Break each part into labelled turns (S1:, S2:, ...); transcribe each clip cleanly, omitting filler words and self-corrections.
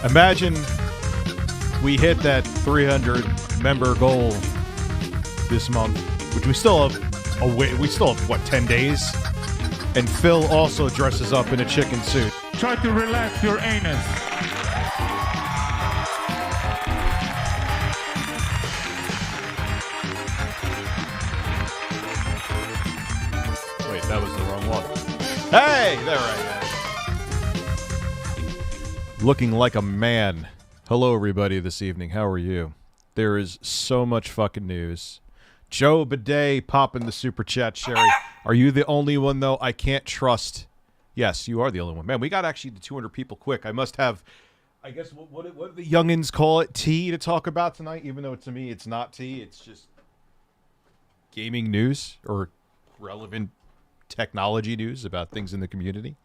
S1: Imagine we hit that 300 member goal this month, which we still have we still have, what, 10 days? And Phil also dresses up in a chicken suit.
S2: Try to relax your anus.
S1: Wait, that was the wrong one. Hey, there I am. Looking like a man. Hello, everybody, this evening. How are you? There is so much fucking news. Joe Bidet popping the super chat, Sherry. Are you the only one, though? I can't trust. Yes, you are the only one. Man, we got actually the 200 people quick. I must have, I guess, what do the youngins call it? Tea to talk about tonight, even though to me it's not tea. It's just gaming news or relevant technology news about things in the community.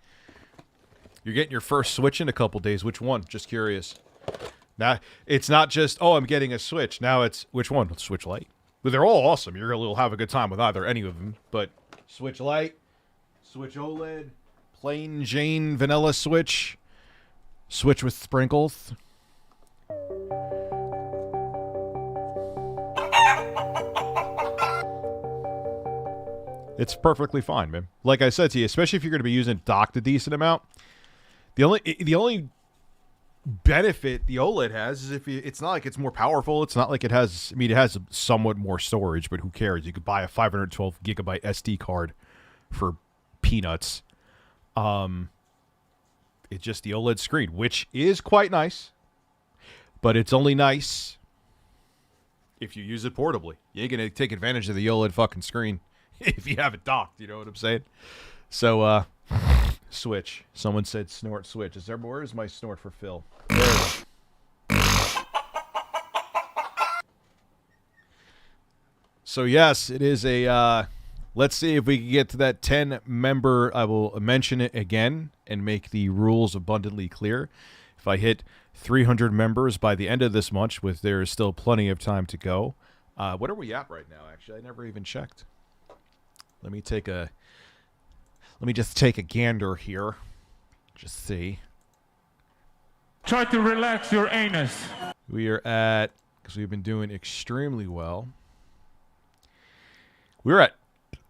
S1: You're getting your first Switch in a couple days. Which one? Just curious. Now, it's not just, oh, I'm getting a Switch. Now it's, which one? Switch Lite. Well, they're all awesome. You're going to have a good time with any of them. But Switch Lite, Switch OLED, plain Jane vanilla Switch, Switch with sprinkles. It's perfectly fine, man. Like I said to you, especially if you're going to be using it docked a decent amount, the only benefit the OLED has is it's not like it's more powerful. It's not like it has, it has somewhat more storage, but who cares? You could buy a 512 gigabyte SD card for peanuts. It's just the OLED screen, which is quite nice, but it's only nice if you use it portably. You ain't going to take advantage of the OLED fucking screen if you have it docked, you know what I'm saying? So, Switch. Someone said snort Switch. Where is my snort for Phil? There it is. So, yes, it is a, let's see if we can get to that 10 member. I will mention it again and make the rules abundantly clear. If I hit 300 members by the end of this month, there is still plenty of time to go, What are we at right now? Actually, I never even checked. Let me just take a gander here. Just see.
S2: Try to relax your anus.
S1: We are at, because we've been doing extremely well. I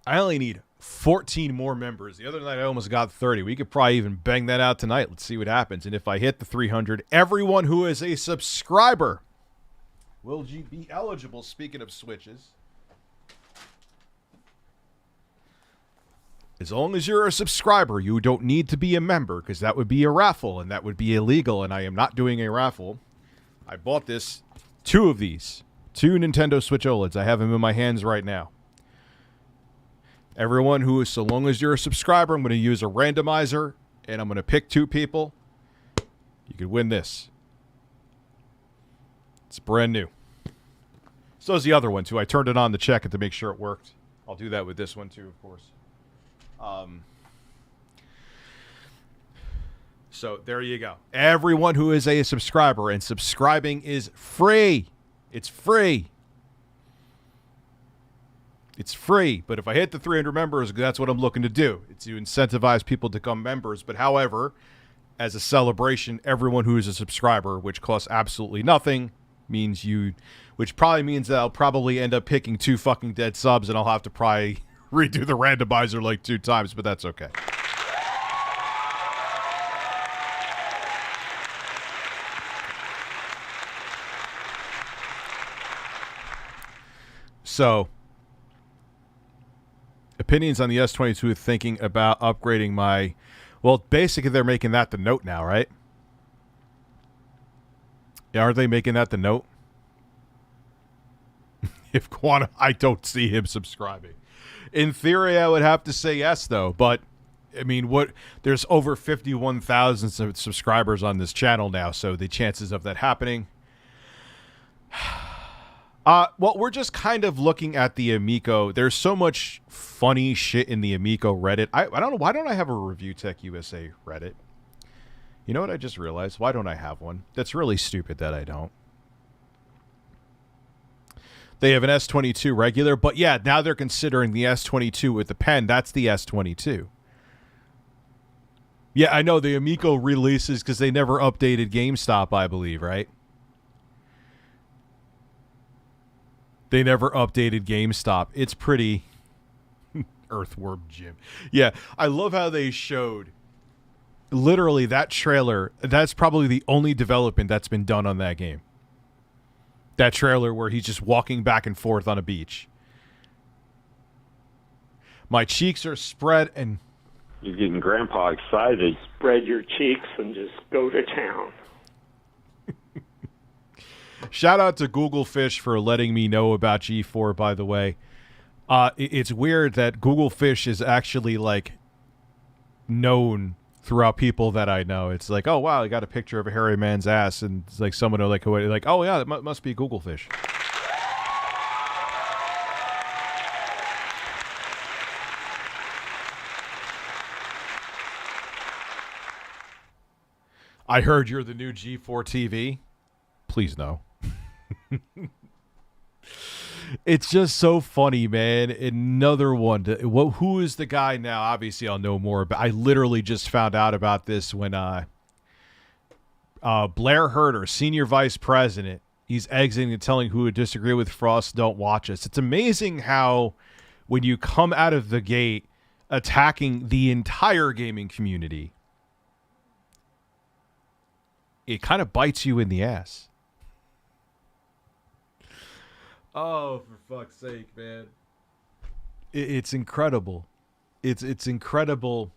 S1: only need 14 more members. The other night I almost got 30. We could probably even bang that out tonight. Let's see what happens. And if I hit the 300, everyone who is a subscriber will be eligible, speaking of switches. As long as you're a subscriber, you don't need to be a member, because that would be a raffle, and that would be illegal, and I am not doing a raffle. I bought two of these. 2 Nintendo Switch OLEDs. I have them in my hands right now. Everyone who is, so long as you're a subscriber, I'm going to use a randomizer, and I'm going to pick 2 people. You could win this. It's brand new. So is the other one, too. I turned it on to check it to make sure it worked. I'll do that with this one, too, of course. So there you go. Everyone who is a subscriber, and subscribing is free. It's free. It's free. But if I hit the 300 members, that's what I'm looking to do. It's to incentivize people to become members. But however, as a celebration, everyone who is a subscriber, which costs absolutely nothing, which probably means that I'll probably end up picking 2 fucking dead subs, and I'll have to probably redo the randomizer like 2 times, but that's okay. So, opinions on the S22, thinking about upgrading my... Well, basically they're making that the Note now, right? Yeah, aren't they making that the Note? If Quantum... I don't see him subscribing. In theory, I would have to say yes, though. But, I mean, there's over 51,000 subscribers on this channel now, so the chances of that happening... well, we're just kind of looking at the Amico. There's so much funny shit in the Amico Reddit. I don't know. Why don't I have a ReviewTechUSA Reddit? You know what I just realized? Why don't I have one? That's really stupid that I don't. They have an S22 regular, but yeah, now they're considering the S22 with the pen. That's the S22. Yeah, I know the Amico releases because they never updated GameStop, I believe, right? They never updated GameStop. It's pretty Earthworm Jim. Yeah, I love how they showed literally that trailer. That's probably the only development that's been done on that game. That trailer where he's just walking back and forth on a beach. My cheeks are spread and...
S3: You're getting Grandpa excited.
S4: Spread your cheeks and just go to town.
S1: Shout out to Google Fish for letting me know about G4, by the way. It's weird that Google Fish is actually, like, known throughout people that I know. It's like, oh, wow, I got a picture of a hairy man's ass, and it's like someone like, oh, yeah, that must be Google Fish. I heard you're the new G4TV. Please no. It's just so funny, man. Another one. Who is the guy now? Obviously, I'll know more. But I literally just found out about this when Blair Herter, senior vice president, he's exiting and telling who would disagree with Frost, don't watch us. It's amazing how when you come out of the gate attacking the entire gaming community, it kind of bites you in the ass. Oh, for fuck's sake, man. It's incredible. It's incredible.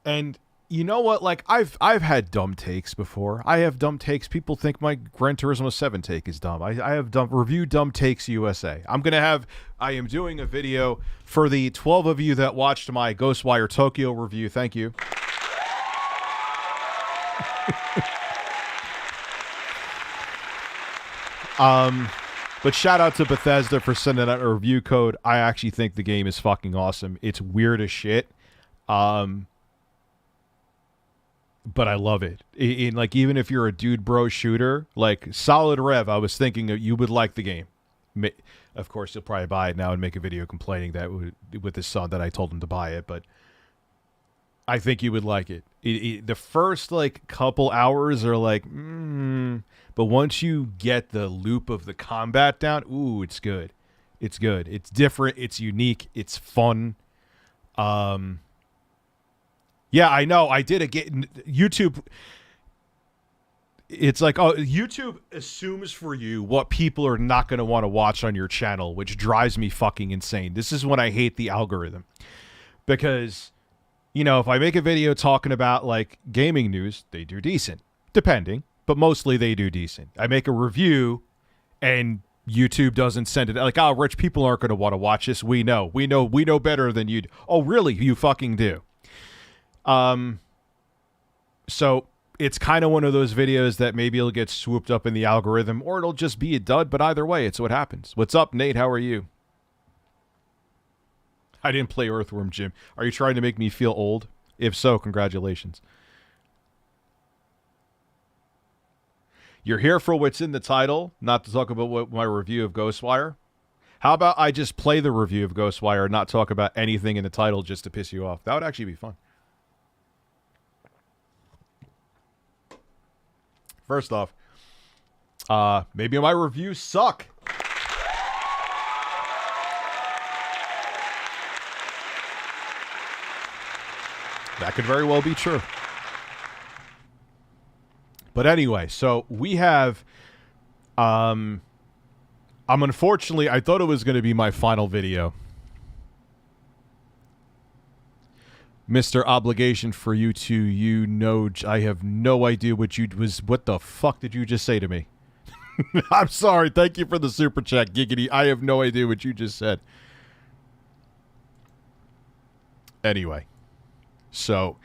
S1: And you know what? Like, I've had dumb takes before. I have dumb takes. People think my Gran Turismo 7 take is dumb. I have review dumb takes USA. I am doing a video for the 12 of you that watched my Ghostwire Tokyo review. Thank you. But shout out to Bethesda for sending out a review code. I actually think the game is fucking awesome. It's weird as shit. but I love it. Like, even if you're a dude bro shooter, like Solid Rev, I was thinking that you would like the game. Of course, you'll probably buy it now and make a video complaining that with his son that I told him to buy it, but I think you would like it. The first like couple hours are like, but once you get the loop of the combat down, ooh, it's good. It's good. It's different. It's unique. It's fun. Yeah, I know. I did YouTube. It's like, oh, YouTube assumes for you what people are not going to want to watch on your channel, which drives me fucking insane. This is when I hate the algorithm. Because, you know, if I make a video talking about, like, gaming news, they do decent. Depending. But mostly they do decent. I make a review, and YouTube doesn't send it. Like, oh, rich people aren't going to want to watch this. We know. We know better than you do. Oh, really? You fucking do. So it's kind of one of those videos that maybe it'll get swooped up in the algorithm or it'll just be a dud, but either way, it's what happens. What's up, Nate? How are you? I didn't play Earthworm Jim. Are you trying to make me feel old? If so, congratulations. You're here for what's in the title, not to talk about what my review of Ghostwire. How about I just play the review of Ghostwire and not talk about anything in the title just to piss you off? That would actually be fun. First off, maybe my reviews suck. That could very well be true. But anyway, so we have, unfortunately, I thought it was going to be my final video. Mr. Obligation for you to, you know, I have no idea what the fuck did you just say to me? I'm sorry. Thank you for the super chat, Giggity. I have no idea what you just said. Anyway, so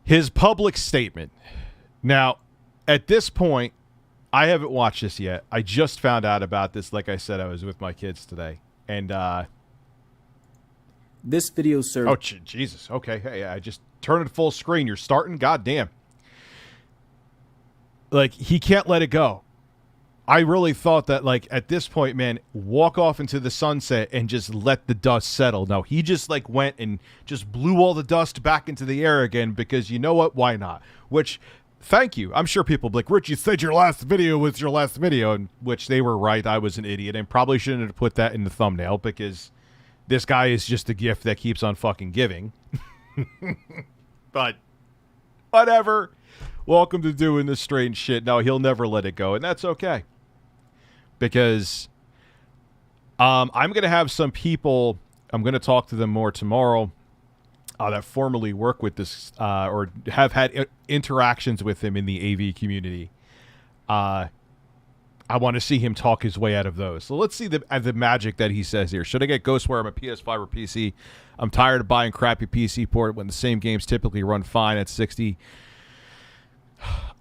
S1: his public statement. Now, at this point, I haven't watched this yet. I just found out about this. Like I said, I was with my kids today. And,
S5: this video serves...
S1: Oh, Jesus. Okay. Hey, I just turned it full screen. You're starting? God damn. Like, he can't let it go. I really thought that, like, at this point, man, walk off into the sunset and just let the dust settle. No, he just, like, went and just blew all the dust back into the air again because, you know what? Why not? Which, thank you. I'm sure people be like, Rich, you said your last video was your last video, and which they were right. I was an idiot and probably shouldn't have put that in the thumbnail because... this guy is just a gift that keeps on fucking giving. But whatever. Welcome to doing this strange shit. No, he'll never let it go, and that's okay. Because I'm going to have some people, I'm going to talk to them more tomorrow, that formerly work with this or have had interactions with him in the AV community. I want to see him talk his way out of those. So let's see the magic that he says here. Should I get Ghostwire on a PS5 or PC? I'm tired of buying crappy PC port when the same games typically run fine at 60.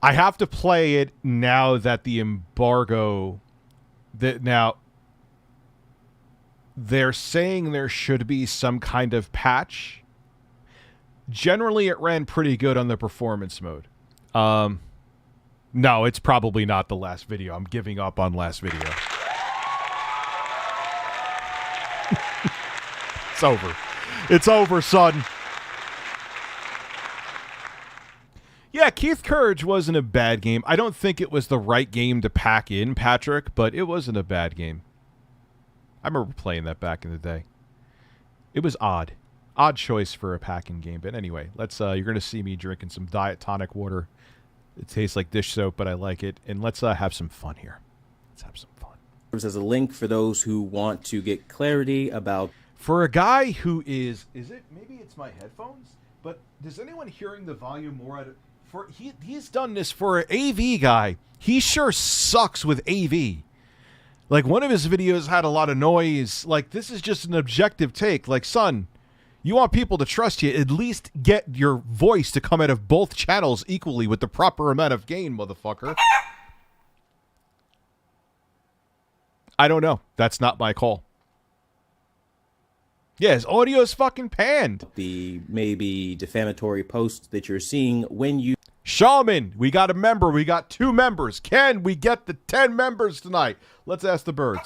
S1: I have to play it now that the embargo... Now, they're saying there should be some kind of patch. Generally, it ran pretty good on the performance mode. No, it's probably not the last video. I'm giving up on last video. It's over. It's over, son. Yeah, Keith Courage wasn't a bad game. I don't think it was the right game to pack in, Patrick, but it wasn't a bad game. I remember playing that back in the day. It was odd. Odd choice for a packing game. But anyway, let's you're going to see me drinking some Diet Tonic water. It tastes like dish soap, but I like it. And let's have some fun here. Let's have some fun.
S5: As a link for those who want to get clarity about...
S1: For a guy who is it, maybe it's my headphones? But does anyone hearing the volume more out of... He's done this for an AV guy. He sure sucks with AV. Like, one of his videos had a lot of noise. Like, this is just an objective take. Like, son... You want people to trust you, at least get your voice to come out of both channels equally with the proper amount of gain, motherfucker. I don't know. That's not my call. Yeah, his audio is fucking panned.
S5: The maybe defamatory posts that you're seeing when you...
S1: Shaman, we got a member. We got 2 members. Can we get the 10 members tonight? Let's ask the birds.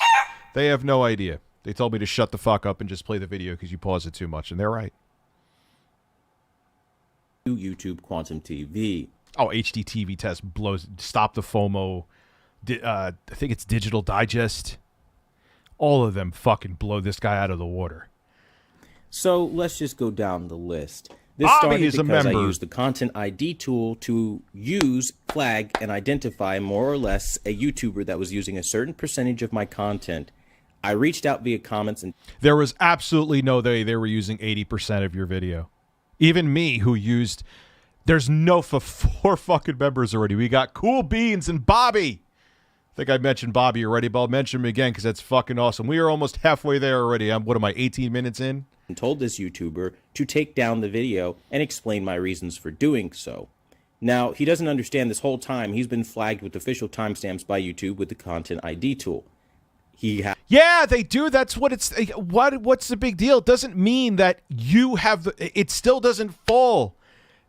S1: They have no idea. They told me to shut the fuck up and just play the video because you pause it too much, and they're right.
S5: YouTube Quantum TV.
S1: Oh, HDTV test blows. Stop the FOMO. I think it's Digital Digest. All of them fucking blow this guy out of the water.
S5: So let's just go down the list. This
S1: Bobby
S5: started
S1: is a
S5: because I
S1: member.
S5: used the Content ID tool to flag, and identify more or less a YouTuber that was using a certain percentage of my content. I reached out via comments, and
S1: There was absolutely no way they were using 80% of your video. Even me, who used... There's no 4 fucking members already. We got Cool Beans and Bobby. I think I mentioned Bobby already, but I'll mention him again because that's fucking awesome. We are almost halfway there already. What am I, 18 minutes in?
S5: told this YouTuber to take down the video and explain my reasons for doing so. Now, he doesn't understand this whole time he's been flagged with official timestamps by YouTube with the Content ID tool.
S1: Yeah, they do. That's what it's... What's the big deal? It doesn't mean that you have... It still doesn't fall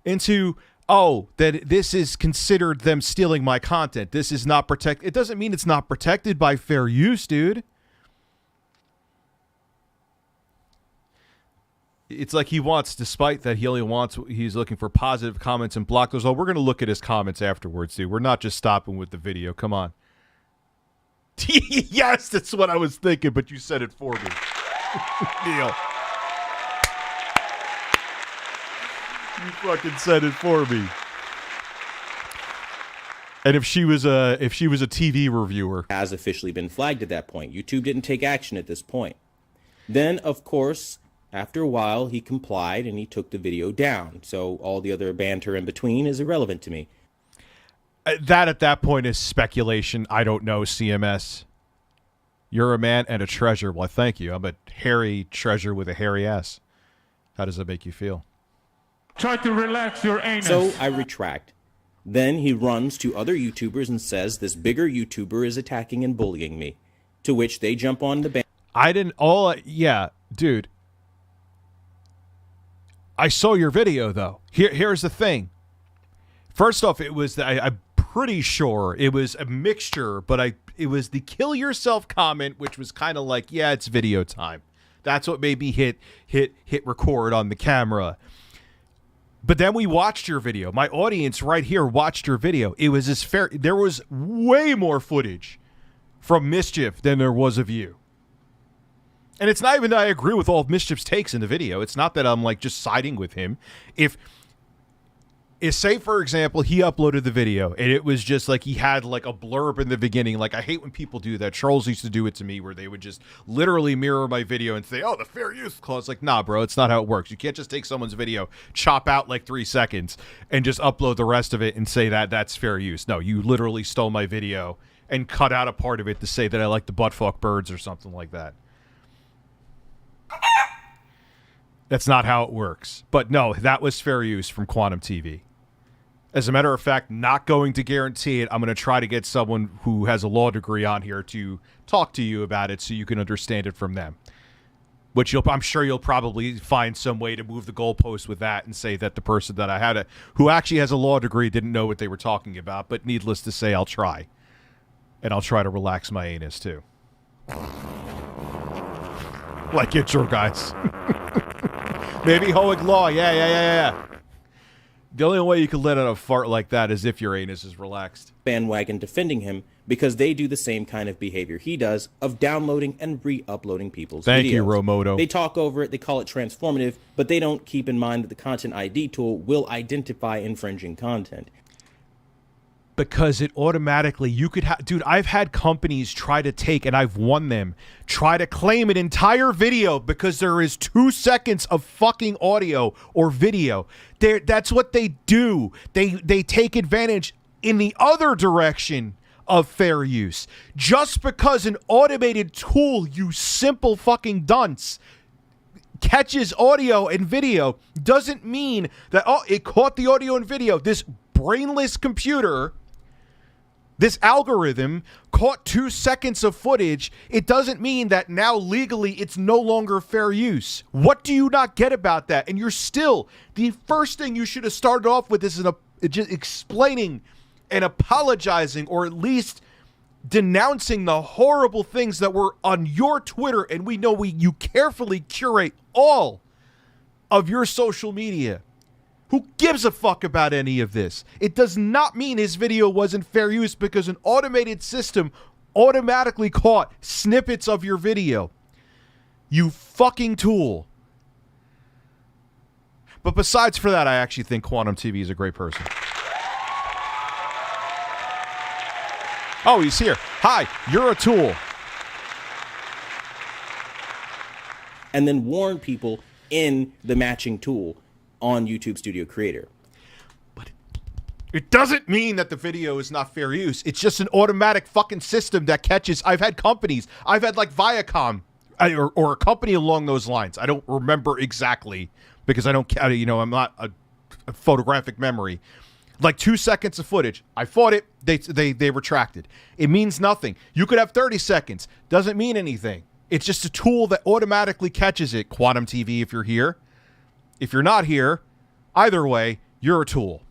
S1: into... Oh, that this is considered them stealing my content. This is not protected. It doesn't mean it's not protected by fair use, dude. It's like he wants, despite that he's looking for positive comments and block those. Oh, we're going to look at his comments afterwards, dude. We're not just stopping with the video. Come on. Yes, that's what I was thinking, but you said it for me. Neil. You fucking said it for me. And if she was a TV reviewer,
S5: has officially been flagged at that point. YouTube didn't take action at this point. Then, of course, after a while, he complied and he took the video down. So all the other banter in between is irrelevant to me.
S1: That at that point is speculation. I don't know, CMS. You're a man and a treasure. Well, thank you. I'm a hairy treasure with a hairy ass. How does that make you feel?
S2: Try to relax your anus.
S5: So I retract. Then he runs to other YouTubers and says this bigger YouTuber is attacking and bullying me. To which they jump on the band.
S1: Yeah, dude. I saw your video, though. Here's the thing. First off, it was... I'm pretty sure it was a mixture, but it was the kill yourself comment, which was kind of like, yeah, it's video time. That's what made me hit record on the camera. But then we watched your video. My audience right here watched your video. It was as fair. There was way more footage from Mischief than there was of you. And it's not even that I agree with all of Mischief's takes in the video. It's not that I'm like just siding with him. Say, for example, he uploaded the video and it was just like he had like a blurb in the beginning. Like, I hate when people do that. Trolls used to do it to me where they would just literally mirror my video and say, oh, the fair use clause. Like, nah, bro, it's not how it works. You can't just take someone's video, chop out like 3 seconds and just upload the rest of it and say that that's fair use. No, you literally stole my video and cut out a part of it to say that I like the buttfuck birds or something like that. That's not how it works. But no, that was fair use from Quantum TV. As a matter of fact, not going to guarantee it. I'm going to try to get someone who has a law degree on here to talk to you about it so you can understand it from them. Which I'm sure you'll probably find some way to move the goalpost with that and say that the person that I had who actually has a law degree didn't know what they were talking about. But needless to say, I'll try. And I'll try to relax my anus too. Like intro guys. Maybe Hoeg Law. Yeah. The only way you can let out a fart like that is if your anus is relaxed.
S5: Bandwagon defending him because they do the same kind of behavior he does of downloading and re-uploading people's videos.
S1: Thank you, Romoto.
S5: They talk over it, they call it transformative, but they don't keep in mind that the Content ID tool will identify infringing content.
S1: Because it automatically, you could have... Dude, I've had companies try to take, and I've won them, try to claim an entire video because there is 2 seconds of fucking audio or video. That's what they do. They take advantage in the other direction of fair use. Just because an automated tool, you simple fucking dunce, catches audio and video doesn't mean that, oh, it caught the audio and video. This brainless computer... This algorithm caught 2 seconds of footage. It doesn't mean that now legally it's no longer fair use. What do you not get about that? And you're still, the first thing you should have started off with is just explaining and apologizing, or at least denouncing the horrible things that were on your Twitter. And we know you carefully curate all of your social media. Who gives a fuck about any of this? It does not mean his video wasn't fair use because an automated system automatically caught snippets of your video. You fucking tool. But besides for that, I actually think Quantum TV is a great person. Oh, he's here. Hi, you're a tool.
S5: And then warn people in the matching tool on YouTube Studio Creator.
S1: But it doesn't mean that the video is not fair use. It's just an automatic fucking system that catches. I've had companies. I've had like Viacom or a company along those lines. I don't remember exactly because I don't, I'm not a photographic memory. Like 2 seconds of footage. I fought it. They retracted. It means nothing. You could have 30 seconds. Doesn't mean anything. It's just a tool that automatically catches it. Quantum TV, if you're here. If you're not here, either way, you're a tool.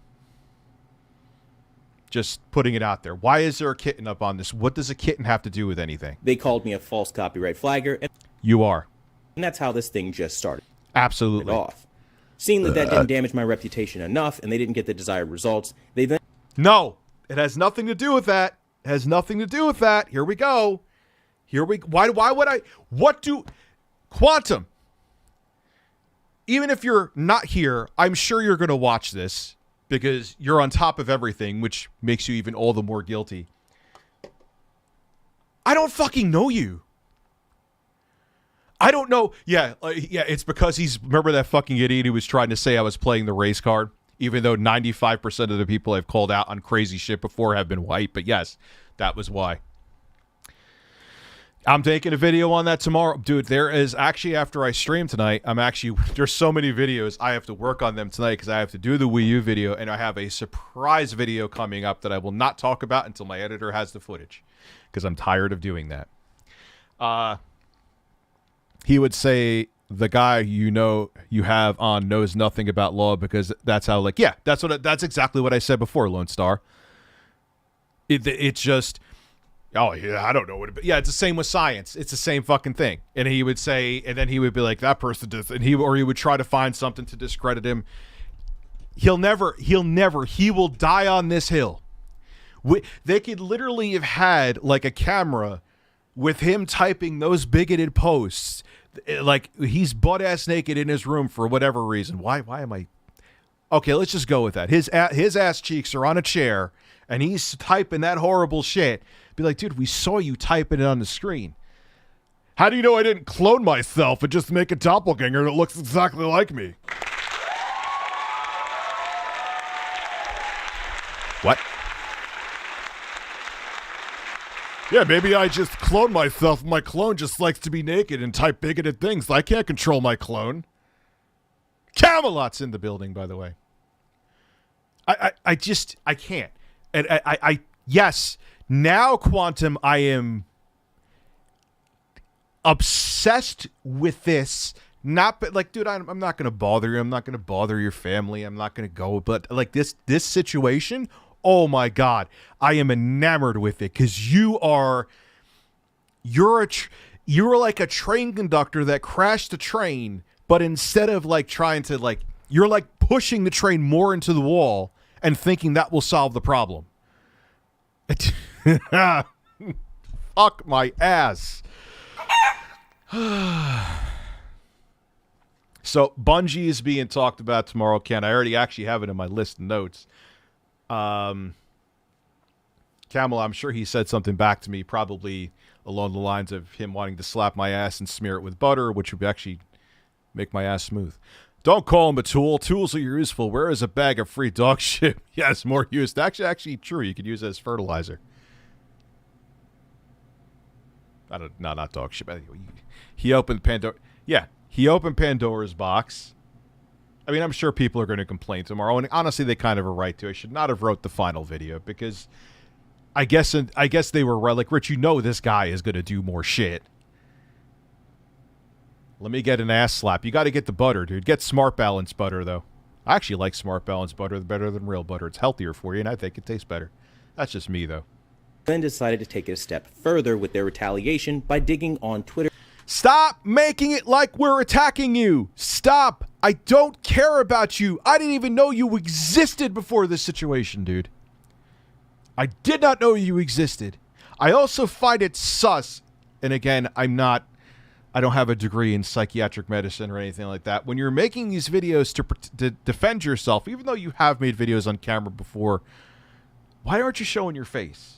S1: Just putting it out there. Why is there a kitten up on this? What does a kitten have to do with anything?
S5: They called me a false copyright flagger.
S1: You are.
S5: And that's how this thing just started.
S1: Absolutely.
S5: Off. Seeing that didn't damage my reputation enough and they didn't get the desired results, they then...
S1: No, it has nothing to do with that. It has nothing to do with that. Here we go. Why would I... What do... Quantum. Even if you're not here, I'm sure you're going to watch this because you're on top of everything, which makes you even all the more guilty. I don't fucking know you. I don't know. Yeah, it's because remember that fucking idiot who was trying to say I was playing the race card, even though 95% of the people I've called out on crazy shit before have been white. But yes, that was why. I'm taking a video on that tomorrow. Dude, there is actually, after I stream tonight, there's so many videos. I have to work on them tonight because I have to do the Wii U video, and I have a surprise video coming up that I will not talk about until my editor has the footage because I'm tired of doing that. He would say the guy you have on knows nothing about law because that's how, that's exactly what I said before, Lone Star. It's just... Oh, yeah, I don't know what it... Yeah, it's the same with science. It's the same fucking thing. And he would say... And then he would be like, that person does... And he would try to find something to discredit him. He will die on this hill. They could literally have had, like, a camera with him typing those bigoted posts. Like, he's butt-ass naked in his room for whatever reason. Why am I... Okay, let's just go with that. His ass cheeks are on a chair, and he's typing that horrible shit. Be like, dude, we saw you typing it on the screen. How do you know I didn't clone myself and just make a doppelganger that looks exactly like me? What? Yeah, maybe I just cloned myself. My clone just likes to be naked and type bigoted things. I can't control my clone. Camelot's in the building, by the way. I can't. And yes, now, Quantum, I am obsessed with this. Dude, I'm not going to bother you. I'm not going to bother your family. I'm not going to go. But, like, this situation, oh, my God. I am enamored with it because you're like a train conductor that crashed a train, but instead of, like, trying to, like, you're, like, pushing the train more into the wall and thinking that will solve the problem. Fuck my ass. So Bungie is being talked about tomorrow, Ken. I already actually have it in my list of notes. Camel, I'm sure he said something back to me, probably along the lines of him wanting to slap my ass and smear it with butter, which would actually make my ass smooth. Don't call him a tool. Tools are useful. Where is a bag of free dog shit? Yes, more used. Actually true. You could use it as fertilizer. Not dog shit. He opened Pandora. Yeah, he opened Pandora's box. I mean, I'm sure people are going to complain tomorrow, and honestly, they kind of are right to. I should not have wrote the final video because I guess they were like, Rich, you know this guy is going to do more shit. Let me get an ass slap. You got to get the butter, dude. Get Smart Balance butter, though. I actually like Smart Balance butter better than real butter. It's healthier for you, and I think it tastes better. That's just me, though.
S5: Then decided to take it a step further with their retaliation by digging on Twitter.
S1: Stop making it like we're attacking you. Stop. I don't care about you. I didn't even know you existed before this situation, dude. I did not know you existed. I also find it sus, and again, I don't have a degree in psychiatric medicine or anything like that. When you're making these videos to defend yourself, even though you have made videos on camera before, why aren't you showing your face?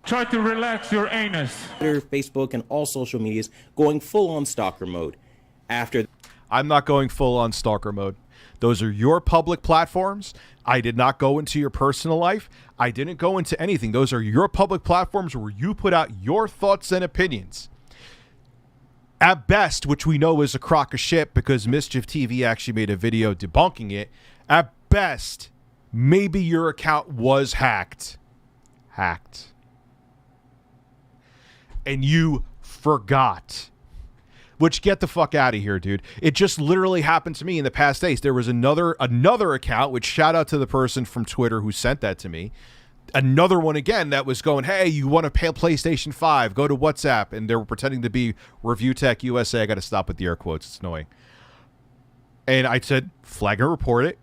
S2: Try to relax your anus.
S5: Twitter, Facebook, and all social medias going full on stalker mode.
S1: I'm not going full on stalker mode. Those are your public platforms. I did not go into your personal life. I didn't go into anything. Those are your public platforms where you put out your thoughts and opinions. At best, which we know is a crock of shit because Mischief TV actually made a video debunking it. At best, maybe your account was hacked. And you forgot. Which, get the fuck out of here, dude. It just literally happened to me in the past days. There was another account, which shout out to the person from Twitter who sent that to me. Another one again that was going, hey, you want to pay PlayStation 5, go to WhatsApp. And they were pretending to be ReviewTechUSA. I got to stop with the air quotes. It's annoying. And I said, flag and report it.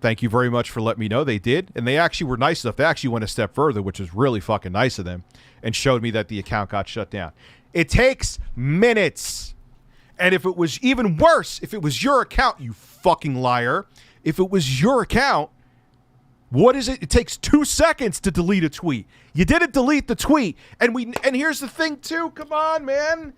S1: Thank you very much for letting me know. They did. And they actually were nice enough. They actually went a step further, which was really fucking nice of them, and showed me that the account got shut down. It takes minutes. And if it was even worse, if it was your account, you fucking liar, if it was your account, what is it? It takes 2 seconds to delete a tweet. You didn't delete the tweet. And here's the thing, too. Come on, man.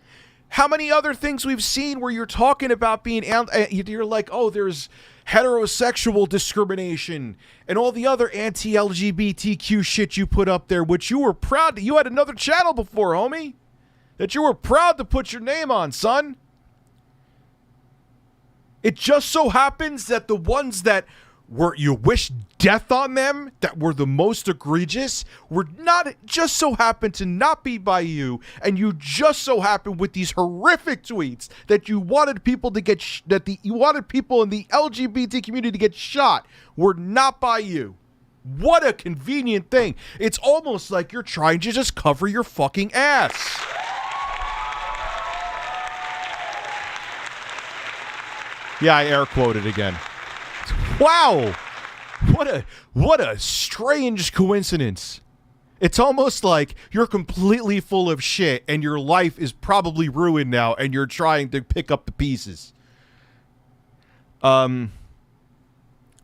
S1: How many other things we've seen where you're talking about being, you're like, oh, there's heterosexual discrimination and all the other anti-LGBTQ shit you put up there, which you were proud to, you had another channel before, homie, that you were proud to put your name on, son. It just so happens that the ones that were, you wish death on them, that were the most egregious, were not, just so happened to not be by you, and you just so happened with these horrific tweets that you wanted people to get, you wanted people in the LGBT community to get shot, were not by you. What a convenient thing. It's almost like you're trying to just cover your fucking ass. Yeah, I air quoted again. Wow. What a strange coincidence. It's almost like you're completely full of shit and your life is probably ruined now and you're trying to pick up the pieces.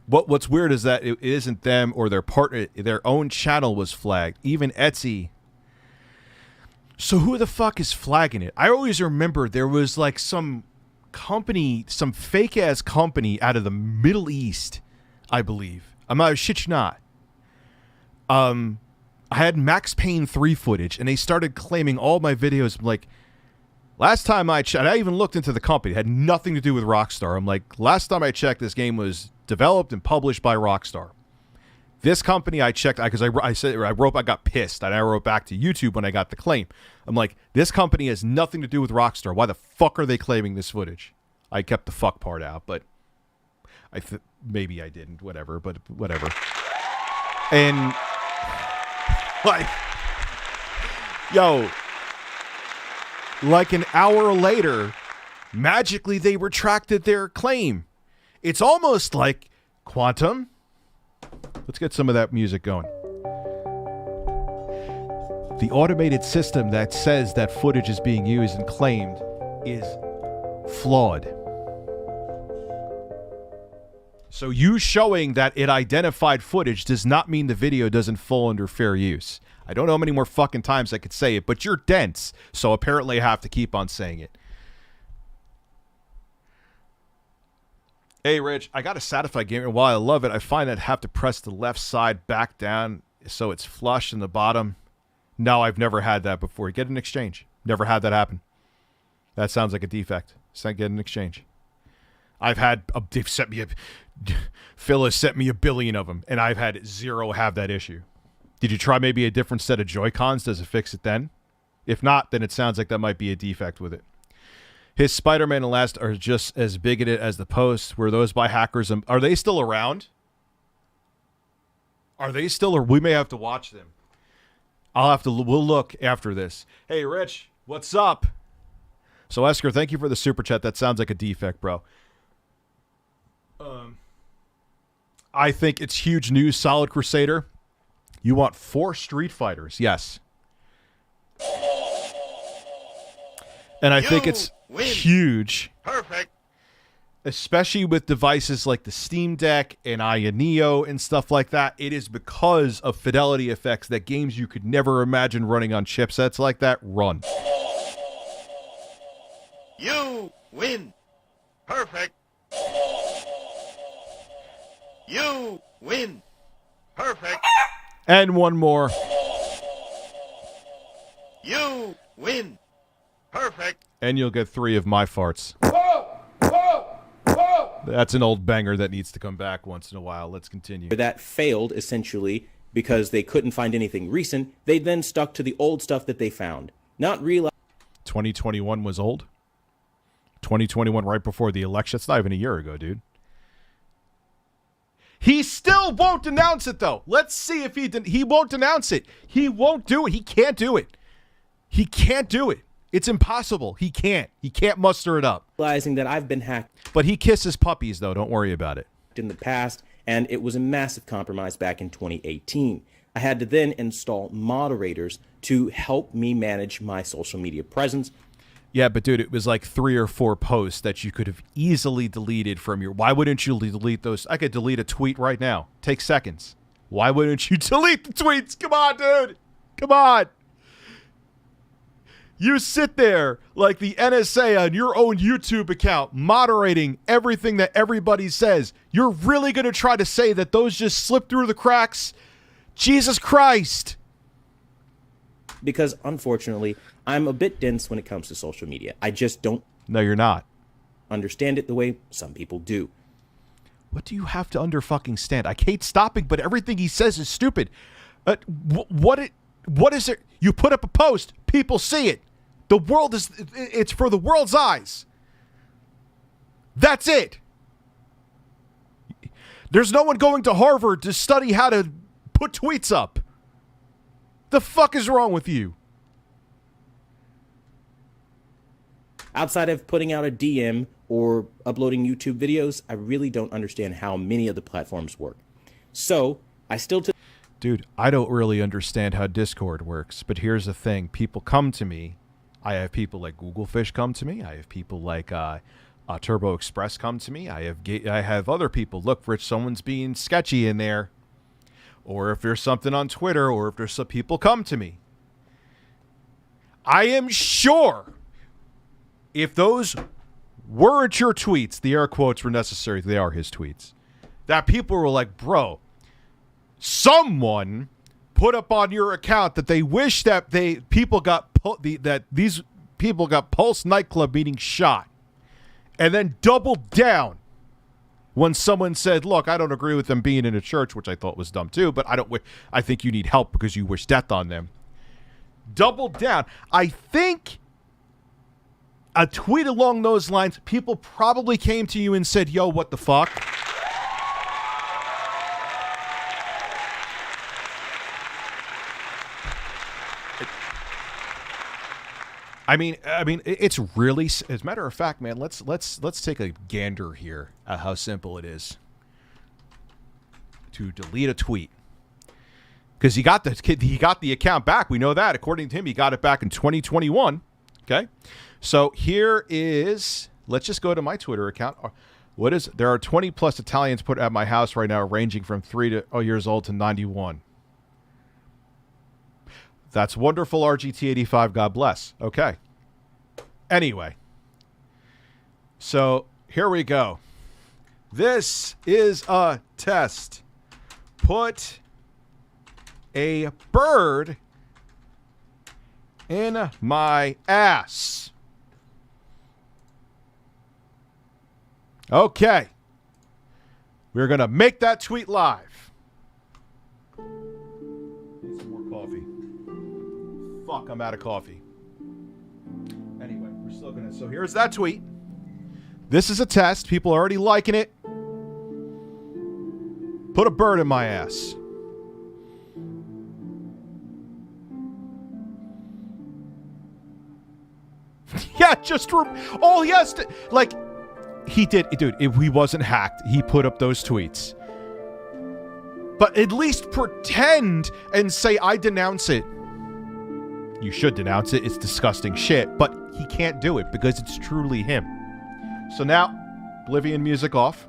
S1: What's weird is that it isn't them or their partner, their own channel was flagged. Even Etsy. So who the fuck is flagging it? I always remember there was like some company, some fake ass company out of the Middle East, I believe. I'm not, shit you not. I had Max Payne 3 footage and they started claiming all my videos. I'm like, last time I checked, and I even looked into the company, it had nothing to do with Rockstar. I'm like, last time I checked, this game was developed and published by Rockstar. This company I checked, because I got pissed and I wrote back to YouTube when I got the claim. I'm like, this company has nothing to do with Rockstar. Why the fuck are they claiming this footage? I kept the fuck part out, but maybe I didn't, whatever, but whatever. And like, yo, like an hour later, magically they retracted their claim. It's almost like Quantum. Let's get some of that music going. The automated system that says that footage is being used and claimed is flawed. So you showing that it identified footage does not mean the video doesn't fall under fair use. I don't know how many more fucking times I could say it, but you're dense, so apparently I have to keep on saying it. Hey, Rich, I got a Satisfied Gamer. While I love it, I find that I have to press the left side back down so it's flush in the bottom. No, I've never had that before. Get an exchange. Never had that happen. That sounds like a defect. So get an exchange. they've sent me Phil has sent me 1 billion of them, and I've had 0 have that issue. Did you try maybe a different set of Joy-Cons? Does it fix it then? If not, then it sounds like that might be a defect with it. His Spider-Man and Last are just as bigoted as the posts. Were those by hackers? Are they still around? Are they still, or we may have to watch them. We'll look after this. Hey, Rich, what's up? So, Esker, thank you for the super chat. That sounds like a defect, bro. I think it's huge news, Solid Crusader. You want 4 Street Fighters. Yes. And I think it's huge.
S6: Perfect.
S1: Especially with devices like the Steam Deck and Aya Neo and stuff like that. It is because of fidelity effects that games you could never imagine running on chipsets like that run.
S6: You win. Perfect. You win. Perfect.
S1: And one more.
S6: You win. Perfect.
S1: And you'll get 3 of my farts.
S6: Whoa! Whoa! Whoa!
S1: That's an old banger that needs to come back once in a while. Let's continue.
S5: That failed, essentially, because they couldn't find anything recent. They then stuck to the old stuff that they found, not realizing
S1: 2021 was old. 2021 right before the election. It's not even a year ago, dude. He still won't announce it, though. Let's see if he won't announce it. He won't do it. He can't do it. He can't do it. It's impossible. He can't. He can't muster it up.
S5: Realizing that I've been hacked
S1: But he kisses puppies, though. Don't worry about it.
S5: in the past, and it was a massive compromise back in 2018. I had to then install moderators to help me manage my social media presence.
S1: Yeah, but dude, it was like 3 or 4 posts that you could have easily deleted from your... Why wouldn't you delete those? I could delete a tweet right now. Take seconds. Why wouldn't you delete the tweets? Come on, dude. Come on. You sit there like the NSA on your own YouTube account, moderating everything that everybody says. You're really going to try to say that those just slip through the cracks? Jesus Christ.
S5: Because, unfortunately, I'm a bit dense when it comes to social media. I just don't
S1: No, you're not.
S5: understand it the way some people do.
S1: What do you have to under-fucking-stand? I hate stopping, but everything he says is stupid. What is it? You put up a post, people see it. The world is... It's for the world's eyes. That's it. There's no one going to Harvard to study how to put tweets up. The fuck is wrong with you?
S5: Outside of putting out a DM or uploading YouTube videos, I really don't understand how many of the platforms work. So, I still...
S1: Dude, I don't really understand how Discord works, but here's the thing. People come to me. I have people like Google Fish come to me. I have people like Turbo Express come to me. I have other people. Look, Rich, someone's being sketchy in there. Or if there's something on Twitter, or if there's some people come to me. I am sure if those weren't your tweets, the air quotes were necessary, they are his tweets, that people were like, bro, someone put up on your account that they wish that these people got Pulse nightclub meeting shot, and then doubled down when someone said, look, I don't agree with them being in a church, which I thought was dumb too, but I think you need help because you wish death on them. Doubled down. I think a tweet along those lines, people probably came to you and said, yo, what the fuck? I mean, it's really. As a matter of fact, man, let's take a gander here at how simple it is to delete a tweet, because he got the account back. We know that, according to him, he got it back in 2021. Okay, so here is. Let's just go to my Twitter account. What is? There are 20 plus Italians put at my house right now, ranging from 3 years old to 91. That's wonderful, RGT85. God bless. Okay. Anyway. So, here we go. This is a test. Put a bird in my ass. Okay. We're going to make that tweet live. Need some more coffee. Fuck, I'm out of coffee. Anyway, we're still going to... So here's that tweet. This is a test. People are already liking it. Put a bird in my ass. Yeah, just... all he has to... Like... He did, dude, if he wasn't hacked, he put up those tweets. But at least pretend and say, I denounce it. You should denounce it. It's disgusting shit. But he can't do it because it's truly him. So now, Oblivion music off.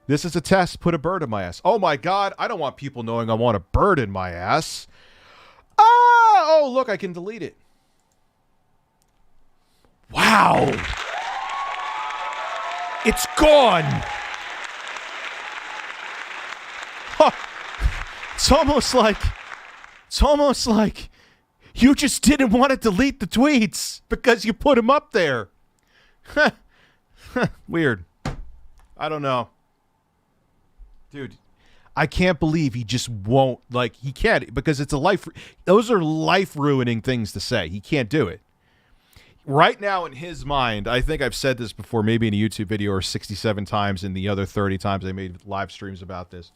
S1: This is a test. Put a bird in my ass. Oh my God, I don't want people knowing I want a bird in my ass. Ah! Oh, look, I can delete it. Wow. It's gone. Huh. It's almost like you just didn't want to delete the tweets because you put them up there. Weird. I don't know. Dude, I can't believe he just won't, like, he can't, because it's a life, those are life-ruining things to say. He can't do it. Right now, in his mind, I think I've said this before, maybe in a YouTube video or 67 times in the other 30 times I made live streams about this.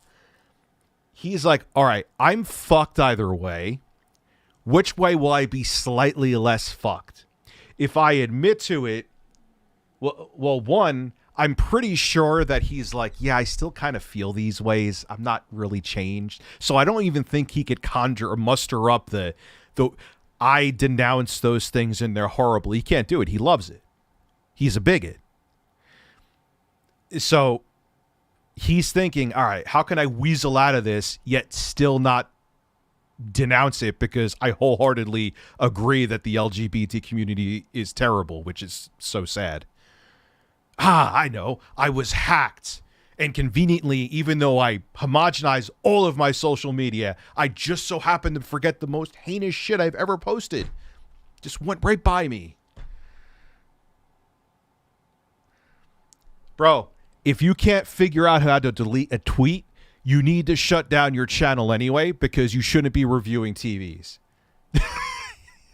S1: He's like, all right, I'm fucked either way. Which way will I be slightly less fucked? If I admit to it, well, one, I'm pretty sure that he's like, yeah, I still kind of feel these ways. I'm not really changed. So I don't even think he could conjure or muster up the I denounce those things and they're horrible. He can't do it. He loves it. He's a bigot. So he's thinking, all right, how can I weasel out of this yet still not denounce it because I wholeheartedly agree that the LGBT community is terrible, which is so sad. I know. I was hacked. And conveniently, even though I homogenize all of my social media, I just so happened to forget the most heinous shit I've ever posted. Just went right by me. Bro, if you can't figure out how to delete a tweet, you need to shut down your channel anyway because you shouldn't be reviewing TVs.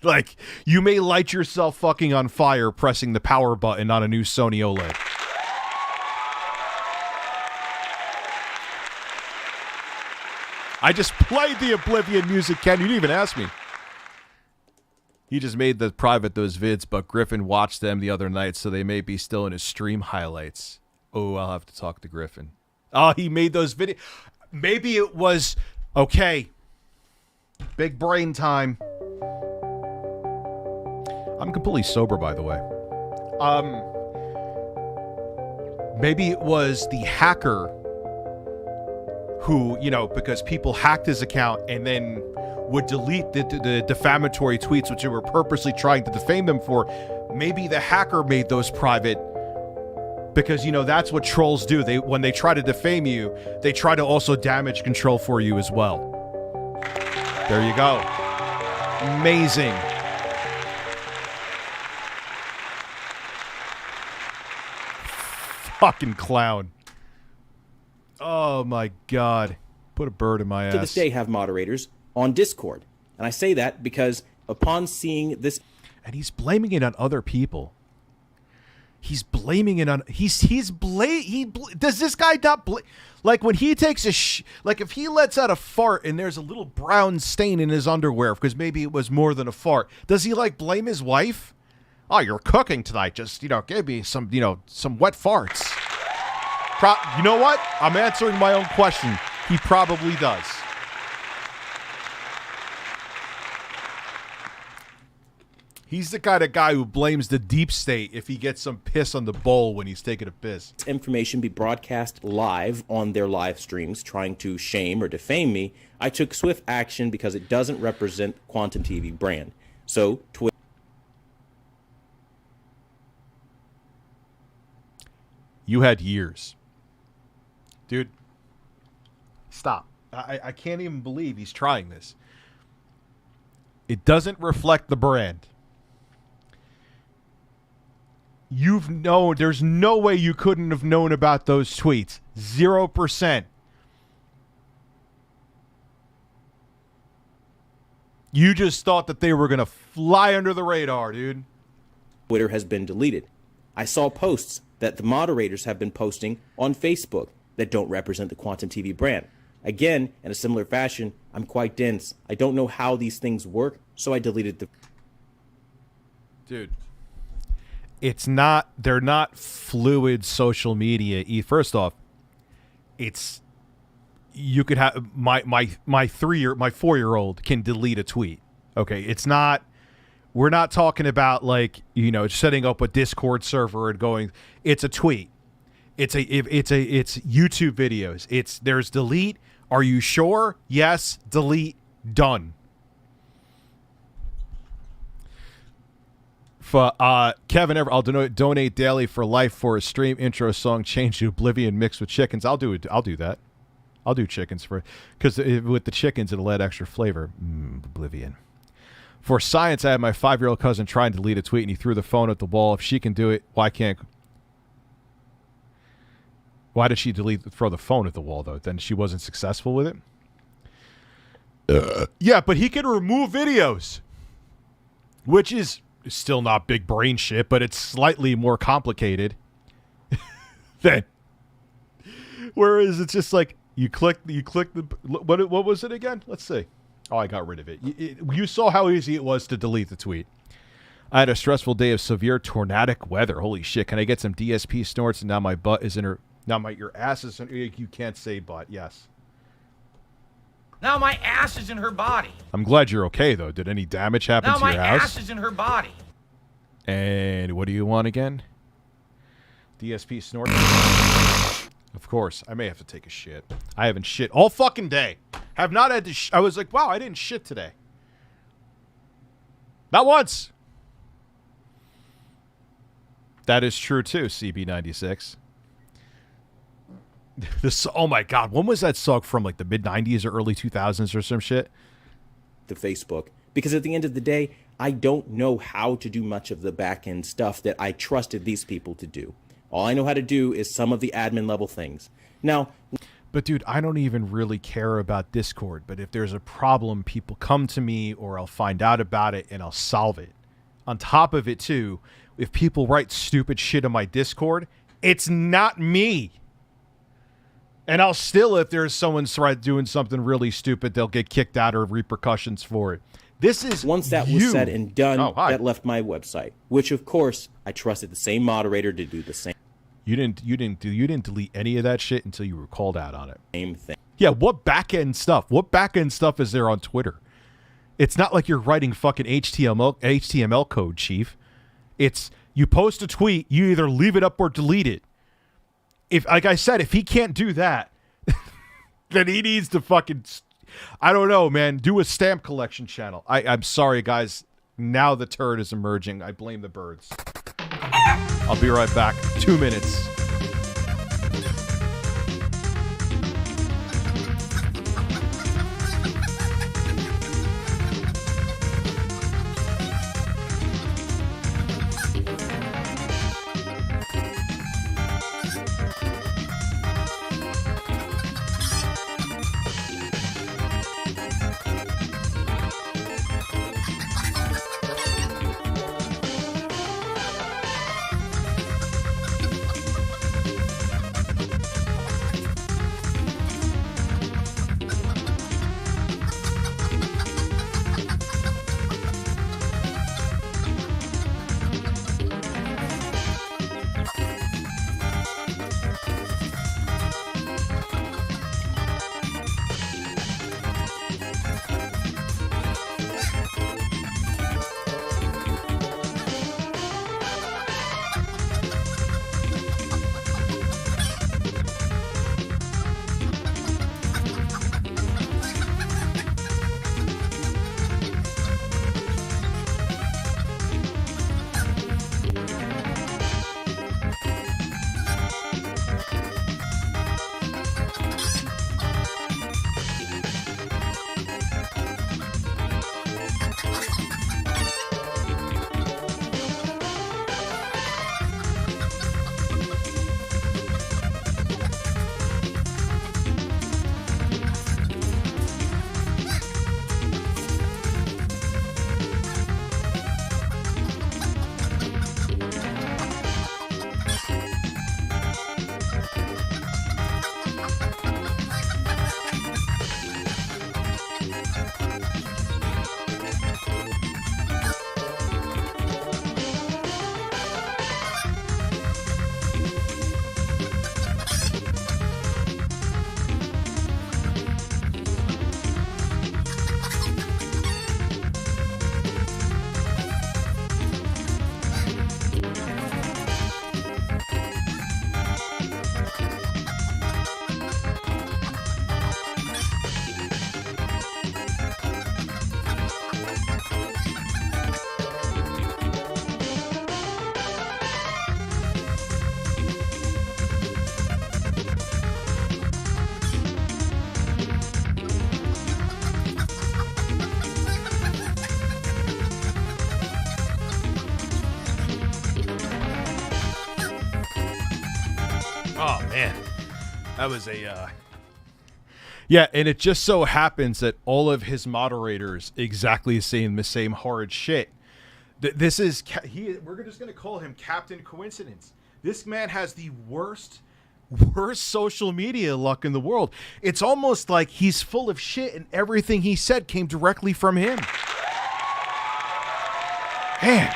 S1: Like, you may light yourself fucking on fire pressing the power button on a new Sony OLED. I just played the Oblivion music, Ken. You didn't even ask me. He just made the private those vids, but Griffin watched them the other night, so they may be still in his stream highlights. Oh, I'll have to talk to Griffin. Oh, he made those videos. Maybe it was, okay, big brain time. I'm completely sober, by the way. Maybe it was the hacker who, you know, because people hacked his account and then would delete the defamatory tweets, which they were purposely trying to defame them for. Maybe the hacker made those private because, you know, that's what trolls do. When they try to defame you, they try to also damage control for you as well. There you go. Amazing. Fucking clown. Oh my God. Put a bird in my ass.
S5: To this day have moderators on Discord. And I say that because upon seeing this...
S1: And he's blaming it on other people. He's blaming it on... Does this guy not... Like when he takes a... Like if he lets out a fart and there's a little brown stain in his underwear because maybe it was more than a fart, does he like blame his wife? Oh, you're cooking tonight. Just, you know, give me some, you know, some wet farts. You know what? I'm answering my own question. He probably does. He's the kind of guy who blames the deep state if he gets some piss on the bowl when he's taking a piss.
S5: Information be broadcast live on their live streams trying to shame or defame me, I took swift action because it doesn't represent Quantum TV brand. So,
S1: you had years. Dude, stop. I can't even believe he's trying this. It doesn't reflect the brand. You've known. There's no way you couldn't have known about those tweets. 0%. You just thought that they were going to fly under the radar, dude.
S5: Twitter has been deleted. I saw posts that the moderators have been posting on Facebook that don't represent the Quantum TV brand. Again, in a similar fashion, I'm quite dense. I don't know how these things work, so I deleted the...
S1: Dude, it's not, they're not fluid social media. First off, it's, you could have, my 4-year-old can delete a tweet. Okay, it's not, we're not talking about like, you know, setting up a Discord server and going, it's a tweet. It's YouTube videos. There's delete. Are you sure? Yes, delete, done. For Kevin, I'll donate daily for life for a stream intro song change to Oblivion mixed with chickens. I'll do it. I'll do that. I'll do chickens because with the chickens it'll add extra flavor. Oblivion. For science, I had my 5-year-old cousin trying to delete a tweet and he threw the phone at the wall. If she can do it, why can't? Why did she throw the phone at the wall though? Then she wasn't successful with it. Yeah, but he can remove videos, which is still not big brain shit, but it's slightly more complicated. Then, whereas it's just like you click the what was it again? Let's see. Oh, I got rid of it. You saw how easy it was to delete the tweet. I had a stressful day of severe tornadic weather. Holy shit! Can I get some DSP snorts? And now my butt is in her. Now your ass is in. You can't say butt. Yes.
S7: Now my ass is in her body.
S1: I'm glad you're okay, though. Did any damage happen to your house?
S7: Now my ass is in her body.
S1: And what do you want again? DSP snort? Of course. I may have to take a shit. I haven't shit all fucking day. Have not had to I was like, wow, I didn't shit today. Not once. That is true, too, CB96. Oh my god, when was that song from? Like the mid-90s or early 2000s or some shit?
S5: The Facebook. Because at the end of the day, I don't know how to do much of the back-end stuff that I trusted these people to do. All I know how to do is some of the admin level things. Now,
S1: but dude, I don't even really care about Discord, but if there's a problem, people come to me or I'll find out about it and I'll solve it. On top of it too, if people write stupid shit on my Discord, it's not me. And I'll still, if there's someone doing something really stupid, they'll get kicked out or repercussions for it. This is
S5: once that was said and done, that left my website, which of course I trusted the same moderator to do the same.
S1: You didn't delete any of that shit until you were called out on it.
S5: Same thing.
S1: Yeah, what back end stuff? What back end stuff is there on Twitter? It's not like you're writing fucking HTML code, Chief. It's you post a tweet, you either leave it up or delete it. If, like I said, if he can't do that, then he needs to fucking, I don't know, man, do a stamp collection channel. I'm sorry, guys. Now the turd is emerging. I blame the birds. I'll be right back. 2 minutes. Oh, man. That was a... Yeah, and it just so happens that all of his moderators exactly saying the same horrid shit. This is... we're just going to call him Captain Coincidence. This man has the worst social media luck in the world. It's almost like he's full of shit and everything he said came directly from him. Man.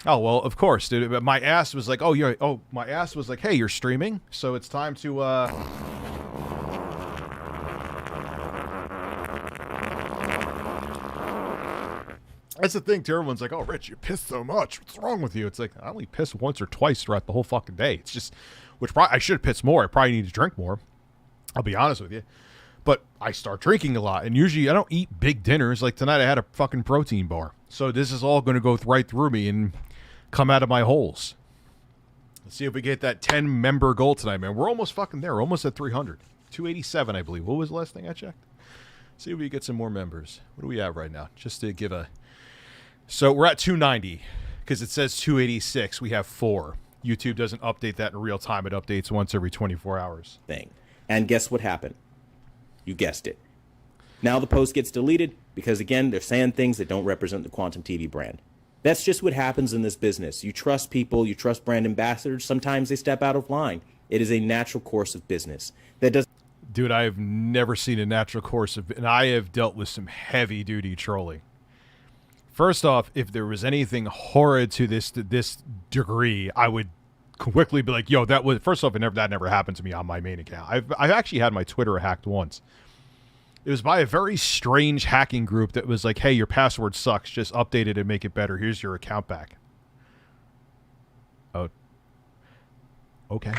S1: Oh, well, of course, dude. But my ass was like, my ass was like, hey, you're streaming, so it's time to, That's the thing, too. Everyone's like, oh, Rich, you piss so much. What's wrong with you? It's like, I only piss once or twice throughout the whole fucking day. It's just, I should have pissed more. I probably need to drink more. I'll be honest with you. But I start drinking a lot, and usually I don't eat big dinners. Like tonight, I had a fucking protein bar. So this is all going to go right through me and come out of my holes. Let's see if we get that 10-member goal tonight, man. We're almost fucking there. We're almost at 300. 287, I believe. What was the last thing I checked? See if we get some more members. What do we have right now? Just to give a... So we're at 290 because it says 286. We have 4. YouTube doesn't update that in real time. It updates once every 24 hours.
S5: Thing. And guess what happened? You guessed it. Now the post gets deleted because, again, they're saying things that don't represent the Quantum TV brand. That's just what happens in this business. You trust people, you trust brand ambassadors. Sometimes they step out of line. It is a natural course of business. That does.
S1: Dude, I have never seen a natural course of, and I have dealt with some heavy-duty trolling. First off, if there was anything horrid to this degree, I would quickly be like, yo, that was, first off, that never happened to me on my main account. I've actually had my Twitter hacked once. It was by a very strange hacking group that was like, hey, your password sucks. Just update it and make it better. Here's your account back. Oh. Okay.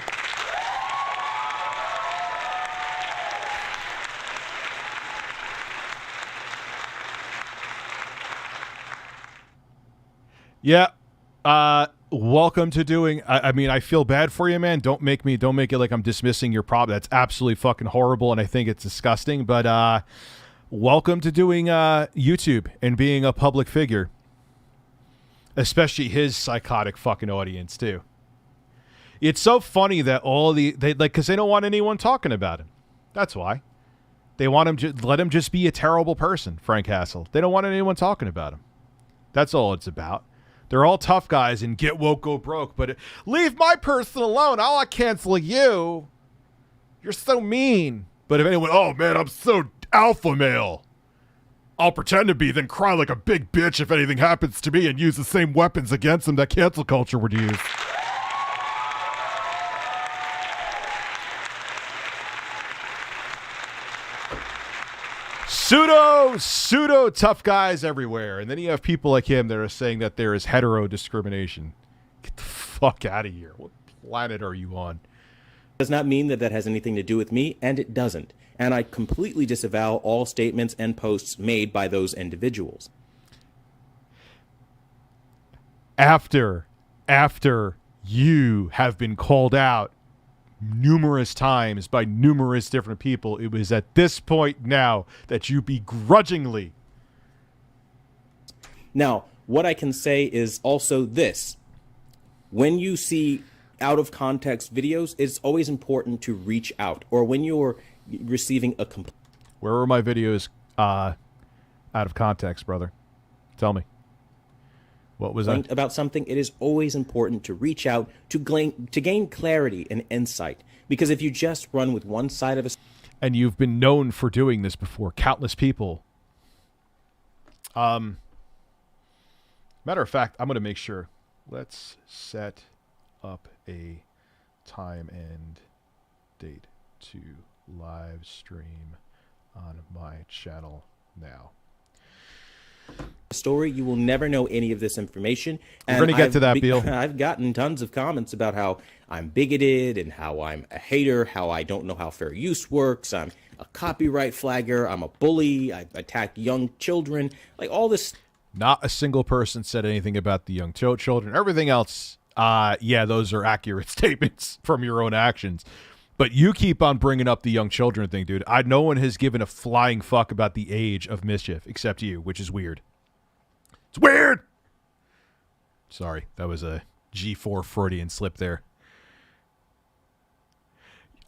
S1: Yeah. Welcome to doing, I mean, I feel bad for you, man. Don't make it like I'm dismissing your problem. That's absolutely fucking horrible, and I think it's disgusting, but welcome to doing YouTube and being a public figure. Especially his psychotic fucking audience, too. It's so funny that because they don't want anyone talking about him. That's why. They want him to let him just be a terrible person, Frank Hassel. They don't want anyone talking about him. That's all it's about. They're all tough guys and get woke, go broke, but leave my person alone. I'll cancel you. You're so mean. But if anyone, oh man, I'm so alpha male. I'll pretend to be, then cry like a big bitch if anything happens to me and use the same weapons against them that cancel culture would use. Pseudo tough guys everywhere. And then you have people like him that are saying that there is hetero discrimination. Get the fuck out of here. What planet are you on?
S5: Does not mean that has anything to do with me, and it doesn't. And I completely disavow all statements and posts made by those individuals.
S1: After you have been called out numerous times by numerous different people, it was at this point now that you begrudgingly.
S5: Now, what I can say is also this. When you see out of context videos, it's always important to reach out. Or when you're receiving a complaint.
S1: Where were my videos out of context, brother? Tell me. What was that?
S5: About something, it is always important to reach out to gain clarity and insight. Because if you just run with one side of a...
S1: And you've been known for doing this before. Countless people. Matter of fact, I'm going to make sure. Let's set up a time and date to live stream on my channel now.
S5: Story, you will never know any of this information.
S1: We're going to get to that, Beal.
S5: I've gotten tons of comments about how I'm bigoted and how I'm a hater, how I don't know how fair use works, I'm a copyright flagger, I'm a bully, I attack young children, like all this.
S1: Not a single person said anything about the young children. Everything else, yeah, those are accurate statements from your own actions. But you keep on bringing up the young children thing, dude. No one has given a flying fuck about the age of mischief except you, which is weird. It's weird! Sorry, that was a G4 Freudian slip there.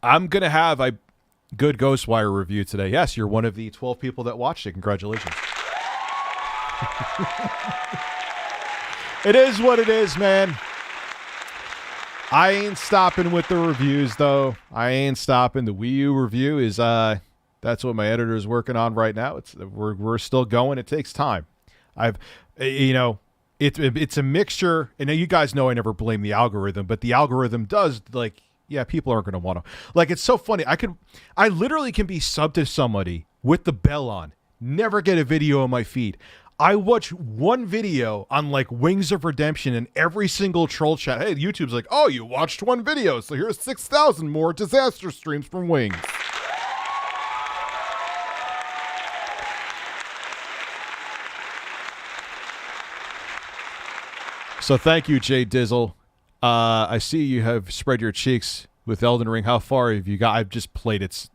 S1: I'm going to have a good Ghostwire review today. Yes, you're one of the 12 people that watched it. Congratulations. It is what it is, man. I ain't stopping with the reviews, though. I ain't stopping. The Wii U review is, that's what my editor is working on right now. We're still going. It takes time. It's a mixture. And you guys know I never blame the algorithm, but the algorithm does, like, yeah, people aren't going to want to. Like, it's so funny. I literally can be subbed to somebody with the bell on, never get a video on my feed. I watch one video on, like, Wings of Redemption, and every single troll chat, hey, YouTube's like, oh, you watched one video, so here's 6,000 more disaster streams from Wings. So thank you, Jay Dizzle. I see you have spread your cheeks with Elden Ring. How far have you got? I've just played it.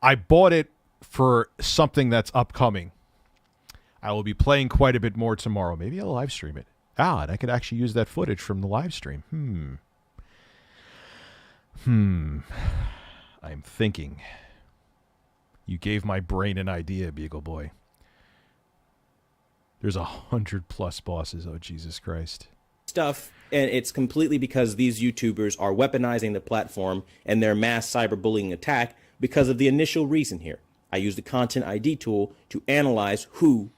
S1: I bought it for something that's upcoming. I will be playing quite a bit more tomorrow. Maybe I'll live stream it. And I could actually use that footage from the live stream. I'm thinking. You gave my brain an idea, Beagle Boy. There's 100+ bosses. Oh, Jesus Christ.
S5: Stuff, and it's completely because these YouTubers are weaponizing the platform and their mass cyberbullying attack because of the initial reason here. I used the Content ID tool to analyze who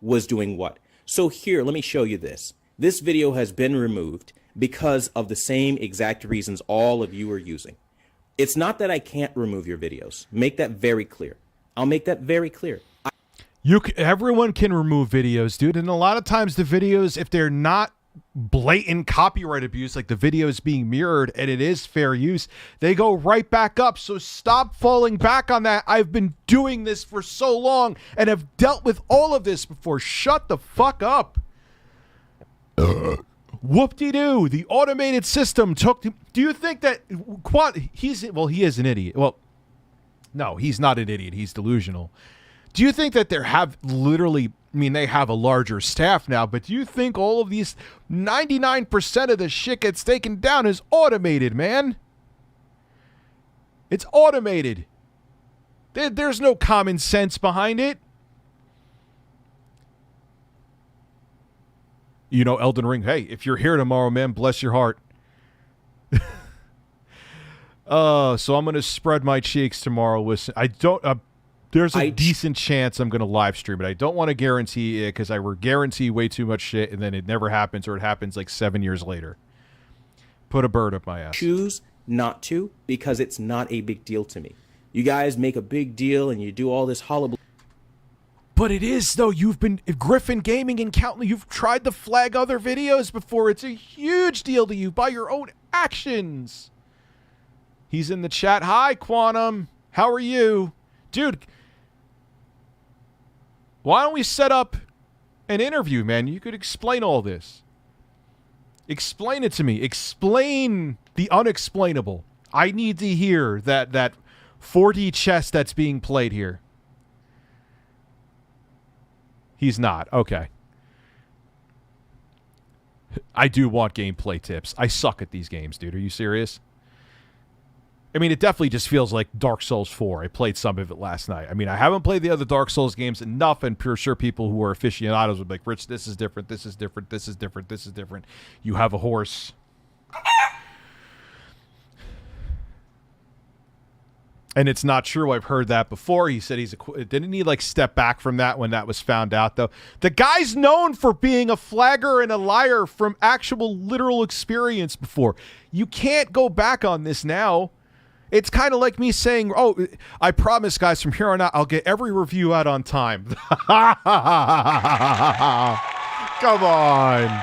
S5: was doing what. So here, let me show you this. This video has been removed because of the same exact reasons all of you are using. It's not that I can't remove your videos. Make that very clear. I'll make that very clear.
S1: Everyone can remove videos, dude. And a lot of times the videos, if they're not blatant copyright abuse, like the video is being mirrored and it is fair use, they go right back up. So stop falling back on that. I've been doing this for so long and have dealt with all of this before. Shut the fuck up. Whoop-de-doo. The automated system took... Do you think that... he is an idiot. Well, no, he's not an idiot. He's delusional. Do you think that they have they have a larger staff now, but do you think all of these 99% of the shit gets taken down is automated, man? It's automated. There's no common sense behind it. You know, Elden Ring, hey, if you're here tomorrow, man, bless your heart. So I'm going to spread my cheeks tomorrow with... There's a decent chance I'm going to live stream it. I don't want to guarantee it because I would guarantee way too much shit and then it never happens, or it happens like 7 years later. Put a bird up my ass.
S5: Choose not to because it's not a big deal to me. You guys make a big deal and you do all this hullabaloo.
S1: But it is, though. You've been Griffin Gaming and countless. You've tried to flag other videos before. It's a huge deal to you by your own actions. He's in the chat. Hi, Quantum. How are you? Dude, why don't we set up an interview, man? You could explain all this. Explain it to me. Explain the unexplainable. I need to hear that 4D chess that's being played here. He's not. Okay. I do want gameplay tips. I suck at these games, dude. Are you serious? I mean, it definitely just feels like Dark Souls 4. I played some of it last night. I mean, I haven't played the other Dark Souls games enough, and I'm sure people who are aficionados would be like, Rich, this is different, this is different, this is different, this is different. You have a horse. And it's not true. I've heard that before. He said didn't he like step back from that when that was found out, though? The guy's known for being a flagger and a liar from actual literal experience before. You can't go back on this now. It's kind of like me saying, oh, I promise, guys, from here on out, I'll get every review out on time. Come on.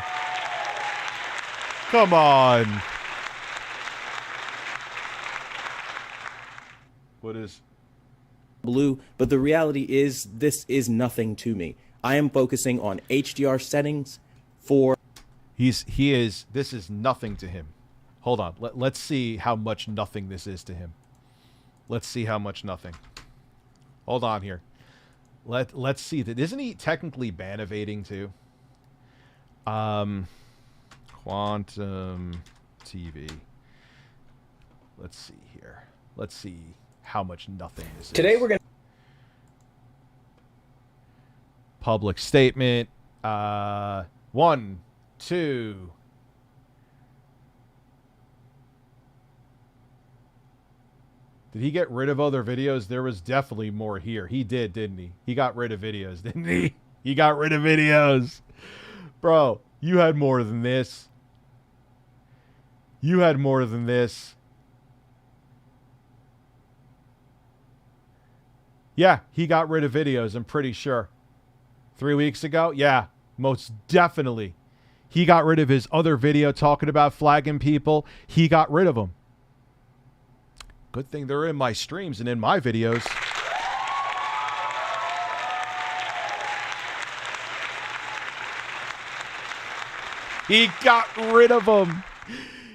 S1: Come on. What is...
S5: Blue, but the reality is this is nothing to me. I am focusing on HDR settings for...
S1: This is nothing to him. Hold on. Let's see how much nothing this is to him. Let's see how much nothing. Hold on here. Let's see that. Isn't he technically ban evading too? Quantum TV. Let's see here. Let's see how much nothing this is.
S8: Today we're going to...
S1: Public statement. 1, 2. Did he get rid of other videos? There was definitely more here. He did, didn't he? He got rid of videos, didn't he? He got rid of videos. Bro, you had more than this. You had more than this. Yeah, he got rid of videos, I'm pretty sure. 3 weeks ago? Yeah, most definitely. He got rid of his other video talking about flagging people. He got rid of them. Good thing they're in my streams and in my videos. He got rid of them.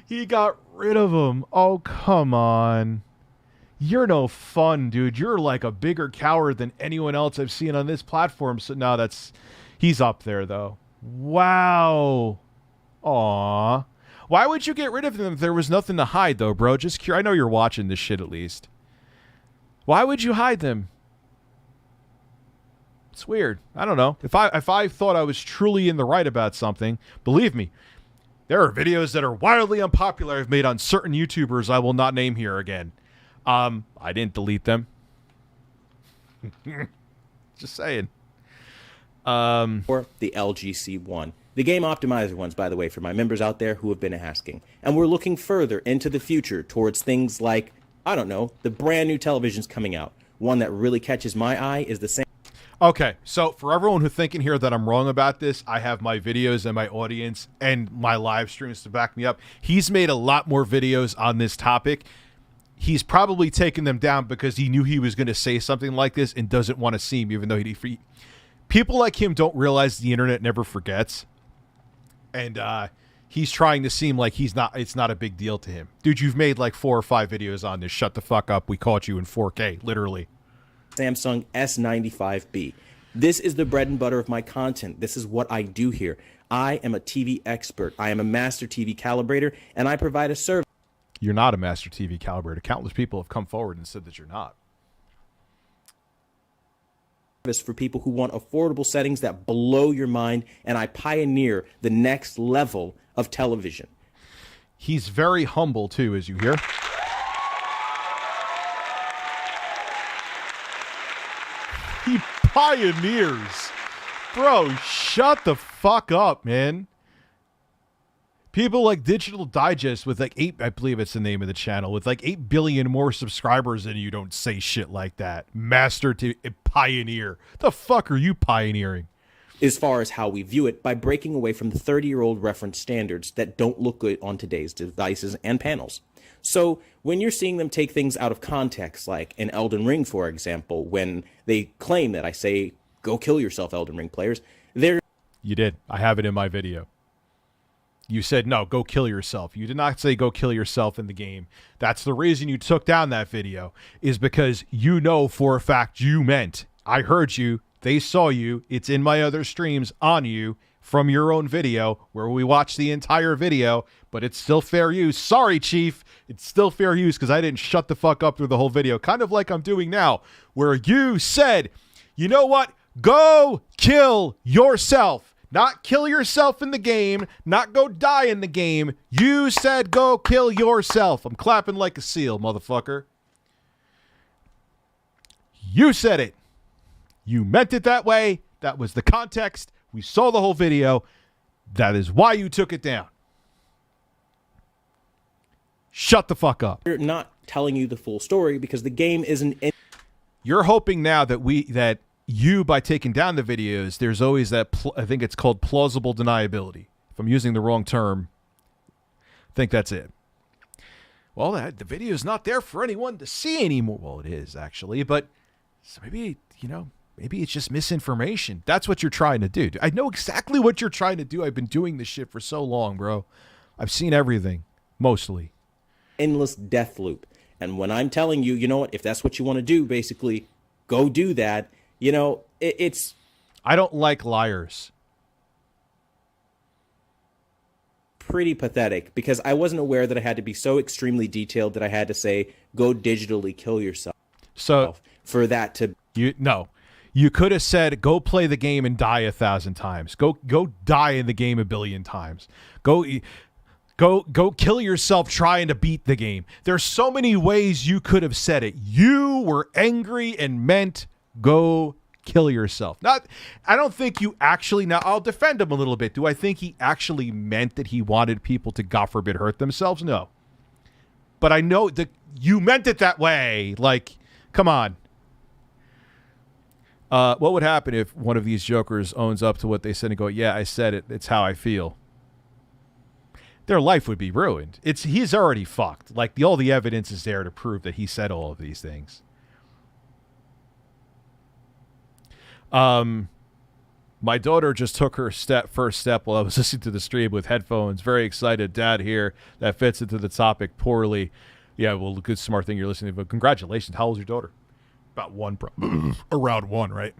S1: He got rid of them. Oh, come on. You're no fun, dude. You're like a bigger coward than anyone else I've seen on this platform. So no, he's up there though. Wow. Aw. Why would you get rid of them if there was nothing to hide though, bro? Just curious. I know you're watching this shit at least. Why would you hide them? It's weird. I don't know. If I thought I was truly in the right about something, believe me, there are videos that are wildly unpopular I've made on certain YouTubers I will not name here again. I didn't delete them. Just saying.
S5: Or the LGC1. The game optimizer ones, by the way, for my members out there who have been asking. And we're looking further into the future towards things like, I don't know, the brand new televisions coming out. One that really catches my eye is the same.
S1: Okay, so for everyone who's thinking here that I'm wrong about this, I have my videos and my audience and my live streams to back me up. He's made a lot more videos on this topic. He's probably taken them down because he knew he was going to say something like this and doesn't want to seem, even though people like him don't realize the internet never forgets. And he's trying to seem like it's not a big deal to him. Dude, you've made like 4 or 5 videos on this. Shut the fuck up. We caught you in 4K, literally.
S5: Samsung S95B. This is the bread and butter of my content. This is what I do here. I am a TV expert. I am a master TV calibrator, and I provide a service.
S1: You're not a master TV calibrator. Countless people have come forward and said that you're not.
S5: For people who want affordable settings that blow your mind, and I pioneer the next level of television.
S1: He's very humble, too, as you hear. He pioneers. Bro, shut the fuck up, man. People like Digital Digest with like 8, I believe it's the name of the channel, with like 8 billion more subscribers than you don't say shit like that. Master to pioneer. The fuck are you pioneering?
S5: As far as how we view it, by breaking away from the 30-year-old reference standards that don't look good on today's devices and panels. So when you're seeing them take things out of context, like in Elden Ring, for example, when they claim that I say, go kill yourself, Elden Ring players, they're...
S1: You did. I have it in my video. You said, no, go kill yourself. You did not say go kill yourself in the game. That's the reason you took down that video, is because you know for a fact you meant. I heard you. They saw you. It's in my other streams on you from your own video where we watched the entire video, but it's still fair use. Sorry, Chief. It's still fair use because I didn't shut the fuck up through the whole video, kind of like I'm doing now, where you said, you know what? Go kill yourself. Not kill yourself in the game, not go die in the game. You said go kill yourself. I'm clapping like a seal, motherfucker. You said it. You meant it that way. That was the context. We saw the whole video. That is why you took it down. Shut the fuck up.
S5: We're not telling you the full story because the game isn't...
S1: You're hoping now that you, by taking down the videos, there's always that, I think it's called plausible deniability. If I'm using the wrong term, I think that's it. Well, the video's not there for anyone to see anymore. Well, it is, actually, but so maybe, maybe it's just misinformation. That's what you're trying to do. I know exactly what you're trying to do. I've been doing this shit for so long, bro. I've seen everything, mostly.
S5: Endless death loop. And when I'm telling you, you know what, if that's what you want to do, basically, go do that. I
S1: don't like liars.
S5: pretty pathetic because I wasn't aware that I had to be so extremely detailed that I had to say, go digitally kill yourself.
S1: So
S5: for that to...
S1: You could have said, go play the game and die 1,000 times. Go die in the game 1,000,000,000 times. Go kill yourself trying to beat the game. There's so many ways you could have said it. You were angry and meant go kill yourself. I don't think you actually, now I'll defend him a little bit. Do I think he actually meant that he wanted people to, God forbid, hurt themselves? No. But I know that you meant it that way. Like, come on. What would happen if one of these jokers owns up to what they said and go, yeah, I said it. It's how I feel. Their life would be ruined. He's already fucked. Like, all the evidence is there to prove that he said all of these things. My daughter just took her first step while I was listening to the stream with headphones. Very excited. Dad here. That fits into the topic poorly. Yeah, well, good, smart thing you're listening to. But congratulations. How old's your daughter? About one, around one, right?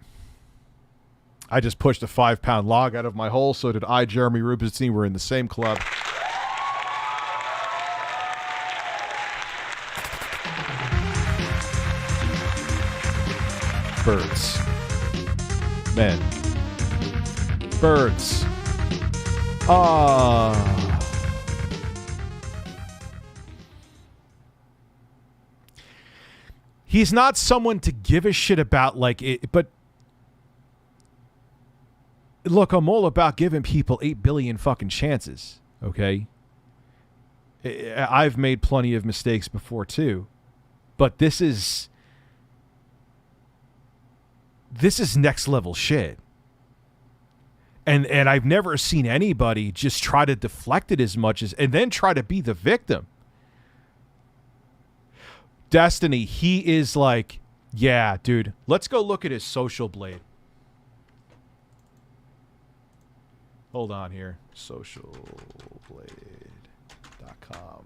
S1: I just pushed a 5-pound log out of my hole. So did I, Jeremy Rubinstein. We're in the same club. Birds. Men. Birds. He's not someone to give a shit about, like, it, but look, I'm all about giving people 8 billion fucking chances, okay? I've made plenty of mistakes before, too. But this is next level shit. And I've never seen anybody just try to deflect it as much as, and then try to be the victim. Destiny, he is like, yeah, dude, let's go look at his social blade. Hold on here. Socialblade.com.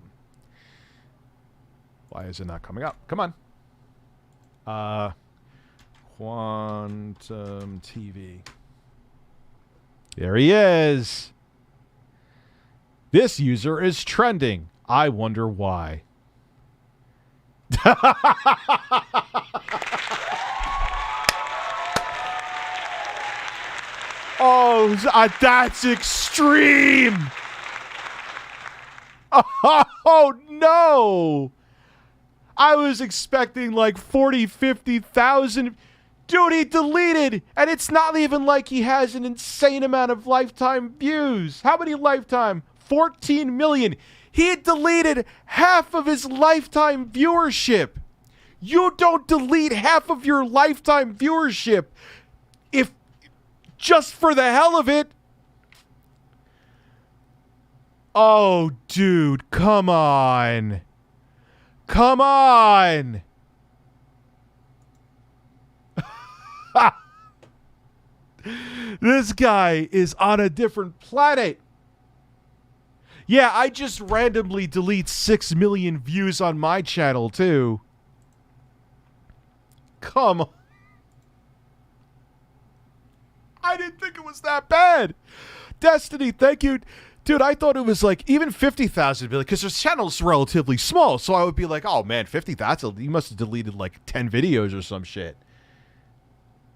S1: Why is it not coming up? Come on. Quantum TV. There he is. This user is trending. I wonder why. Oh, that's extreme. Oh, no. I was expecting like 40, 50,000. Dude, he deleted. And it's not even like he has an insane amount of lifetime views. How many lifetime? 14 million. He deleted half of his lifetime viewership. You don't delete half of your lifetime viewership if just for the hell of it. Oh, dude, come on. Come on. This guy is on a different planet. Yeah, I just randomly delete 6 million views on my channel, too. Come on. I didn't think it was that bad. Destiny, thank you. Dude, I thought it was like even 50,000 because his channel's relatively small. So I would be like, oh, man, 50,000. He must have deleted like 10 videos or some shit.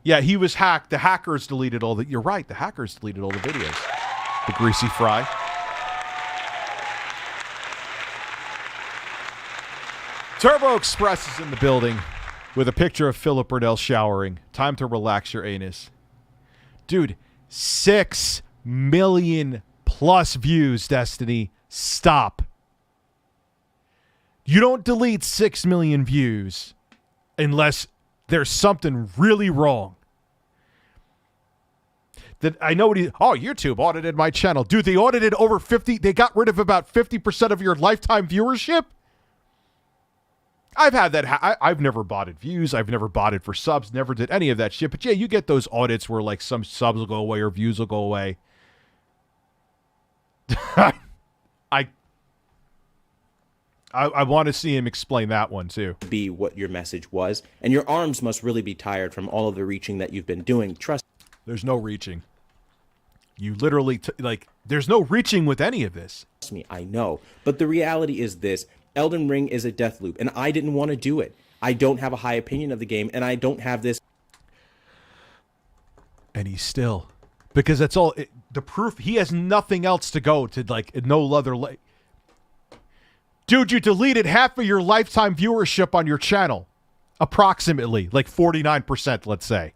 S1: Yeah, he was hacked. The hackers deleted all the... You're right. The hackers deleted all the videos. The greasy fry. Turbo Express is in the building with a picture of Philip Burnell showering. Time to relax your anus. Dude, 6 million plus views, Destiny. Stop. You don't delete 6 million views unless there's something really wrong. That I know what YouTube audited my channel. Dude, they audited over 50. They got rid of about 50% of your lifetime viewership. I've had that. I've never botted views. I've never botted for subs. Never did any of that shit. But yeah, you get those audits where like some subs will go away or views will go away. I want to see him explain that one too.
S5: Be what your message was, and your arms must really be tired from all of the reaching that you've been doing. Trust.
S1: There's no reaching. You literally there's no reaching with any of this.
S5: Trust me, I know. But the reality is this. Elden Ring is a death loop, and I didn't want to do it. I don't have a high opinion of the game, and I don't have this.
S1: And he's still, because that's all the proof. He has nothing else to go to, like, no other. Dude, you deleted half of your lifetime viewership on your channel, approximately, like 49%, let's say.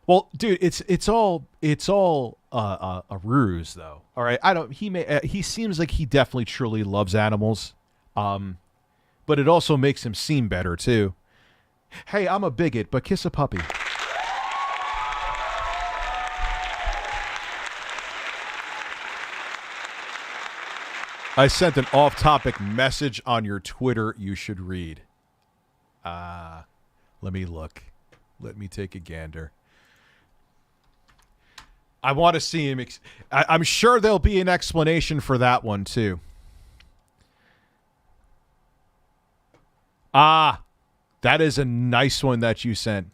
S1: Well, dude, it's all a ruse, though. All right, he seems like he definitely truly loves animals, but it also makes him seem better too. Hey, I'm a bigot, but kiss a puppy. I sent an off-topic message on your Twitter you should read. Let me look. Let me take a gander. I want to see him. I'm sure there'll be an explanation for that one, too. That is a nice one that you sent.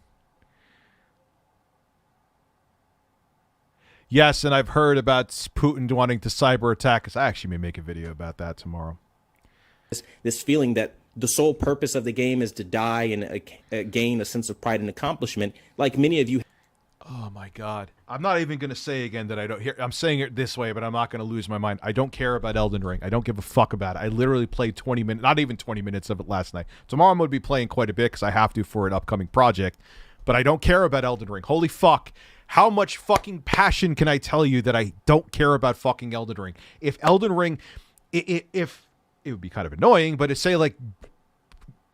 S1: Yes, and I've heard about Putin wanting to cyber attack us. I actually may make a video about that tomorrow.
S5: This feeling that the sole purpose of the game is to die and gain a sense of pride and accomplishment, like many of you.
S1: Oh my God. I'm not even going to say again that I don't hear. I'm saying it this way, but I'm not going to lose my mind. I don't care about Elden Ring. I don't give a fuck about it. I literally played 20 minutes, not even 20 minutes of it last night. Tomorrow I'm going to be playing quite a bit because I have to for an upcoming project, but I don't care about Elden Ring. Holy fuck. How much fucking passion can I tell you that I don't care about fucking Elden Ring? If Elden Ring, if it would be kind of annoying, but it's say like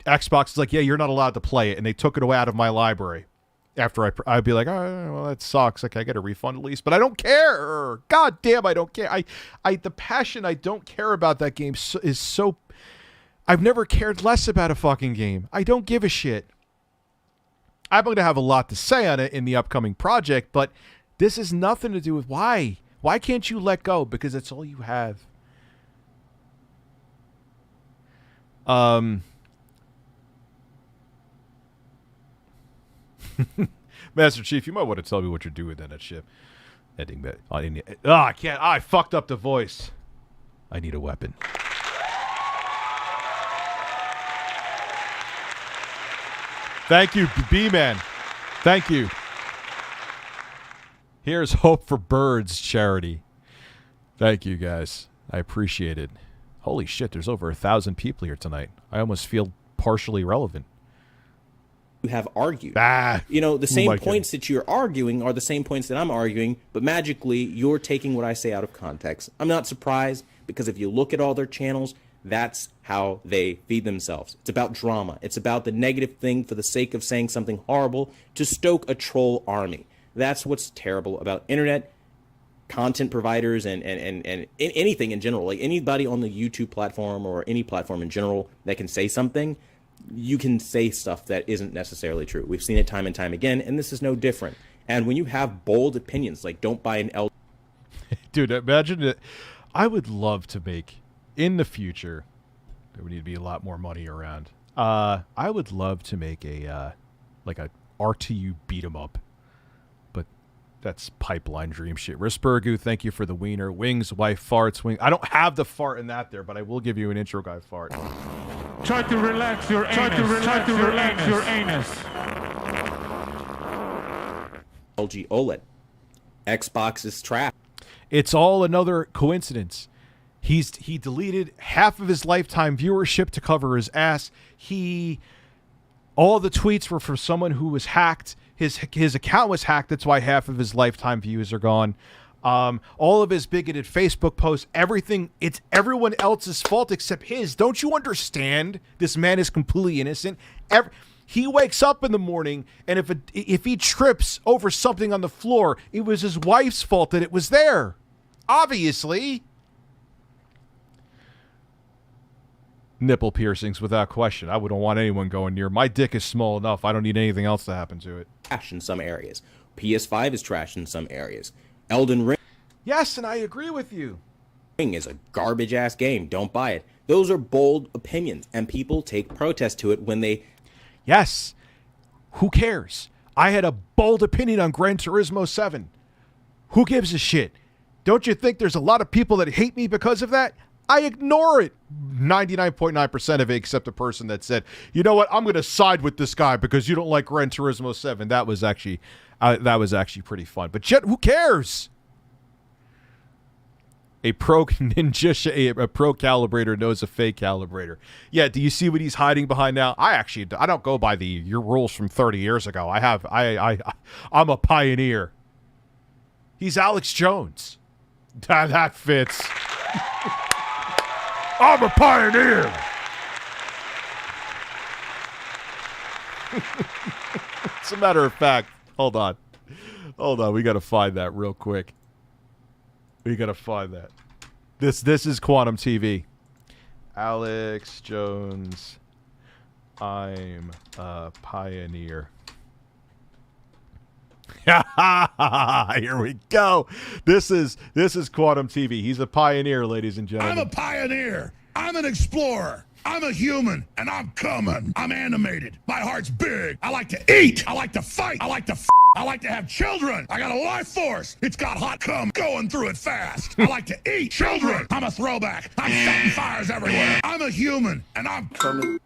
S1: Xbox is like, yeah, you're not allowed to play it, and they took it away out of my library. After I'd be like, oh, well, that sucks. Like, I get a refund at least, but I don't care. God damn, I don't care. The passion I don't care about that game is so. I've never cared less about a fucking game. I don't give a shit. I'm going to have a lot to say on it in the upcoming project, but this has nothing to do with why. Why can't you let go? Because it's all you have. Master Chief, you might want to tell me what you're doing on that ship. Ending that. I can't. I fucked up the voice. I need a weapon. Thank you, B-Man. Thank you. Here's Hope for Birds charity. Thank you, guys. I appreciate it. Holy shit, there's over 1,000 people here tonight. I almost feel partially relevant.
S5: You have argued.
S1: You
S5: know, the same points that you're arguing are the same points that I'm arguing, but magically you're taking what I say out of context. I'm not surprised, because if you look at all their channels, that's how they feed themselves. It's about drama. It's about the negative thing for the sake of saying something horrible to stoke a troll army. That's what's terrible about internet content providers and anything in general. Like anybody on the YouTube platform or any platform in general that can say something, you can say stuff that isn't necessarily true. We've seen it time and time again, and this is no different. And when you have bold opinions, like don't buy an L.
S1: Dude, imagine it. I would love to make, in the future, there would need to be a lot more money around. I would love to make a RTU beat 'em up, but that's pipeline dream shit. Risburgu, thank you for the wiener. Wings, wife, farts, wing. I don't have the fart in that there, but I will give you an intro guy fart.
S2: Try to relax your anus. Try to relax your anus.
S5: LG OLED. Xbox is trash.
S1: It's all another coincidence. He deleted half of his lifetime viewership to cover his ass. All the tweets were from someone who was hacked. His account was hacked. That's why half of his lifetime views are gone. All of his bigoted Facebook posts, everything, it's everyone else's fault except his. Don't you understand? This man is completely innocent. He wakes up in the morning, and if he trips over something on the floor, it was his wife's fault that it was there. Obviously. Nipple piercings, without question. I wouldn't want anyone going near. My dick is small enough. I don't need anything else to happen to it.
S5: Trash in some areas. PS5 is trash in some areas. Elden Ring.
S1: Yes, and I agree with you.
S5: Is a garbage ass game. Don't buy it. Those are bold opinions, and people take protest to it when they.
S1: Yes. Who cares? I had a bold opinion on Gran Turismo 7. Who gives a shit? Don't you think there's a lot of people that hate me because of that? I ignore it. 99.9% of it, except the person that said, you know what, I'm going to side with this guy because you don't like Gran Turismo 7. That was actually pretty fun. But yet, who cares? A pro ninja, a pro calibrator knows a fake calibrator. Yeah, do you see what he's hiding behind now? I don't go by your rules from 30 years ago. I'm a pioneer. He's Alex Jones. That fits. I'm a pioneer. As a matter of fact, hold on. We got to find that real quick. We got to find that. This is Quantum TV. Alex Jones. I'm a pioneer. Here we go. This is Quantum TV. He's a pioneer, ladies and gentlemen.
S8: I'm a pioneer. I'm an explorer. I'm a human, and I'm coming. I'm animated. My heart's big. I like to eat. I like to fight. I like to I like to have children. I got a life force. It's got hot cum going through it fast. I like to eat children. I'm a throwback. I'm setting fires everywhere. I'm a human, and I'm coming.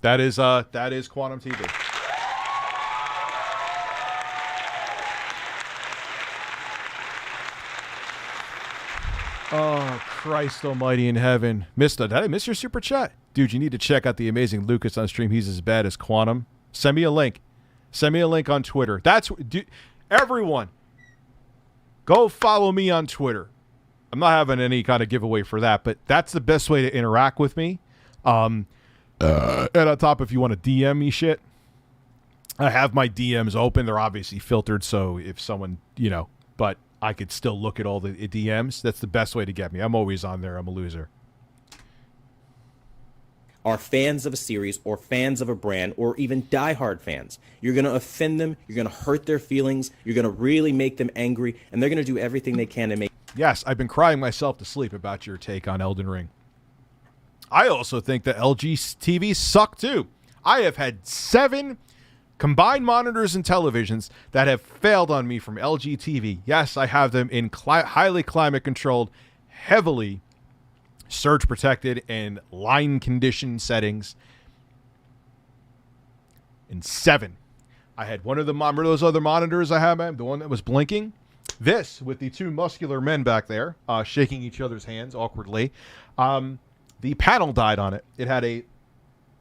S1: That is Quantum TV. Oh, Christ almighty in heaven. Did I miss your super chat? Dude, you need to check out the amazing Lucas on stream. He's as bad as Quantum. Send me a link. Send me a link on Twitter. Everyone, go follow me on Twitter. I'm not having any kind of giveaway for that, but that's the best way to interact with me. And on top, if you want to DM me shit, I have my DMs open. They're obviously filtered, so if someone, but I could still look at all the DMs. That's the best way to get me. I'm always on there. I'm a loser.
S5: Are fans of a series or fans of a brand or even diehard fans. You're going to offend them. You're going to hurt their feelings. You're going to really make them angry, and they're going to do everything they can to make.
S1: Yes, I've been crying myself to sleep about your take on Elden Ring. I also think that LG TVs suck too. I have had 7 combined monitors and televisions that have failed on me from LG TV. Yes, I have them in highly climate controlled, heavily surge protected and line conditioned settings. In 7. I had one of them. Remember those other monitors I have, the one that was blinking? This, with the 2 muscular men back there, shaking each other's hands awkwardly. The panel died on it. It had a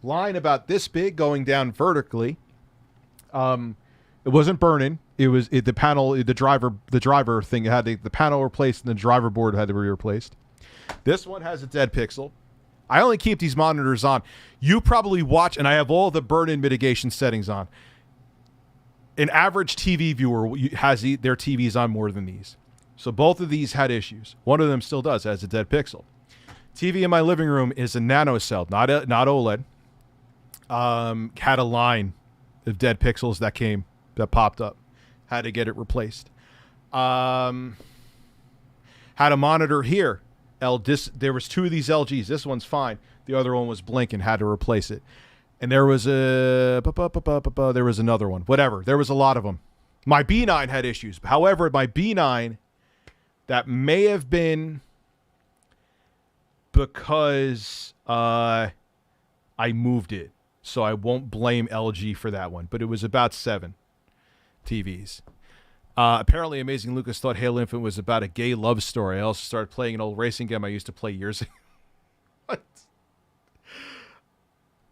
S1: line about this big going down vertically. It wasn't burning. It was the panel, the driver thing. It had the panel replaced and the driver board had to be replaced. This one has a dead pixel. I only keep these monitors on. You probably watch, and I have all the burn-in mitigation settings on. An average TV viewer has their TVs on more than these. So both of these had issues. One of them still does, has a dead pixel. TV in my living room is a nanocell, not OLED. Had a line of dead pixels that popped up. Had to get it replaced. Had a monitor here. There was 2 of these LGs. This one's fine. The other one was blinking. Had to replace it. And there was there was another one. Whatever. There was a lot of them. My B9 had issues. However, my B9, that may have been because I moved it. So I won't blame LG for that one. But it was about 7 TVs. Apparently, Amazing Lucas thought Halo Infinite was about a gay love story. I also started playing an old racing game I used to play years ago. What?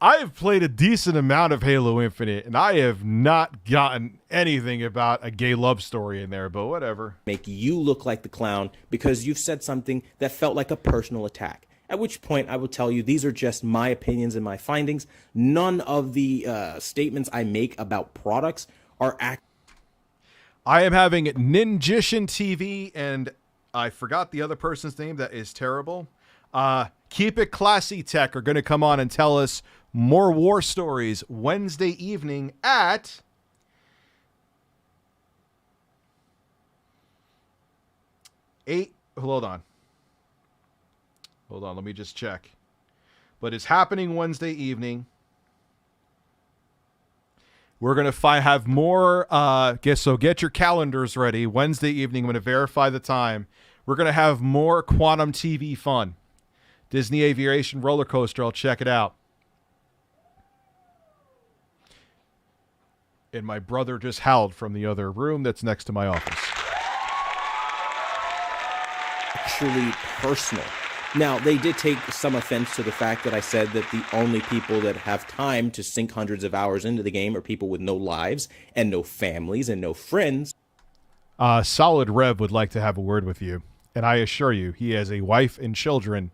S1: I have played a decent amount of Halo Infinite, and I have not gotten anything about a gay love story in there, but whatever.
S5: Make you look like the clown because you've said something that felt like a personal attack. At which point I will tell you these are just my opinions and my findings. None of the statements I make about products are accurate.
S1: I am having Ninjishin TV, and I forgot the other person's name. That is terrible. Keep It Classy Tech are going to come on and tell us more war stories Wednesday evening at 8. Hold on. Let me just check. But it's happening Wednesday evening We're going to have more, so get your calendars ready. Wednesday evening, I'm going to verify the time. We're going to have more Quantum TV fun. Disney Aviation roller coaster, I'll check it out. And my brother just howled from the other room that's next to my office.
S5: Truly personal. Now, they did take some offense to the fact that I said that the only people that have time to sink hundreds of hours into the game are people with no lives and no families and no friends.
S1: Solid Rev would like to have a word with you. And I assure you, he has a wife and children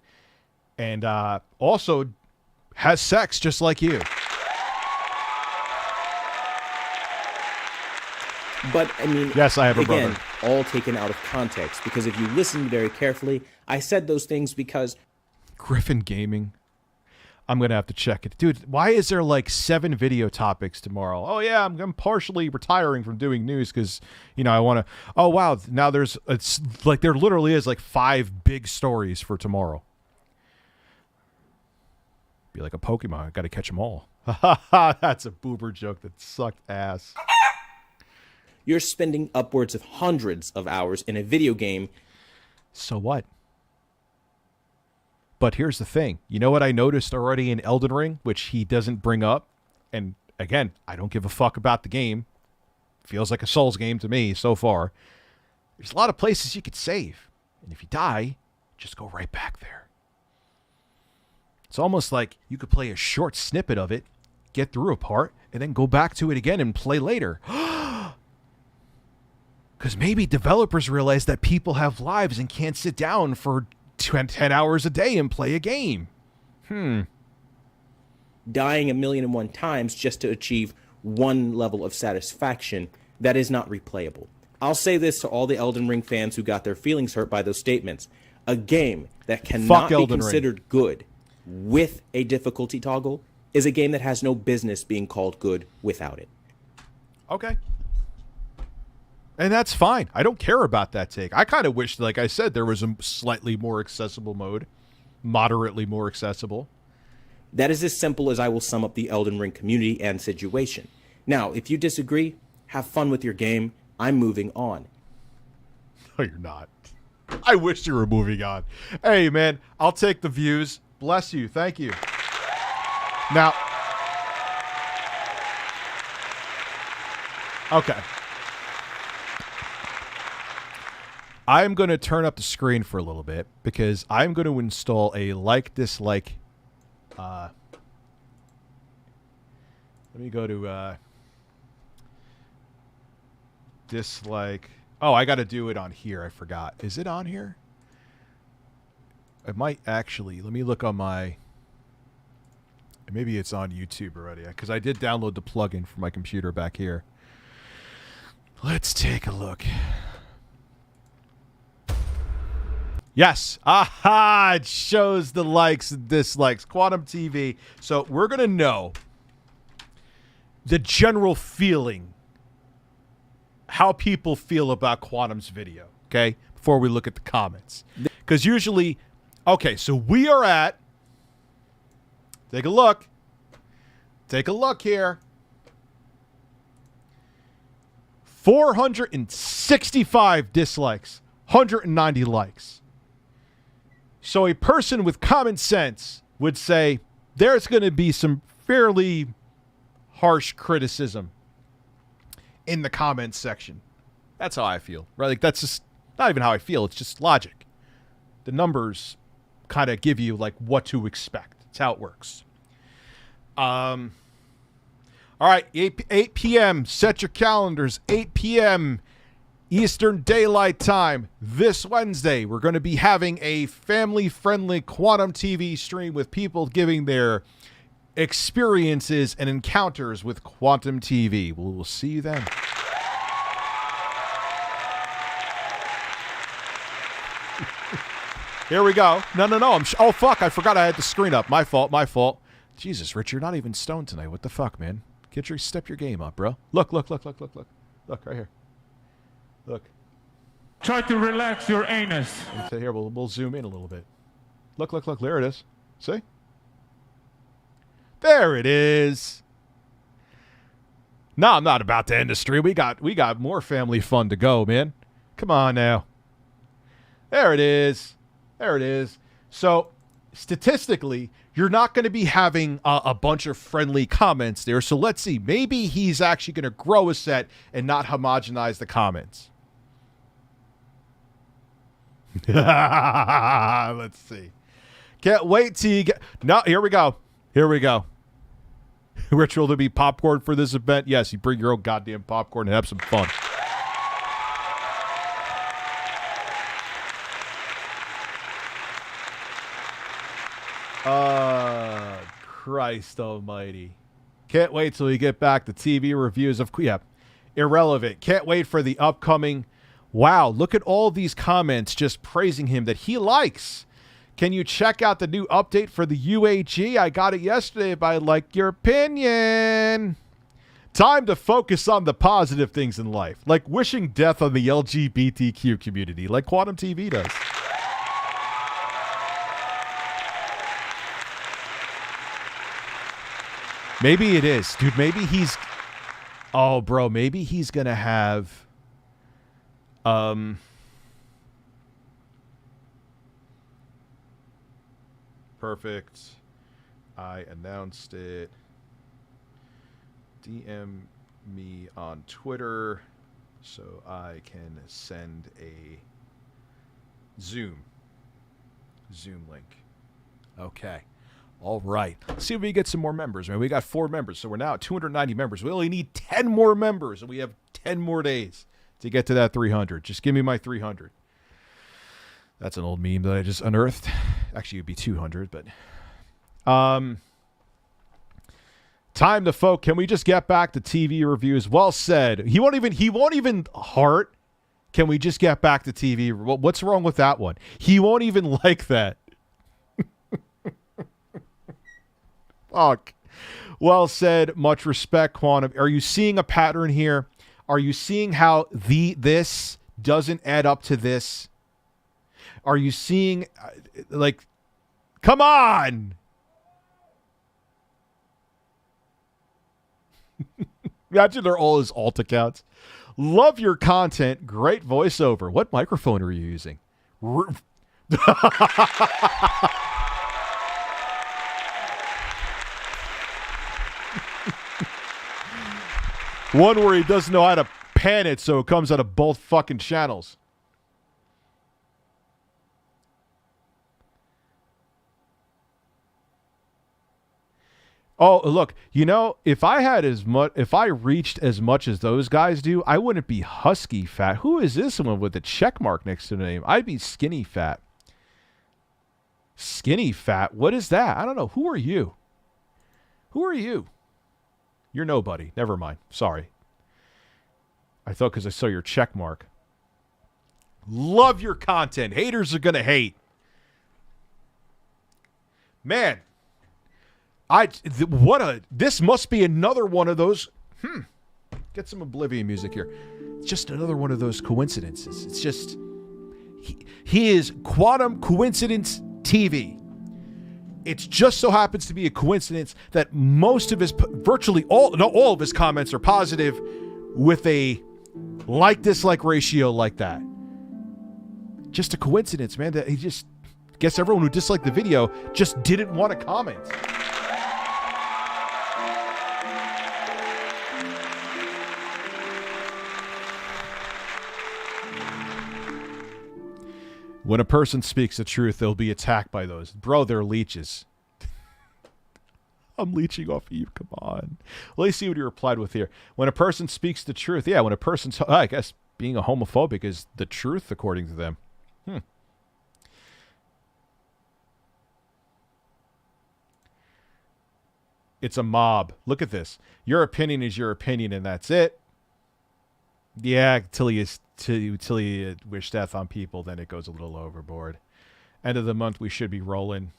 S1: and also has sex just like you.
S5: But, I mean,
S1: yes, I have a
S5: again,
S1: brother.
S5: All taken out of context, because if you listen very carefully, I said those things because...
S1: Griffin Gaming. I'm going to have to check it. Dude, why is there like 7 video topics tomorrow? Oh, yeah, I'm partially retiring from doing news because, you know, I want to... Oh, wow, now it's like there literally is like 5 big stories for tomorrow. Be like a Pokemon. I got to catch them all. That's a boober joke that sucked ass.
S5: You're spending upwards of hundreds of hours in a video game.
S1: So what? But here's the thing. You know what I noticed already in Elden Ring, which he doesn't bring up? And again, I don't give a fuck about the game. Feels like a Souls game to me so far. There's a lot of places you could save. And if you die, just go right back there. It's almost like you could play a short snippet of it, get through a part, and then go back to it again and play later. Because maybe developers realize that people have lives and can't sit down for 10 hours a day and play a game.
S5: Dying 1,000,001 times just to achieve one level of satisfaction that is not replayable. I'll say this to all the Elden Ring fans who got their feelings hurt by those statements. A game that cannot be considered good with a difficulty toggle is a game that has no business being called good without it.
S1: Okay. And that's fine. I don't care about that take. I kind of wish, like I said, there was a slightly more accessible mode. Moderately more accessible.
S5: That is as simple as I will sum up the Elden Ring community and situation. Now, if you disagree, have fun with your game. I'm moving on.
S1: No, you're not. I wish you were moving on. Hey, man, I'll take the views. Bless you. Thank you. Now. Okay. I'm going to turn up the screen for a little bit because I'm going to install a like-dislike. Let me go to dislike. Oh, I got to do it on here. I forgot. Is it on here? I might actually. Let me look on my. Maybe it's on YouTube already because I did download the plugin for my computer back here. Let's take a look. Yes. Aha! It shows the likes and dislikes. Quantum TV. So we're going to know the general feeling, how people feel about Quantum's video, okay, before we look at the comments. Because usually, okay, so we are at, take a look. Take a look here. 465 dislikes, 190 likes. So a person with common sense would say there's going to be some fairly harsh criticism in the comments section. That's how I feel, right? Like that's just not even how I feel. It's just logic. The numbers kind of give you like what to expect. That's how it works. All right, 8 p.m. Set your calendars. 8 p.m. Eastern Daylight Time this Wednesday. We're going to be having a family-friendly Quantum TV stream with people giving their experiences and encounters with Quantum TV. We'll see you then. Here we go. No. Oh, fuck. I forgot I had the screen up. My fault. Jesus, Rich, you're not even stoned tonight. What the fuck, man? Step your game up, bro. Look. Look, right here. Look.
S2: Try to relax your anus.
S1: Here, we'll zoom in a little bit. Look. There it is. See? There it is. No, I'm not about to end the stream. We got more family fun to go, man. Come on now. There it is. There it is. So, statistically, you're not going to be having a bunch of friendly comments there. So let's see. Maybe he's actually going to grow a set and not homogenize the comments. Let's see. Can't wait till you get... No, here we go. Here we go. Ritual to be popcorn for this event. Yes, you bring your own goddamn popcorn and have some fun. Christ almighty. Can't wait till we get back to TV reviews of... Yeah, irrelevant. Can't wait for the upcoming... Wow, look at all these comments just praising him that he likes. Can you check out the new update for the UAG? I got it yesterday, but I like your opinion. Time to focus on the positive things in life, like wishing death on the LGBTQ community, like Quantum TV does. Maybe it is. Dude, maybe he's... Oh, bro, maybe he's going to have... Perfect. I announced it. DM me on Twitter so I can send a Zoom link. Okay. All right. Let's see if we get some more members. Man, we got 4 members, so we're now at 290 members. We only need 10 more members, and we have 10 more days to get to that 300. Just give me my 300. That's an old meme that I just unearthed. Actually, it'd be 200, but... Time to folk. Can we just get back to TV reviews? Well said. He won't even heart. Can we just get back to TV? What's wrong with that one? He won't even like that. Fuck. Well said. Much respect, Quantum. Are you seeing a pattern here? Are you seeing how this doesn't add up to this? Are you seeing, like, come on! Imagine they're all his alt accounts. Love your content. Great voiceover. What microphone are you using? One where he doesn't know how to pan it, so it comes out of both fucking channels. Oh, look, you know, if I reached as much as those guys do, I wouldn't be husky fat. Who is this one with the check mark next to the name? I'd be skinny fat. Skinny fat? What is that? I don't know. Who are you? Who are you? You're nobody. Never mind. Sorry. I thought because I saw your check mark. Love your content. Haters are going to hate. Man. This must be another one of those. Get some Oblivion music here. It's just another one of those coincidences. It's just he is Quantum Coincidence TV. It just so happens to be a coincidence that most of his, virtually all of his comments are positive, with a like-dislike ratio like that. Just a coincidence, man. That he just guess everyone who disliked the video just didn't want to comment. When a person speaks the truth, they'll be attacked by those. Bro, they're leeches. I'm leeching off of you. Come on. Let me see what he replied with here. When a person speaks the truth. Yeah, when a person's... I guess being a homophobic is the truth, according to them. It's a mob. Look at this. Your opinion is your opinion, and that's it. Yeah, till you wish death on people, then it goes a little overboard. End of the month, we should be rolling.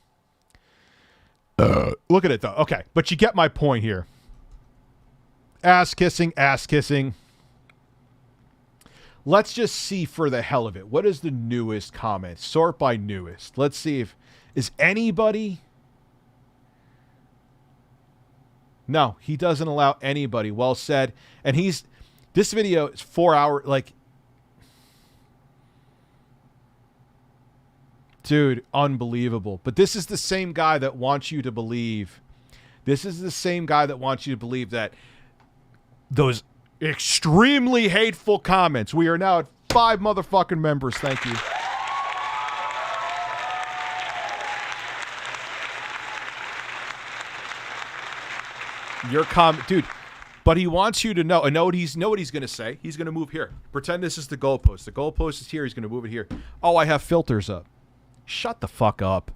S1: Look at it, though. Okay, but you get my point here. Ass kissing, ass kissing. Let's just see for the hell of it. What is the newest comment? Sort by newest. Let's see if... Is anybody... No, he doesn't allow anybody. Well said. And this video is 4 hours. Like, dude, unbelievable. But this is the same guy that wants you to believe. This is the same guy that wants you to believe that those extremely hateful comments. We are now at 5 motherfucking members. Thank you. Your comment, dude. But he wants you to know. And know what he's going to say. He's going to move here. Pretend this is the goalpost. The goalpost is here. He's going to move it here. Oh, I have filters up. Shut the fuck up.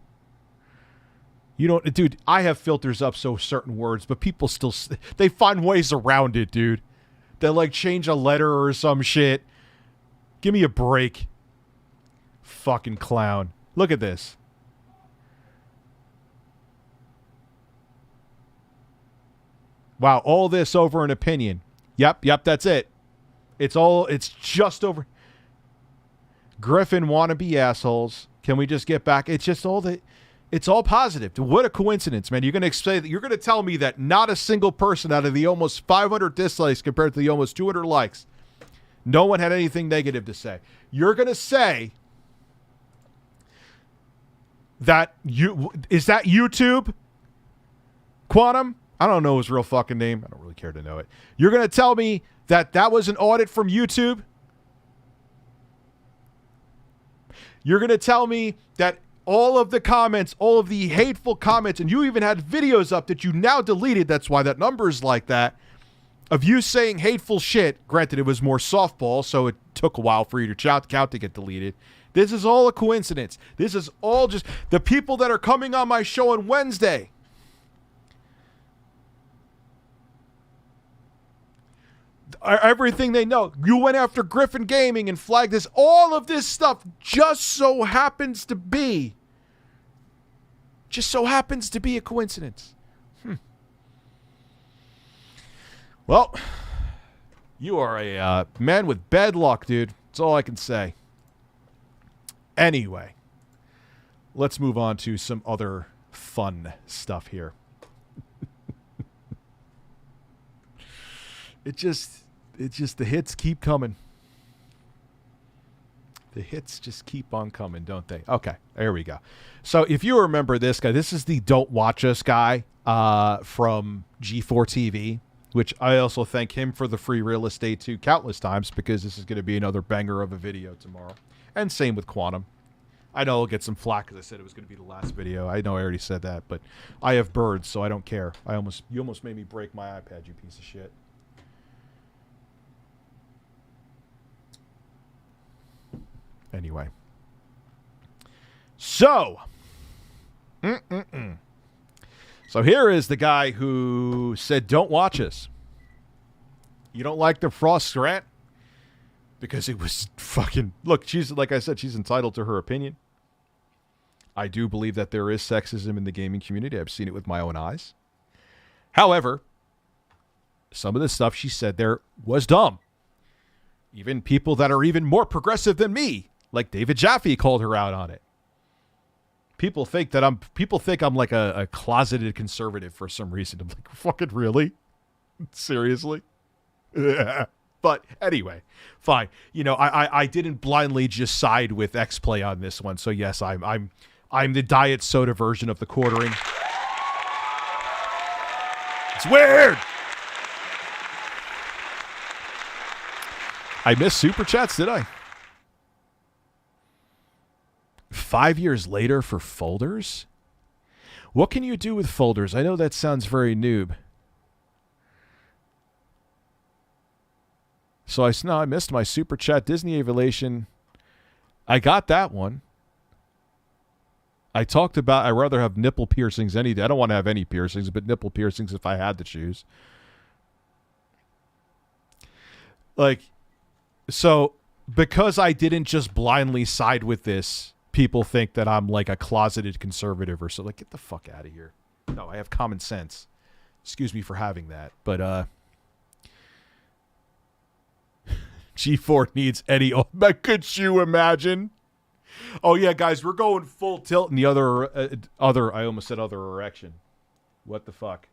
S1: You don't, dude. I have filters up so certain words, but people still they find ways around it, dude. They like change a letter or some shit. Give me a break. Fucking clown. Look at this. Wow, all this over an opinion. Yep, that's it. It's just over. Griffin wannabe assholes. Can we just get back? It's just all that. It's all positive. What a coincidence, man. You're going to say that. You're going to tell me that not a single person out of the almost 500 dislikes compared to the almost 200 likes, no one had anything negative to say. You're going to say that is that YouTube? Quantum? I don't know his real fucking name. I don't really care to know it. You're going to tell me that that was an audit from YouTube? You're going to tell me that all of the comments, all of the hateful comments, and you even had videos up that you now deleted, that's why that number is like that, of you saying hateful shit. Granted, it was more softball, so it took a while for your account to get deleted. This is all a coincidence. This is all just the people that are coming on my show on Wednesday. Everything they know. You went after Griffin Gaming and flagged this. All of this stuff just so happens to be a coincidence. Well, you are a man with bad luck, dude. That's all I can say. Anyway, let's move on to some other fun stuff here. It's just the hits keep coming. The hits just keep on coming, don't they? Okay, there we go. So if you remember this guy, this is the Don't Watch Us guy from G4TV, which I also thank him for the free real estate too countless times, because this is going to be another banger of a video tomorrow. And same with Quantum. I know I'll get some flack because I said it was going to be the last video. I know I already said that, but I have birds, so I don't care. You almost made me break my iPad, you piece of shit. Anyway. So. So here is the guy who said, don't watch us. You don't like the Frost rant? Because it was fucking... Look, she's, like I said, she's entitled to her opinion. I do believe that there is sexism in the gaming community. I've seen it with my own eyes. However, some of the stuff she said there was dumb. Even people that are even more progressive than me, like David Jaffe, called her out on it. People think I'm like a closeted conservative for some reason. I'm like, fucking really? Seriously? But anyway, fine. You know, I didn't blindly just side with X-Play on this one. So yes, I'm the diet soda version of the quartering. It's weird. I missed Super Chats, did I? 5 years later for folders? What can you do with folders? I know that sounds very noob. So I missed my Super Chat Disney Evolution. I got that one. I talked about I'd rather have nipple piercings any day. I don't want to have any piercings, but nipple piercings if I had to choose. Like... So, because I didn't just blindly side with this, people think that I'm like a closeted conservative or so. Like, get the fuck out of here. No, I have common sense. Excuse me for having that. But, G4 needs any... Oh, could you imagine? Oh, yeah, guys, we're going full tilt in the other... I almost said other erection. What the fuck?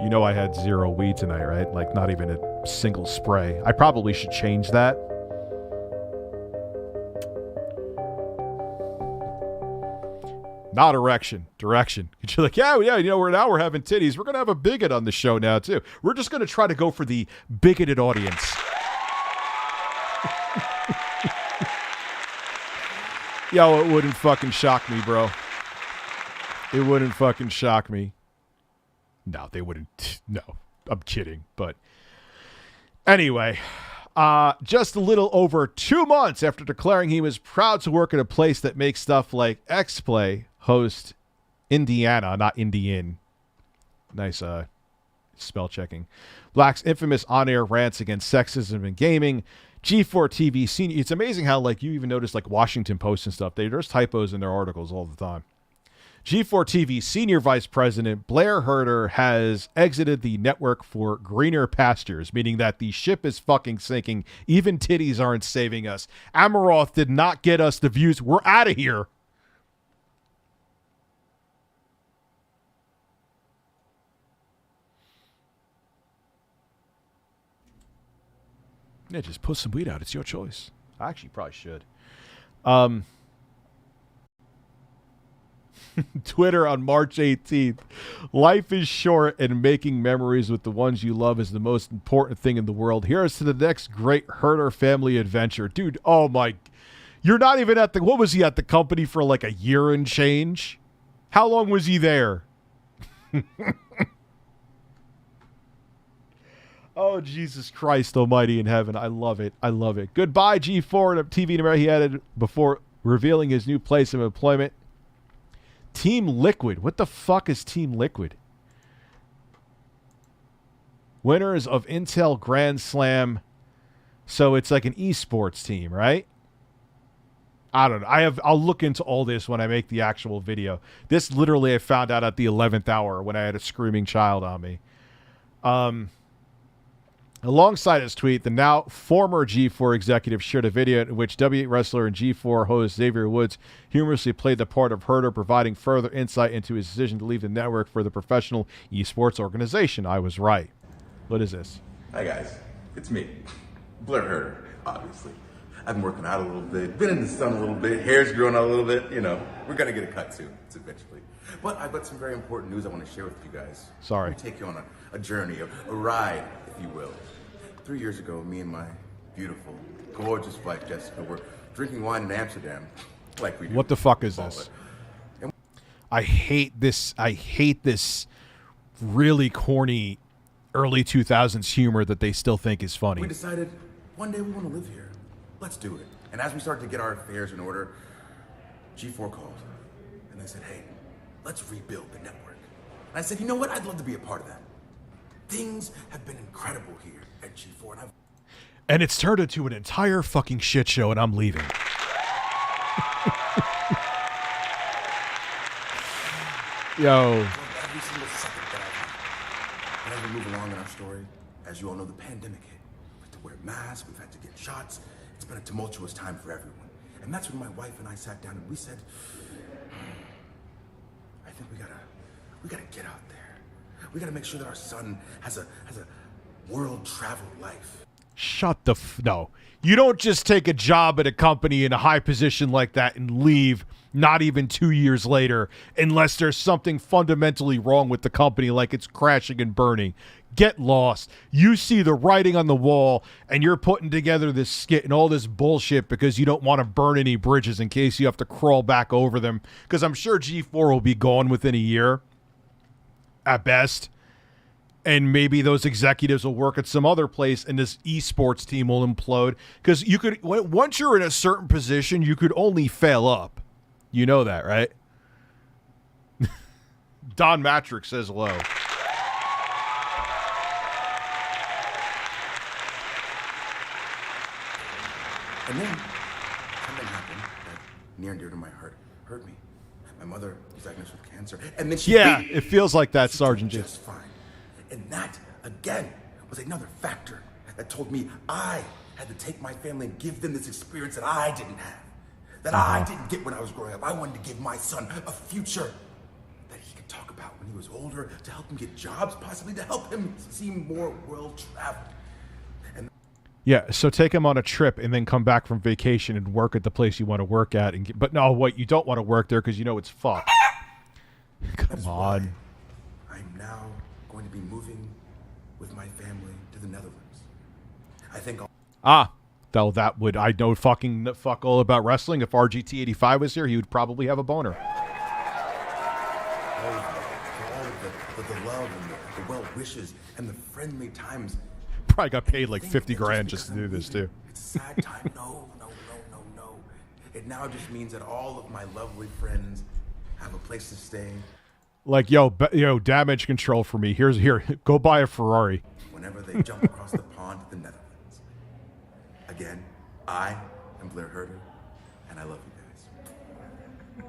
S1: You know I had 0 weed tonight, right? Like, not even a single spray. I probably should change that. Not erection, direction. You're like, yeah, you know, we're having titties. We're going to have a bigot on the show now, too. We're just going to try to go for the bigoted audience. Yo, it wouldn't fucking shock me, bro. It wouldn't fucking shock me. No, they wouldn't. No, I'm kidding. But anyway, just a little over 2 months after declaring he was proud to work at a place that makes stuff like X-Play, host Indiana, not Indian. Nice spell checking. Black's infamous on-air rants against sexism in gaming. G4TV senior. It's amazing how, like, you even notice, like, Washington Post and stuff. There's typos in their articles all the time. G4TV senior vice president Blair Herter has exited the network for greener pastures, meaning that the ship is fucking sinking. Even titties aren't saving us. Amaroth did not get us the views. We're out of here. Yeah, just put some weed out. It's your choice. I actually probably should. Twitter on March 18th. Life is short and making memories with the ones you love is the most important thing in the world. Here's to the next great Herter family adventure. Dude, oh my. You're not even at the, what was he at the company for like a year and change? How long was he there? Oh, Jesus Christ almighty in heaven. I love it. I love it. Goodbye, G4 and TV and America, he added before revealing his new place of employment. Team Liquid. What the fuck is Team Liquid? Winners of Intel Grand Slam. So it's like an esports team, right? I don't know. I'll look into all this when I make the actual video. This literally I found out at the 11th hour when I had a screaming child on me. Alongside his tweet, the now former G4 executive shared a video in which W8 wrestler and G4 host Xavier Woods humorously played the part of Herter, providing further insight into his decision to leave the network for the professional esports organization. I was right. What is this?
S9: Hi guys, it's me, Blair Herter, obviously. I've been working out a little bit, been in the sun a little bit, hair's growing out a little bit, you know. We're gonna get a cut soon, it's eventually. But I've got some very important news I want to share with you guys.
S1: Sorry.
S9: Let me take you on a journey, a ride, if you will. 3 years ago, me and my beautiful, gorgeous wife, Jessica, were drinking wine in Amsterdam, like we do.
S1: What the fuck is this? I hate this. I hate this really corny early 2000s humor that they still think is funny.
S9: We decided one day we want to live here. Let's do it. And as we started to get our affairs in order, G4 called. And they said, hey, let's rebuild the network. And I said, you know what? I'd love to be a part of that. Things have been incredible here at G4.
S1: And it's turned into an entire fucking shit show, and I'm leaving. Yo.
S9: Every single second that I've had. And as we move along in our story, as you all know, the pandemic hit. We had to wear masks, we've had to get shots. It's been a tumultuous time for everyone. And that's when my wife and I sat down and we said, I think we gotta get out there. We gotta make sure that our son has a world travel life.
S1: Shut the no. You don't just take a job at a company in a high position like that and leave not even 2 years later unless there's something fundamentally wrong with the company, like it's crashing and burning. Get lost. You see the writing on the wall and you're putting together this skit and all this bullshit because you don't want to burn any bridges in case you have to crawl back over them, because I'm sure G4 will be gone within a year at best. And maybe those executives will work at some other place and this esports team will implode. Because you could, once you're in a certain position, you could only fail up. You know that, right? Don Matrix says hello.
S9: And then something happened that near and dear to my heart hurt me. My mother was diagnosed with cancer. And then she
S1: it feels like that, Sergeant J.
S9: Just fine. And that, again, was another factor that told me I had to take my family and give them this experience that I didn't have. that I didn't get when I was growing up. I wanted to give my son a future that he could talk about when he was older, to help him get jobs, possibly to help him see more world-traveled. And
S1: Yeah, so take him on a trip and then come back from vacation and work at the place you want to work at. But no, wait, you don't want to work there because you know it's fucked. Come on.
S9: I'm now going to be moving with my family to the Netherlands. I think
S1: Though that would, I know fucking fuck all about wrestling. If RGT85 was here, he would probably have a boner.
S9: all of the love and the well wishes and the friendly times.
S1: Probably got paid like 50 grand just to do this too.
S9: It's a sad time. No. It now just means that all of my lovely friends have a place to stay.
S1: Like, yo, damage control for me. Here, go buy a Ferrari.
S9: Whenever they jump across the pond to the Netherlands. Again, I am Blair Herder, and I love you guys.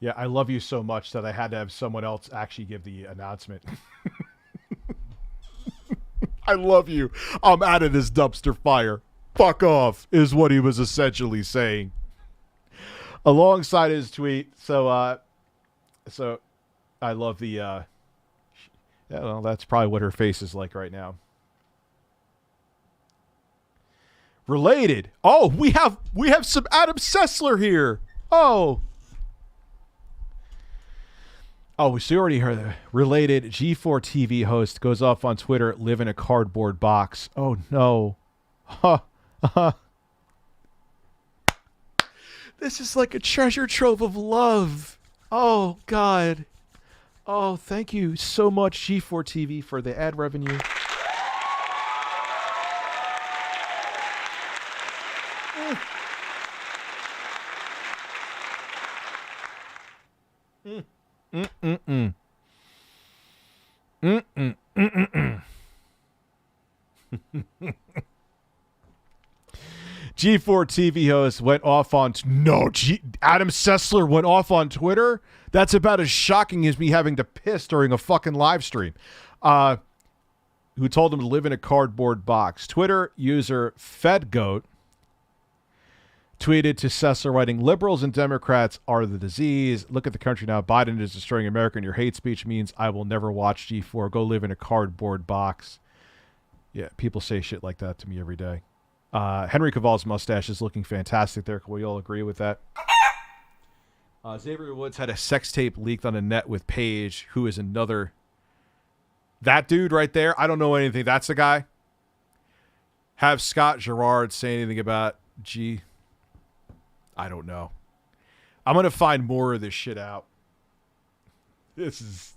S1: Yeah, I love you so much that I had to have someone else actually give the announcement. I love you. I'm out of this dumpster fire. Fuck off, is what he was essentially saying. Alongside his tweet, so I love the, yeah, well, that's probably what her face is like right now. Related. Oh, we have some Adam Sessler here. Oh, we already heard that. Related. G4TV host goes off on Twitter, live in a cardboard box. Oh no. This is like a treasure trove of love. Oh God. Oh, thank you so much, G4TV, for the ad revenue. G4TV host went off on Adam Sessler went off on Twitter. That's about as shocking as me having to piss during a fucking live stream. Who told him to live in a cardboard box? Twitter user FedGoat tweeted to Sessler, writing, "Liberals and Democrats are the disease. Look at the country now. Biden is destroying America, and your hate speech means I will never watch G4. Go live in a cardboard box." Yeah, people say shit like that to me every day. Henry Cavill's mustache is looking fantastic there. Can we all agree with that? Xavier Woods had a sex tape leaked on the net with Paige, who is another... That dude right there, I don't know anything. That's the guy. Have Scott Gerard say anything about G... I don't know. I'm going to find more of this shit out. This is...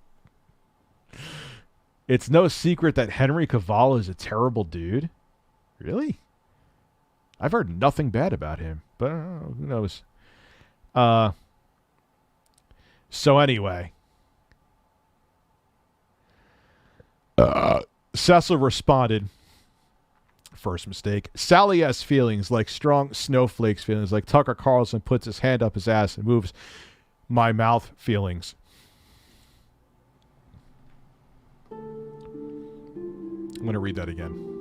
S1: It's no secret that Henry Cavill is a terrible dude. Really? I've heard nothing bad about him, but who knows? So anyway. Sessler responded... First mistake. Sally has feelings like strong snowflakes feelings, like Tucker Carlson puts his hand up his ass and moves my mouth feelings. I'm going to read that again.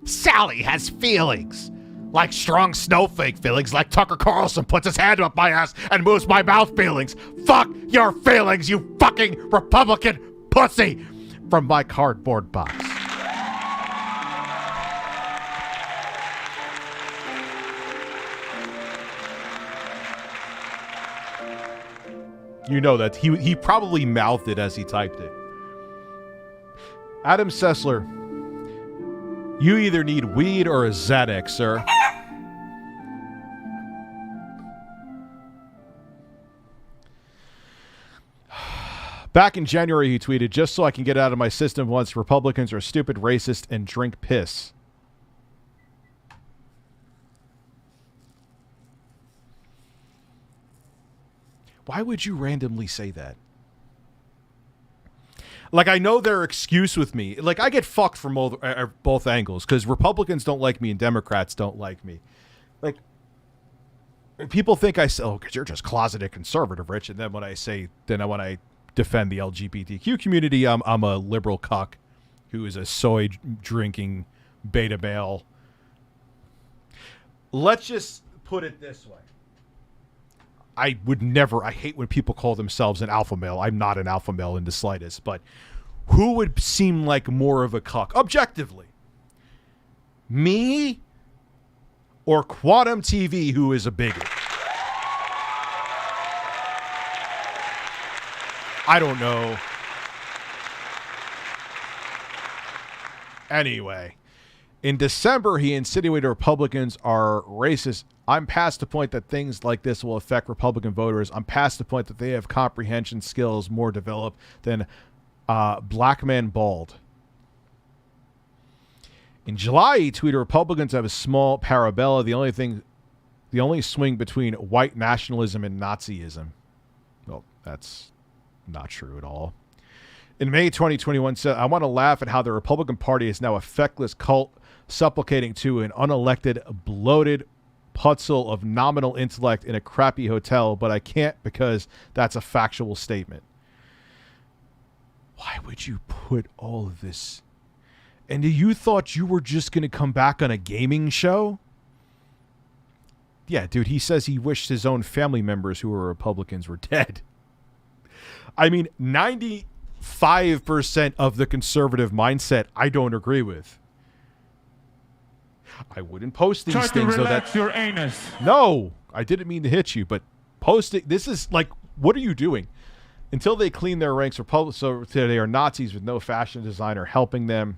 S1: Sally has feelings like strong snowflake feelings, like Tucker Carlson puts his hand up my ass and moves my mouth feelings. Fuck your feelings, you fucking Republican pussy, from my cardboard box. You know that he probably mouthed it as he typed it. Adam Sessler, you either need weed or a Xanax, sir. Back in January, he tweeted, "Just so I can get out of my system once, Republicans are stupid, racist, and drink piss." Why would you randomly say that? Like, I know their excuse with me. Like, I get fucked from both angles because Republicans don't like me and Democrats don't like me. Like, people think I say, "Oh, because you're just closeted conservative, Rich." And then when I defend the LGBTQ community, I'm a liberal cuck who is a soy drinking beta male. let's just put it this way. I would never, I hate when people call themselves an alpha male. I'm not an alpha male in the slightest, but who would seem like more of a cuck, objectively? Me or Quantum TV, who is a bigot? I don't know. Anyway, in December, he insinuated Republicans are racist. I'm past the point that things like this will affect Republican voters. I'm past the point that they have comprehension skills more developed than black men bald. In July, he tweeted, Republicans have a small parabella, the only swing between white nationalism and Nazism. Well, that's not true at all. In May 2021, said, I want to laugh at how the Republican Party is now a feckless cult supplicating to an unelected, bloated putzel of nominal intellect in a crappy hotel, but I can't because that's a factual statement. Why would you put all of this? And you thought you were just going to come back on a gaming show? Yeah, dude, he says he wished his own family members who were Republicans were dead. I mean, 95% of the conservative mindset I don't agree with. I wouldn't post these
S2: Try
S1: things
S2: to relax your anus.
S1: No, I didn't mean to hit you, but posting this is like, what are you doing? Until they clean their ranks, so they are Nazis with no fashion designer helping them.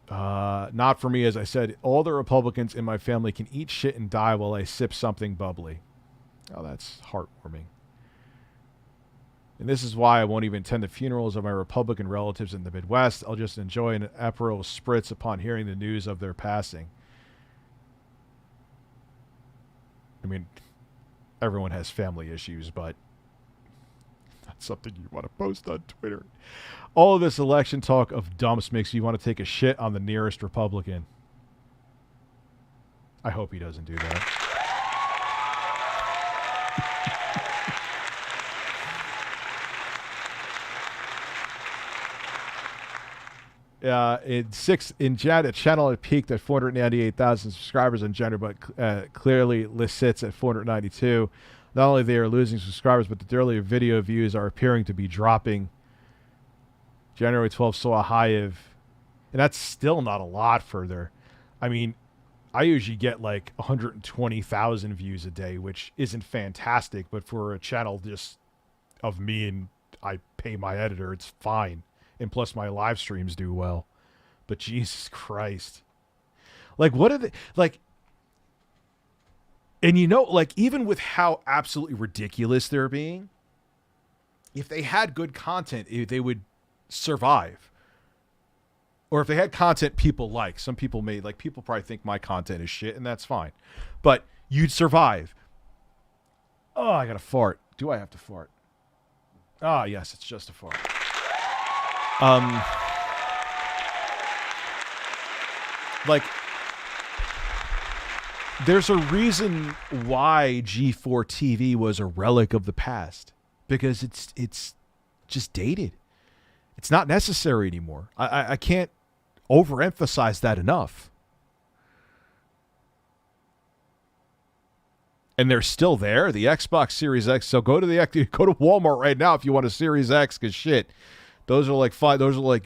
S1: Not for me, as I said. All the Republicans in my family can eat shit and die while I sip something bubbly. Oh, that's heartwarming. And this is why I won't even attend the funerals of my Republican relatives in the Midwest. I'll just enjoy an Aperol spritz upon hearing the news of their passing. I mean, everyone has family issues, but that's something you want to post on Twitter. All of this election talk of dumps makes you want to take a shit on the nearest Republican. I hope he doesn't do that. In Jan, the channel had peaked at 498,000 subscribers in January, but clearly sits at 492. Not only they are losing subscribers, but the daily video views are appearing to be dropping. January 12th saw a high of, and that's still not a lot further. I mean, I usually get like 120,000 views a day, which isn't fantastic, but for a channel just of me and I pay my editor, it's fine. And plus my live streams do well. But Jesus Christ. Like, what are they, like, and you know, like, even with how absolutely ridiculous they're being, if they had good content, they would survive. Or if they had content people like, some people may, like, people probably think my content is shit, and that's fine. But you'd survive. Oh, I got to fart. Do I have to fart? Ah, yes, it's just a fart. Like, there's a reason why G4TV was a relic of the past, because it's just dated. It's not necessary anymore. I can't overemphasize that enough. And they're still there, the Xbox Series X. So go to Walmart right now if you want a Series X, because shit, those are like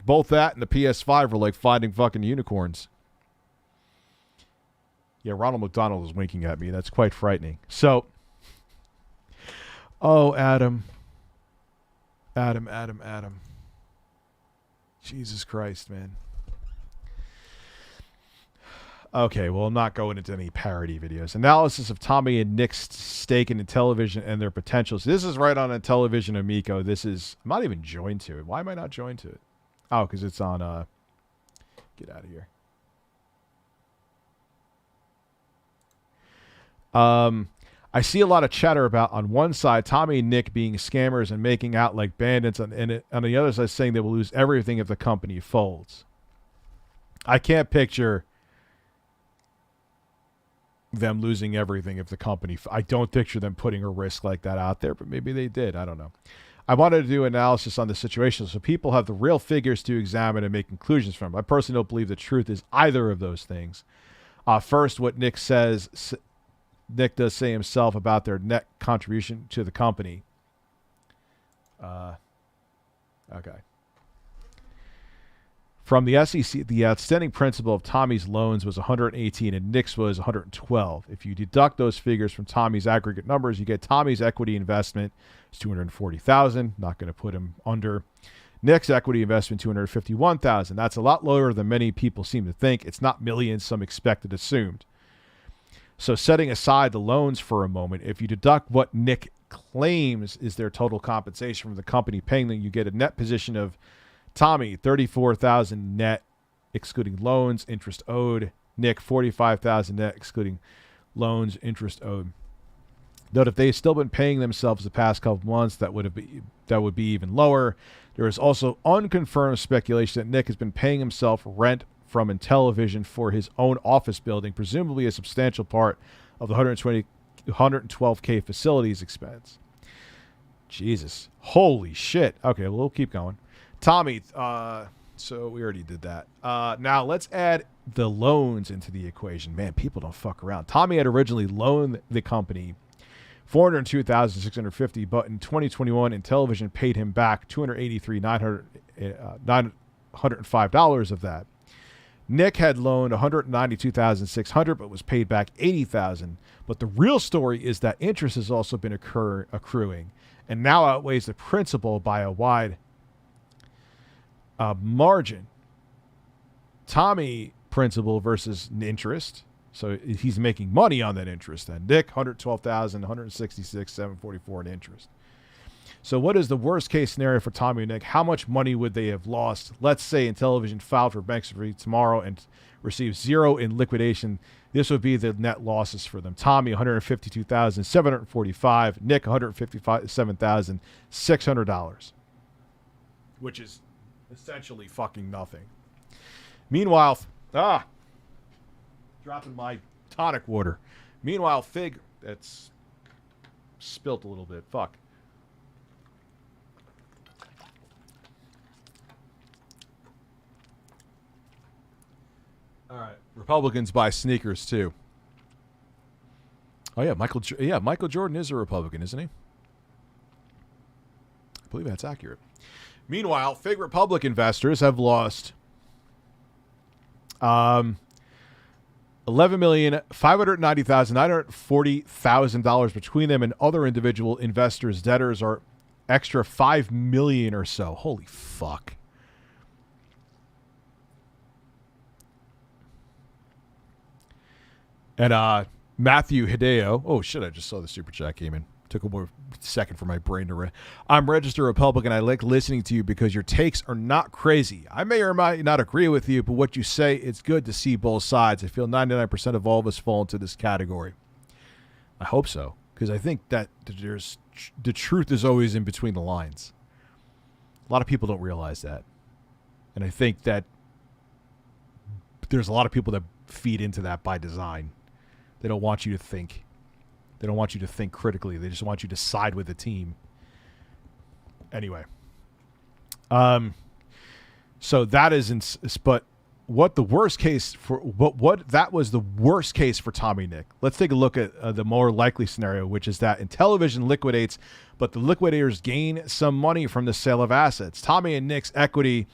S1: both that and the PS5 are like fighting fucking unicorns. Yeah, Ronald McDonald is winking at me. That's quite frightening. So, oh, Adam. Jesus Christ, man. Okay, well, I'm not going into any parody videos. Analysis of Tommy and Nick's stake in Intellivision and their potentials. This is right on Intellivision Amico. I'm not even joined to it. Why am I not joined to it? Oh, because it's on, get out of here. I see a lot of chatter about, on one side, Tommy and Nick being scammers and making out like bandits, and on the other side saying they will lose everything if the company folds. I can't picture them losing everything if the company... I don't picture them putting a risk like that out there, but maybe they did. I don't know. I wanted to do analysis on the situation so people have the real figures to examine and make conclusions from. I personally don't believe the truth is either of those things. First, what Nick says, Nick does say himself about their net contribution to the company. Okay. From the SEC, the outstanding principal of Tommy's loans was 118 and Nick's was 112. If you deduct those figures from Tommy's aggregate numbers, you get Tommy's equity investment is $240,000. Not going to put him under. Nick's equity investment, $251,000. That's a lot lower than many people seem to think. It's not millions some expected assumed. So setting aside the loans for a moment, if you deduct what Nick claims is their total compensation from the company paying them, you get a net position of Tommy, $34,000 net, excluding loans, interest owed. Nick, $45,000 net, excluding loans, interest owed. Note if they had still been paying themselves the past couple months, that would be even lower. There is also unconfirmed speculation that Nick has been paying himself rent from Intellivision for his own office building, presumably a substantial part of the $112K facilities expense. Jesus. Holy shit. Okay, we'll keep going. Tommy, so we already did that. Now let's add the loans into the equation. Man, people don't fuck around. Tommy had originally loaned the company $402,650, but in 2021, Intellivision paid him back $283,905 of that. Nick had loaned $192,600, but was paid back $80,000. But the real story is that interest has also been accruing, and now outweighs the principal by a wide margin. Tommy principal versus interest, so he's making money on that interest. Then Nick, $112,000, $166,744 in interest. So what is the worst case scenario for Tommy and Nick? How much money would they have lost? Let's say Intellivision filed for bankruptcy tomorrow and received zero in liquidation. This would be the net losses for them. Tommy, $152,745. Nick, $157,600, which is essentially fucking nothing. Meanwhile, dropping my tonic water. Meanwhile, Fig, that's spilt a little bit. Fuck. All right. Republicans buy sneakers too. Oh yeah, Michael Jordan is a Republican, isn't he? I believe that's accurate. Meanwhile, Fig Republic investors have lost $11,590,940,000 between them and other individual investors. Debtors are extra $5 million or so. Holy fuck. And Matthew Hideo. Oh shit! I just saw the super chat came in. Took a more second for my brain to I'm registered Republican. I like listening to you because your takes are not crazy. I may or might not agree with you, but what you say, it's good to see both sides. I feel 99% of all of us fall into this category. I hope so, because I think that the truth is always in between the lines. A lot of people don't realize that. And I think that there's a lot of people that feed into that by design. They don't want you to think. They don't want you to think critically. They just want you to side with the team. Anyway. So that is, but what the worst case for, what that was the worst case for Tommy Nick. Let's take a look at the more likely scenario, which is that Intellivision liquidates, but the liquidators gain some money from the sale of assets. Tommy and Nick's equity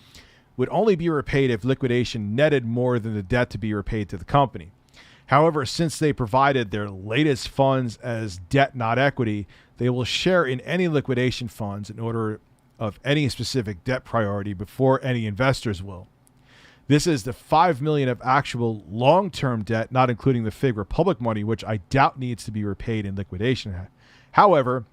S1: would only be repaid if liquidation netted more than the debt to be repaid to the company. However, since they provided their latest funds as debt, not equity, they will share in any liquidation funds in order of any specific debt priority before any investors will. This is the $5 million of actual long-term debt, not including the Fig Republic money, which I doubt needs to be repaid in liquidation. However,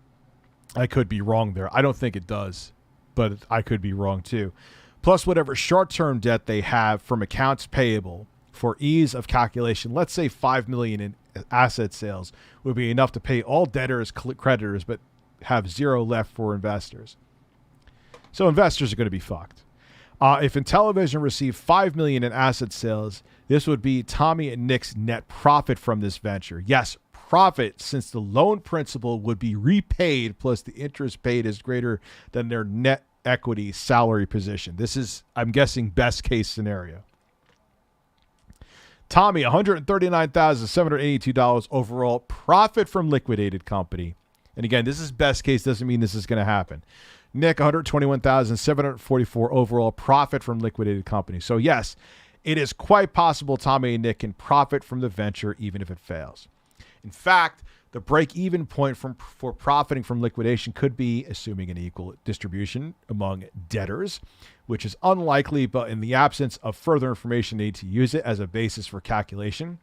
S1: I could be wrong there. I don't think it does, but I could be wrong too. Plus whatever short-term debt they have from accounts payable. For ease of calculation, let's say $5 million in asset sales would be enough to pay all debtors, creditors, but have zero left for investors. So investors are going to be fucked. If Intellivision received $5 million in asset sales, this would be Tommy and Nick's net profit from this venture. Yes, profit, since the loan principal would be repaid plus the interest paid is greater than their net equity salary position. This is, I'm guessing, best case scenario. Tommy, $139,782 overall profit from liquidated company. And again, this is best case, doesn't mean this is going to happen. Nick, $121,744 overall profit from liquidated company. So yes, it is quite possible Tommy and Nick can profit from the venture even if it fails. In fact, the break-even point for profiting from liquidation could be, assuming an equal distribution among debtors, which is unlikely, but in the absence of further information, they need to use it as a basis for calculation.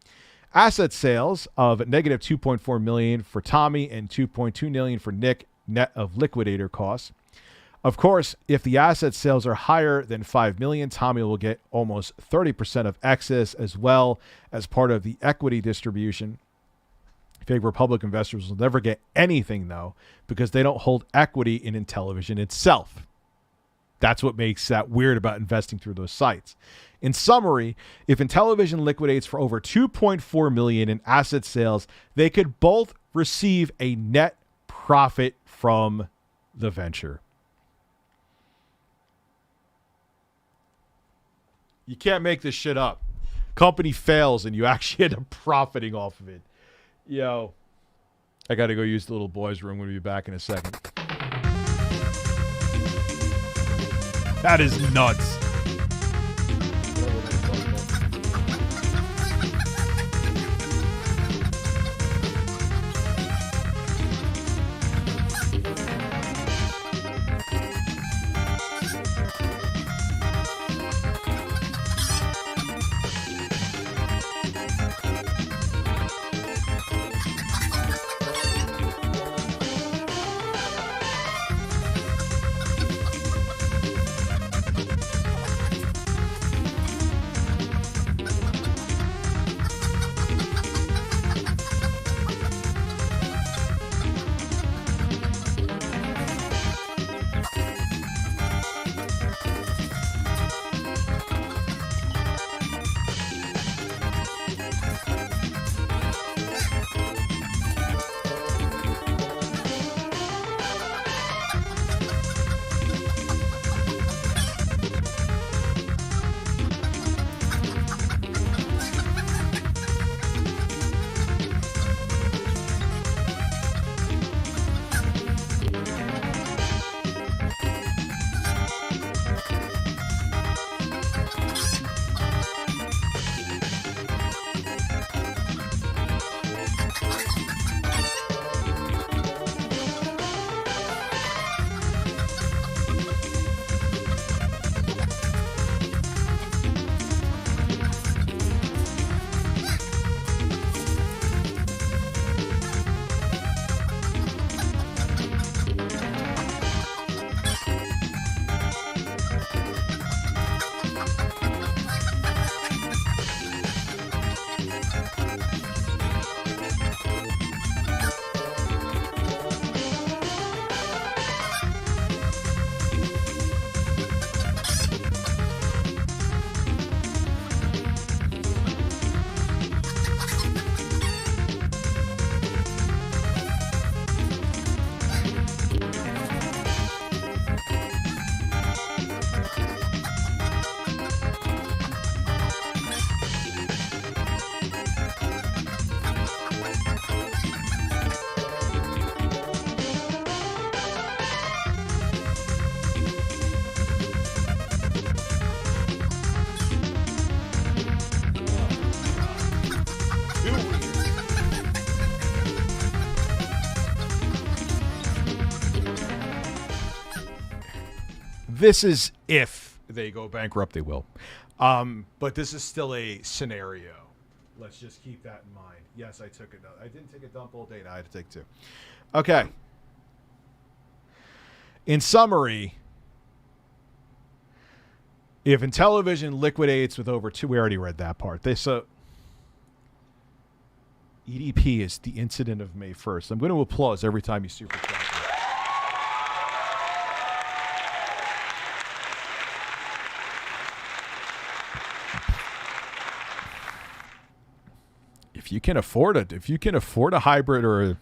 S1: Asset sales of negative $2.4 million for Tommy and $2.2 million for Nick, net of liquidator costs. Of course, if the asset sales are higher than $5 million, Tommy will get almost 30% of excess as well as part of the equity distribution. Favorite public investors will never get anything, though, because they don't hold equity in Intellivision itself. That's what makes that weird about investing through those sites. In summary, if Intellivision liquidates for over $2.4 million in asset sales, they could both receive a net profit from the venture. You can't make this shit up. Company fails and you actually end up profiting off of it. Yo, I got to go use the little boys' room. We'll be back in a second. That is nuts. This is if they go bankrupt, they will. But this is still a scenario. Let's just keep that in mind. Yes, I took it. I didn't take a dump all day. Now I had to take two. Okay. In summary, if Intellivision liquidates with over two, we already read that part. EDP is the incident of May 1st. I'm going to applause every time you super chat. If you can afford it, if you can afford a hybrid or a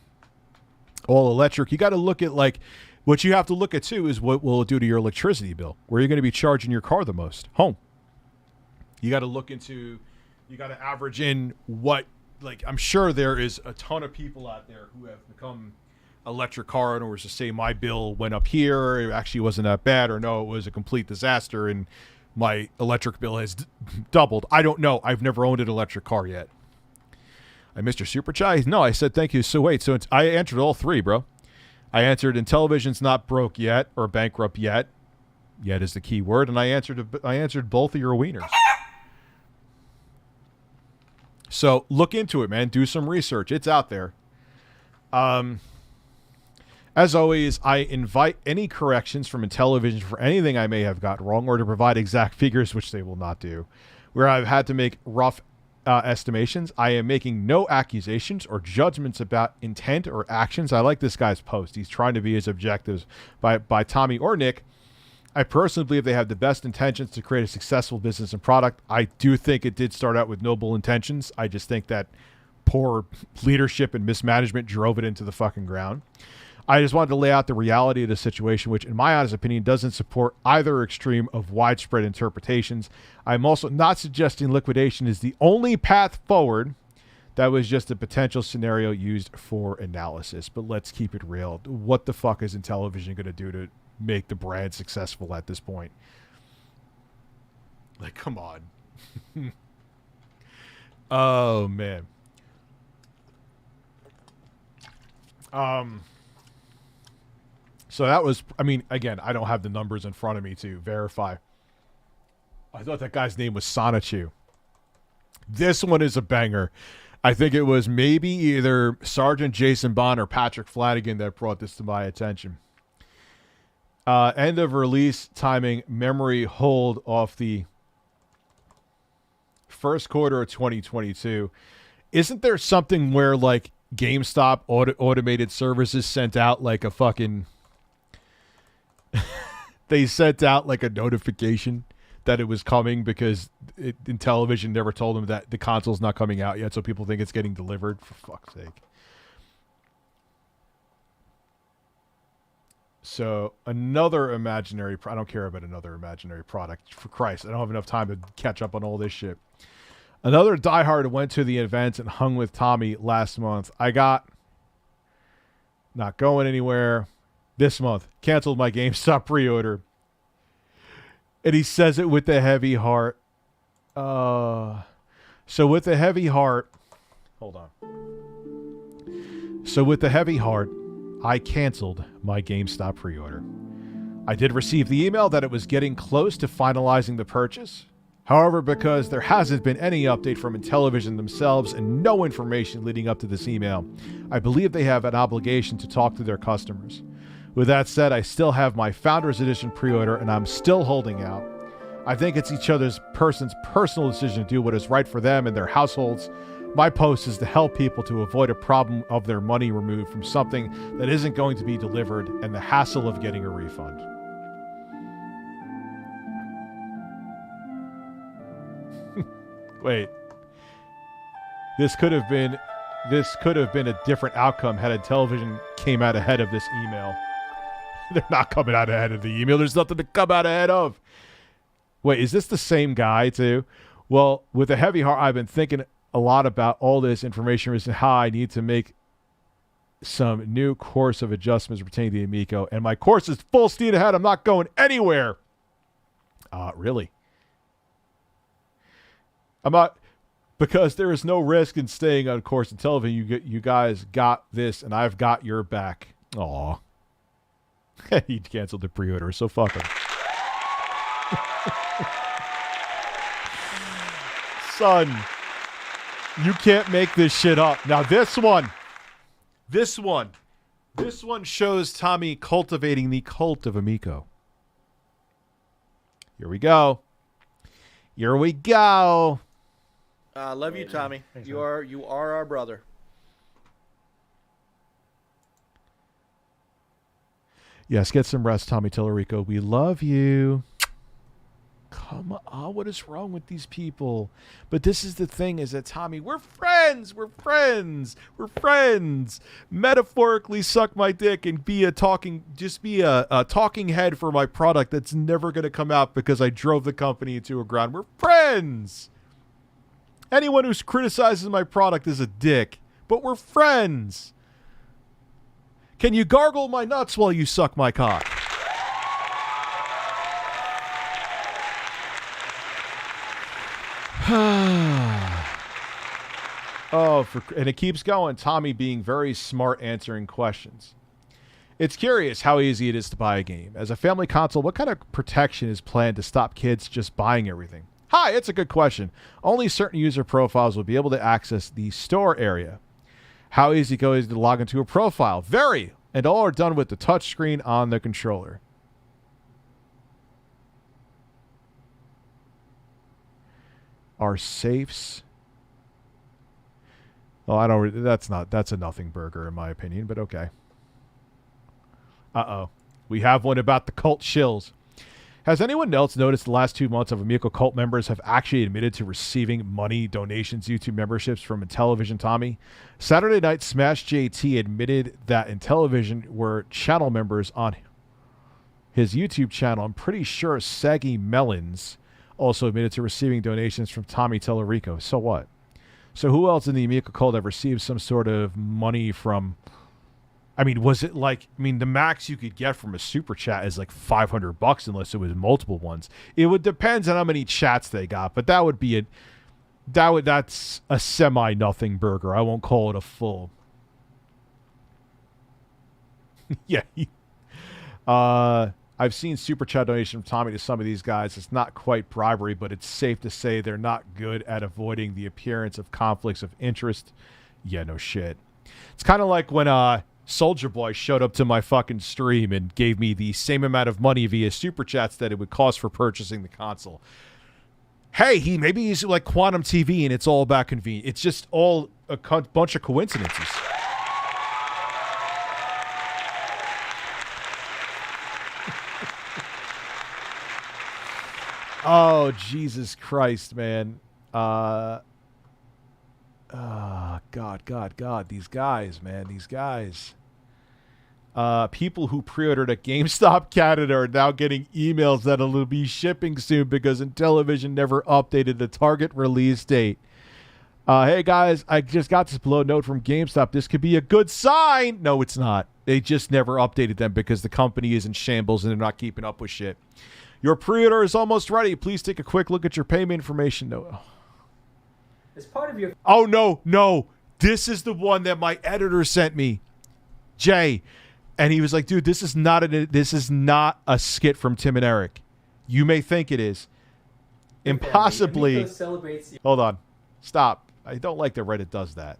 S1: all electric, you got to look at like what you have to look at too is what will it do to your electricity bill? Where are you going to be charging your car the most? Home. You got to look into You got to average in what, like, I'm sure there is a ton of people out there who have become electric car owners to say my bill went up here, it actually wasn't that bad, or no, it was a complete disaster and my electric bill has doubled. I don't know. I've never owned an electric car yet. I missed your super chat. No, I said thank you. So wait, so I answered all three, bro. I answered Intellivision's not broke yet or bankrupt yet. Yet is the key word, and I answered both of your wieners. So look into it, man. Do some research. It's out there. As always, I invite any corrections from Intellivision for anything I may have got wrong or to provide exact figures, which they will not do. Where I've had to make rough estimations, I am making no accusations or judgments about intent or actions. I like this guy's post. He's trying to be as objective by Tommy or Nick. I personally believe they have the best intentions to create a successful business and product. I do think it did start out with noble intentions. I just think that poor leadership and mismanagement drove it into the fucking ground. I just wanted to lay out the reality of the situation, which in my honest opinion doesn't support either extreme of widespread interpretations. I'm also not suggesting liquidation is the only path forward. That was just a potential scenario used for analysis. But let's keep it real. What the fuck is Intellivision going to do to make the brand successful at this point? Like, come on. Oh, man. So that was, I mean, again, I don't have the numbers in front of me to verify. I thought that guy's name was Sonichu. This one is a banger. I think it was maybe either Sergeant Jason Bond or Patrick Flanagan that brought this to my attention. End of release timing, memory hold off the first quarter of 2022. Isn't there something where, like, GameStop automated services sent out like a fucking... they sent out like a notification that it was coming because Intellivision never told them that the console's not coming out yet, so people think it's getting delivered? For fuck's sake. So another imaginary... I don't care about another imaginary product. For Christ, I don't have enough time to catch up on all this shit. Another diehard went to the event and hung with Tommy last month. I got... not going anywhere. This month, canceled my GameStop pre-order. And he says it with a heavy heart. So with a heavy heart... hold on. So with a heavy heart, I canceled my GameStop pre-order. I did receive the email that it was getting close to finalizing the purchase. However, because there hasn't been any update from Intellivision themselves and no information leading up to this email, I believe they have an obligation to talk to their customers. With that said, I still have my Founders Edition pre-order and I'm still holding out. I think it's each other's person's personal decision to do what is right for them and their households. My post is to help people to avoid a problem of their money removed from something that isn't going to be delivered and the hassle of getting a refund. Wait. This could have been a different outcome had Intellivision came out ahead of this email. They're not coming out ahead of the email. There's nothing to come out ahead of. Wait, is this the same guy too? Well, with a heavy heart, I've been thinking a lot about all this information and how I need to make some new course of adjustments pertaining to the Amico. And my course is full steam ahead. I'm not going anywhere. Really? I'm not... because there is no risk in staying on course until you guys got this, and I've got your back. Aw. He canceled the pre-order, so fuck him. Son, you can't make this shit up. Now this one shows Tommy cultivating the cult of Amico. Here we go.
S10: Love you, Tommy. You are our brother.
S1: Yes, get some rest, Tommy Tallarico. We love you. Come on, what is wrong with these people? But this is the thing, is that Tommy, we're friends. Metaphorically suck my dick and be a talking head for my product that's never going to come out because I drove the company into a ground. We're friends. Anyone who criticizes my product is a dick. But we're friends. Can you gargle my nuts while you suck my cock? And it keeps going. Tommy being very smart answering questions. It's curious how easy it is to buy a game. As a family console, what kind of protection is planned to stop kids just buying everything? Hi, it's a good question. Only certain user profiles will be able to access the store area. How easy it is to log into a profile? Very. And all are done with the touchscreen on the controller. Are safes? Oh, I don't. That's a nothing burger in my opinion, but okay. Uh-oh. We have one about the cult shills. Has anyone else noticed the last 2 months of Amico cult members have actually admitted to receiving money donations, YouTube memberships from Intellivision Tommy? Saturday night, Smash JT admitted that Intellivision were channel members on his YouTube channel. I'm pretty sure Saggy Melons also admitted to receiving donations from Tommy Tallarico. So what? So who else in the Amico cult have received some sort of money from... I mean, was it like... I mean, the max you could get from a super chat is like $500 unless it was multiple ones. It would depend on how many chats they got, but that would be a... That's a semi-nothing burger. I won't call it a full. Yeah. I've seen super chat donation from Tommy to some of these guys. It's not quite bribery, but it's safe to say they're not good at avoiding the appearance of conflicts of interest. Yeah, no shit. It's kind of like when Soldier Boy showed up to my fucking stream and gave me the same amount of money via super chats that it would cost for purchasing the console. Hey, maybe he's like Quantum TV and it's all about convenience. It's just all a bunch of coincidences. Oh, Jesus Christ, man. God. These guys, man. These guys. People who pre-ordered at GameStop Canada are now getting emails that it'll be shipping soon because Intellivision never updated the target release date. Hey, guys, I just got this below note from GameStop. This could be a good sign. No, it's not. They just never updated them because the company is in shambles and they're not keeping up with shit. Your pre-order is almost ready. Please take a quick look at your payment information. No.
S11: As part of your...
S1: Oh, no. This is the one that my editor sent me. Jay. And he was like, dude, this is not a skit from Tim and Eric. You may think it is. Impossibly. Hold on. Stop. I don't like that Reddit does that.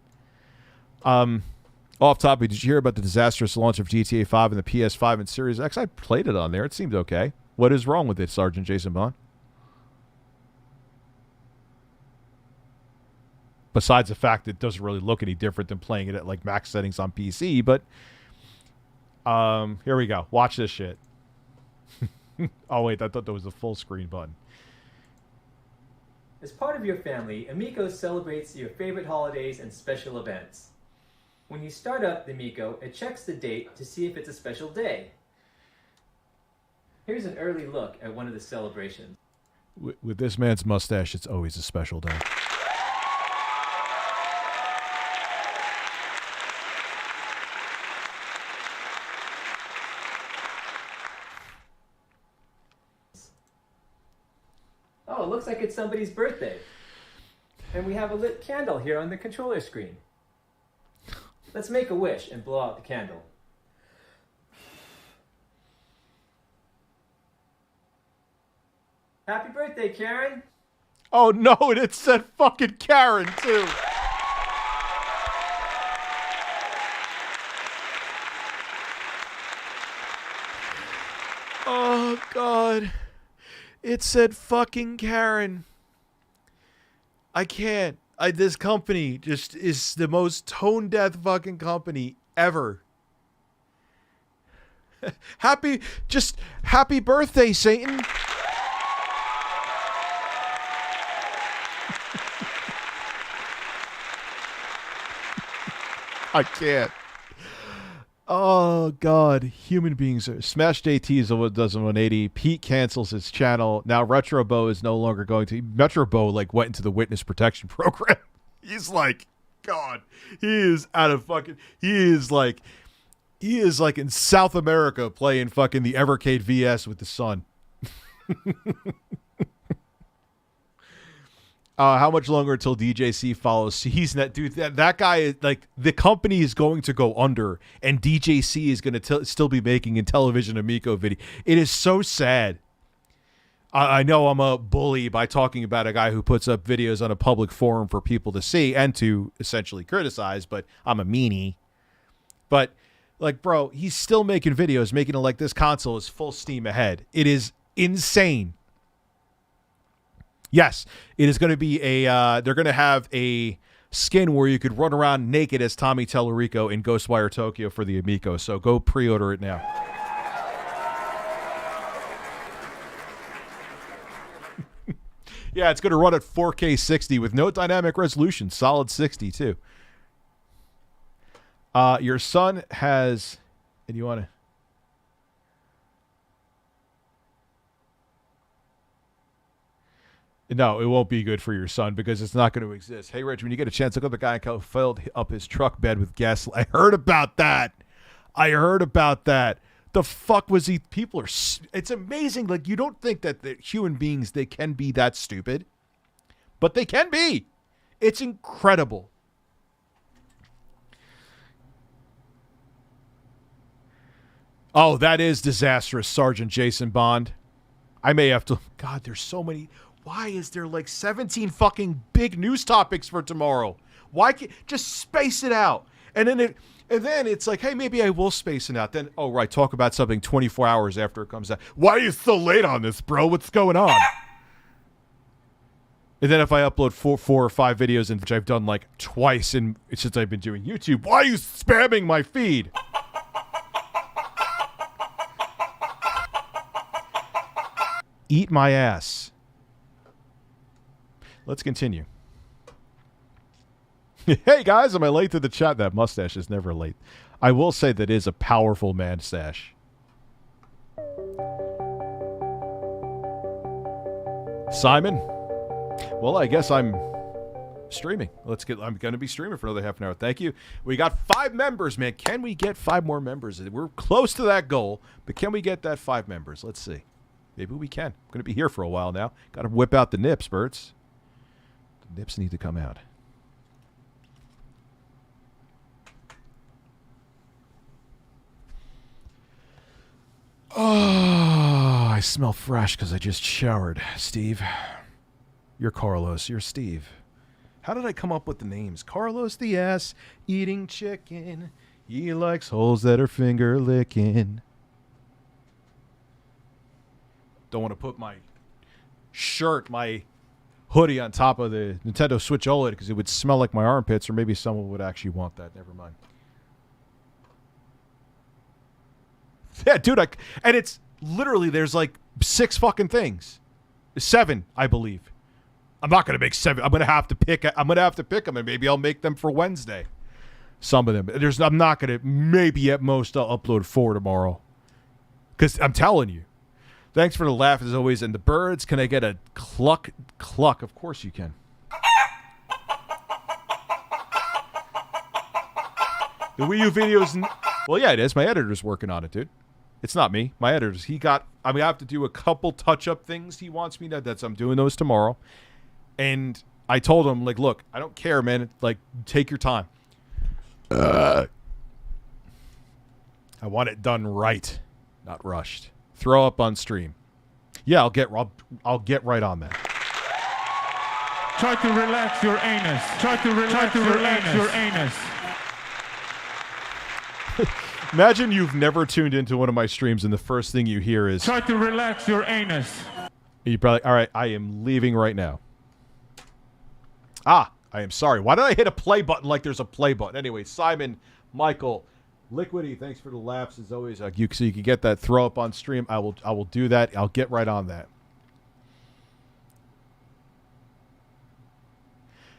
S1: Off topic, did you hear about the disastrous launch of GTA 5 and the PS5 and Series X? I played it on there. It seemed okay. What is wrong with it, Sergeant Jason Bond? Besides the fact that it doesn't really look any different than playing it at like max settings on PC, but here we go. Watch this shit. Oh wait, I thought that was the full screen button.
S11: As part of your family, Amico celebrates your favorite holidays and special events. When you start up the Amico, it checks the date to see if it's a special day. Here's an early look at one of the celebrations.
S1: With this man's mustache, it's always a special day.
S11: Oh, it looks like it's somebody's birthday. And we have a lit candle here on the controller screen. Let's make a wish and blow out the candle. Happy birthday, Karen!
S1: Oh no, and it said fucking Karen too. Oh God. It said fucking Karen. I can't. This company just is the most tone-deaf fucking company ever. Happy birthday, Satan. I can't. Oh, God. Human beings are... Smashed AT is the one that does 180. Pete cancels his channel. Now Retrobo is no longer going to... Metrobo, like, went into the witness protection program. He's like, God, he is out of fucking... He is like in South America playing fucking the Evercade VS with the sun. How much longer until DJC follows? He's not, dude. That guy is like, the company is going to go under, and DJC is going to still be making Intellivision Amico video. It is so sad. I know I'm a bully by talking about a guy who puts up videos on a public forum for people to see and to essentially criticize, but I'm a meanie. But like, bro, he's still making videos, making it like this console is full steam ahead. It is insane. Yes, it is going to be a, they're going to have a skin where you could run around naked as Tommy Tallarico in Ghostwire Tokyo for the Amico, so go pre-order it now. Yeah, it's going to run at 4K 60 with no dynamic resolution, solid 60 too. Your son has, and you want to... No, it won't be good for your son because it's not going to exist. Hey, Rich, when you get a chance, look up the guy who filled up his truck bed with gas. I heard about that. The fuck was he? People are... It's amazing. Like, you don't think that the human beings, they can be that stupid. But they can be. It's incredible. Oh, that is disastrous, Sergeant Jason Bond. I may have to... God, there's so many... Why is there like 17 fucking big news topics for tomorrow? Why can't just space it out? And then it's like, hey, maybe I will space it out. Then, oh, right, talk about something 24 hours after it comes out. Why are you so late on this, bro? What's going on? And then if I upload four or five videos, in which I've done like twice since I've been doing YouTube, why are you spamming my feed? Eat my ass. Let's continue. Hey guys, am I late to the chat? That mustache is never late. I will say that is a powerful man stash. Simon? Well, I guess I'm streaming. I'm going to be streaming for another half an hour. Thank you. We got 5 members, man. Can we get 5 more members? We're close to that goal, but can we get that 5 members? Let's see. Maybe we can. I'm going to be here for a while now. Got to whip out the nips, Berts. The nips need to come out. Oh, I smell fresh because I just showered. Steve. You're Carlos. You're Steve. How did I come up with the names? Carlos the ass eating chicken. He likes holes that are finger licking. Don't want to put my shirt, my hoodie on top of the Nintendo Switch OLED because it would smell like my armpits, or maybe someone would actually want that. Never mind. Yeah, dude, and it's literally, there's like 6 fucking things. 7, I believe. I'm not going to make 7. I'm going to have to pick them, and maybe I'll make them for Wednesday. Some of them. I'm not going to, maybe at most I'll upload 4 tomorrow. Because I'm telling you. Thanks for the laugh as always. And the birds, can I get a cluck? Cluck, of course you can. The Wii U videos, well, yeah, it is. My editor's working on it, dude. It's not me. My editor's, I have to do a couple touch-up things he wants me to, I'm doing those tomorrow. And I told him, like, look, I don't care, man. Like, take your time. I want it done right, not rushed. Throw up on stream. Yeah, I'll get right on that.
S2: Try to relax your anus. Try to relax your anus.
S1: Imagine you've never tuned into one of my streams and the first thing you hear is...
S2: Try to relax your anus.
S1: You probably... All right, I am leaving right now. I am sorry. Why did I hit a play button like there's a play button? Anyway, Simon, Michael, Liquidy, thanks for the laughs as always. So you can get that throw up on stream. I will do that. I'll get right on that.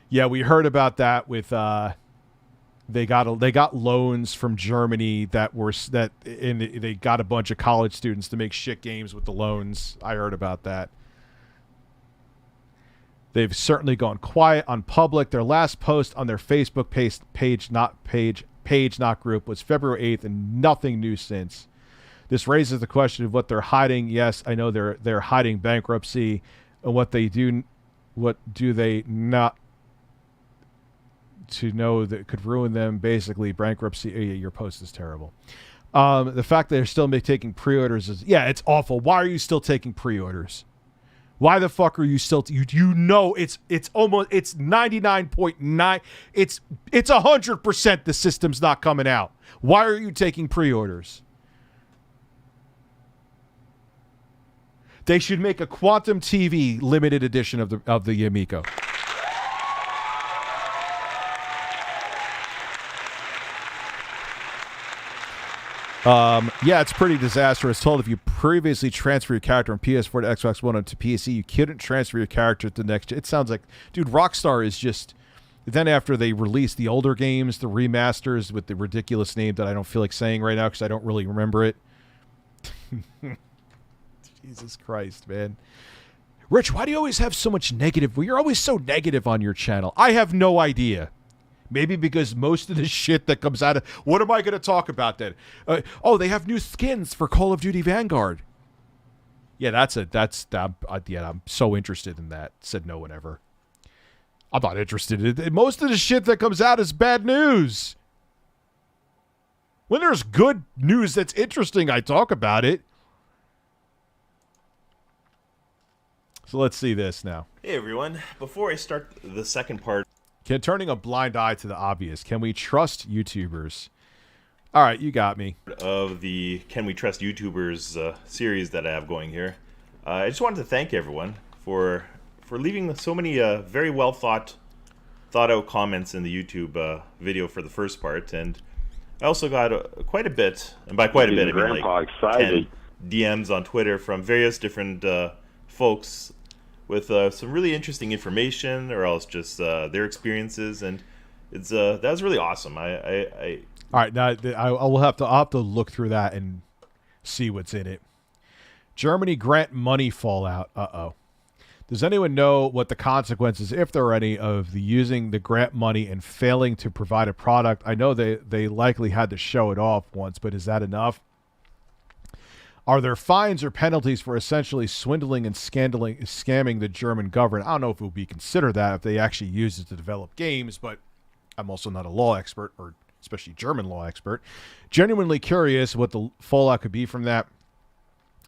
S1: Yeah, we heard about that with They got loans from Germany and they got a bunch of college students to make shit games with the loans. I heard about that. They've certainly gone quiet on public. Their last post on their Facebook page, not group, was February 8th, and nothing new since. This raises the question of what they're hiding. Yes, I know they're hiding bankruptcy, and what do they not to know that could ruin them? Basically, bankruptcy. Your post is terrible. The fact that they're still taking pre-orders is, it's awful. Why are you still taking pre-orders? Why the fuck are you still you know it's 99.9, it's 100% the system's not coming out. Why are you taking pre-orders? They should make a Quantum TV limited edition of the Amico. It's pretty disastrous. Told if you previously transfer your character from PS4 to Xbox One to PC, you couldn't transfer your character to the next. It sounds like, dude, Rockstar is just. Then after they released the older games, the remasters with the ridiculous name that I don't feel like saying right now because I don't really remember it. Jesus Christ, man. Rich, why do you always have so much negative? Well, you're always so negative on your channel. I have no idea. Maybe because most of the shit that comes out of... What am I going to talk about then? They have new skins for Call of Duty Vanguard. Yeah, I'm so interested in that. Said no one ever. I'm not interested in it. Most of the shit that comes out is bad news. When there's good news that's interesting, I talk about it. So let's see this now.
S12: Hey everyone, before I start the second part...
S1: Turning a blind eye to the obvious. Can we trust YouTubers? All right, you got me.
S12: Of the Can We Trust YouTubers series that I have going here. I just wanted to thank everyone for leaving so many very well thought out comments in the YouTube video for the first part. And I also got quite a bit, and by quite a bit I mean like 10 DMs on Twitter from various different folks with some really interesting information, or else just their experiences, and it's that was really awesome. All
S1: right, now I'll have to look through that and see what's in it. Germany grant money fallout. Does anyone know what the consequences, if there are any, of using the grant money and failing to provide a product? I know they likely had to show it off once, but is that enough? Are there fines or penalties for essentially swindling and scamming the German government? I don't know if it would be considered that if they actually use it to develop games, but I'm also not a law expert, or especially German law expert. Genuinely curious what the fallout could be from that.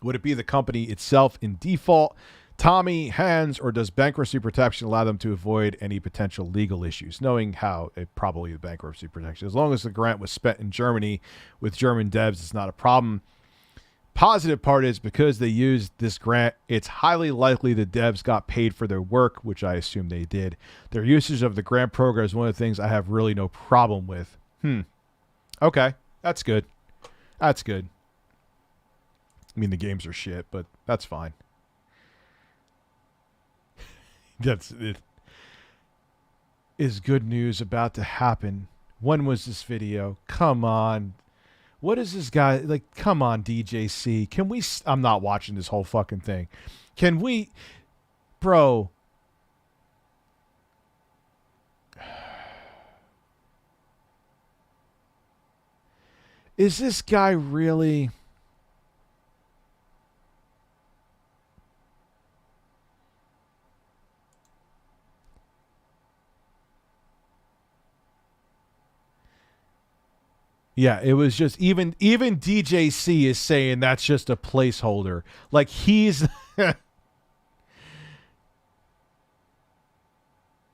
S1: Would it be the company itself in default, Tommy, Hans, or does bankruptcy protection allow them to avoid any potential legal issues? Knowing how, probably the bankruptcy protection. As long as the grant was spent in Germany with German devs, it's not a problem. Positive part is because they used this grant, it's highly likely the devs got paid for their work, which I assume they did. Their usage of the grant program is one of the things I have really no problem with. Okay, that's good. That's good. I mean, the games are shit, but that's fine. That's it. Is good news about to happen? When was this video? Come on. What is this guy like? Come on, DJC. Can we? I'm not watching this whole fucking thing. Can we, bro? Is this guy really? Yeah, it was just even DJC is saying that's just a placeholder. Like he's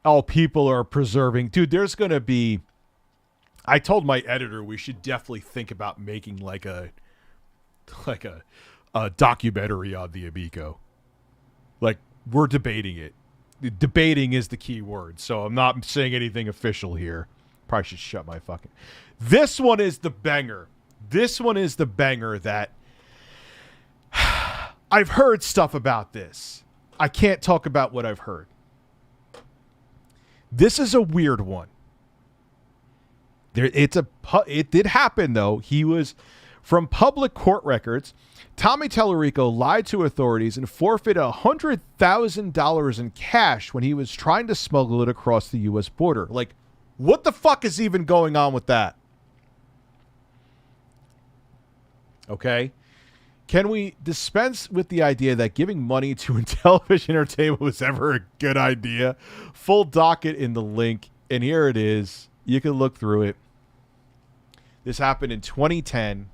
S1: oh, people are preserving. Dude, there's going to be I told my editor we should definitely think about making like a documentary on the Amico. Like we're debating it. Debating is the key word. So I'm not saying anything official here. Probably should shut my fucking... This one is the banger. This one is the banger that... I've heard stuff about this. I can't talk about what I've heard. This is a weird one. It did happen, though. He was, from public court records, Tommy Tallarico lied to authorities and forfeited $100,000 in cash when he was trying to smuggle it across the U.S. border. Like, what the fuck is even going on with that? Okay. Can we dispense with the idea that giving money to Intellivision Entertainment was ever a good idea? Full docket in the link, and here it is. You can look through it. This happened in 2010.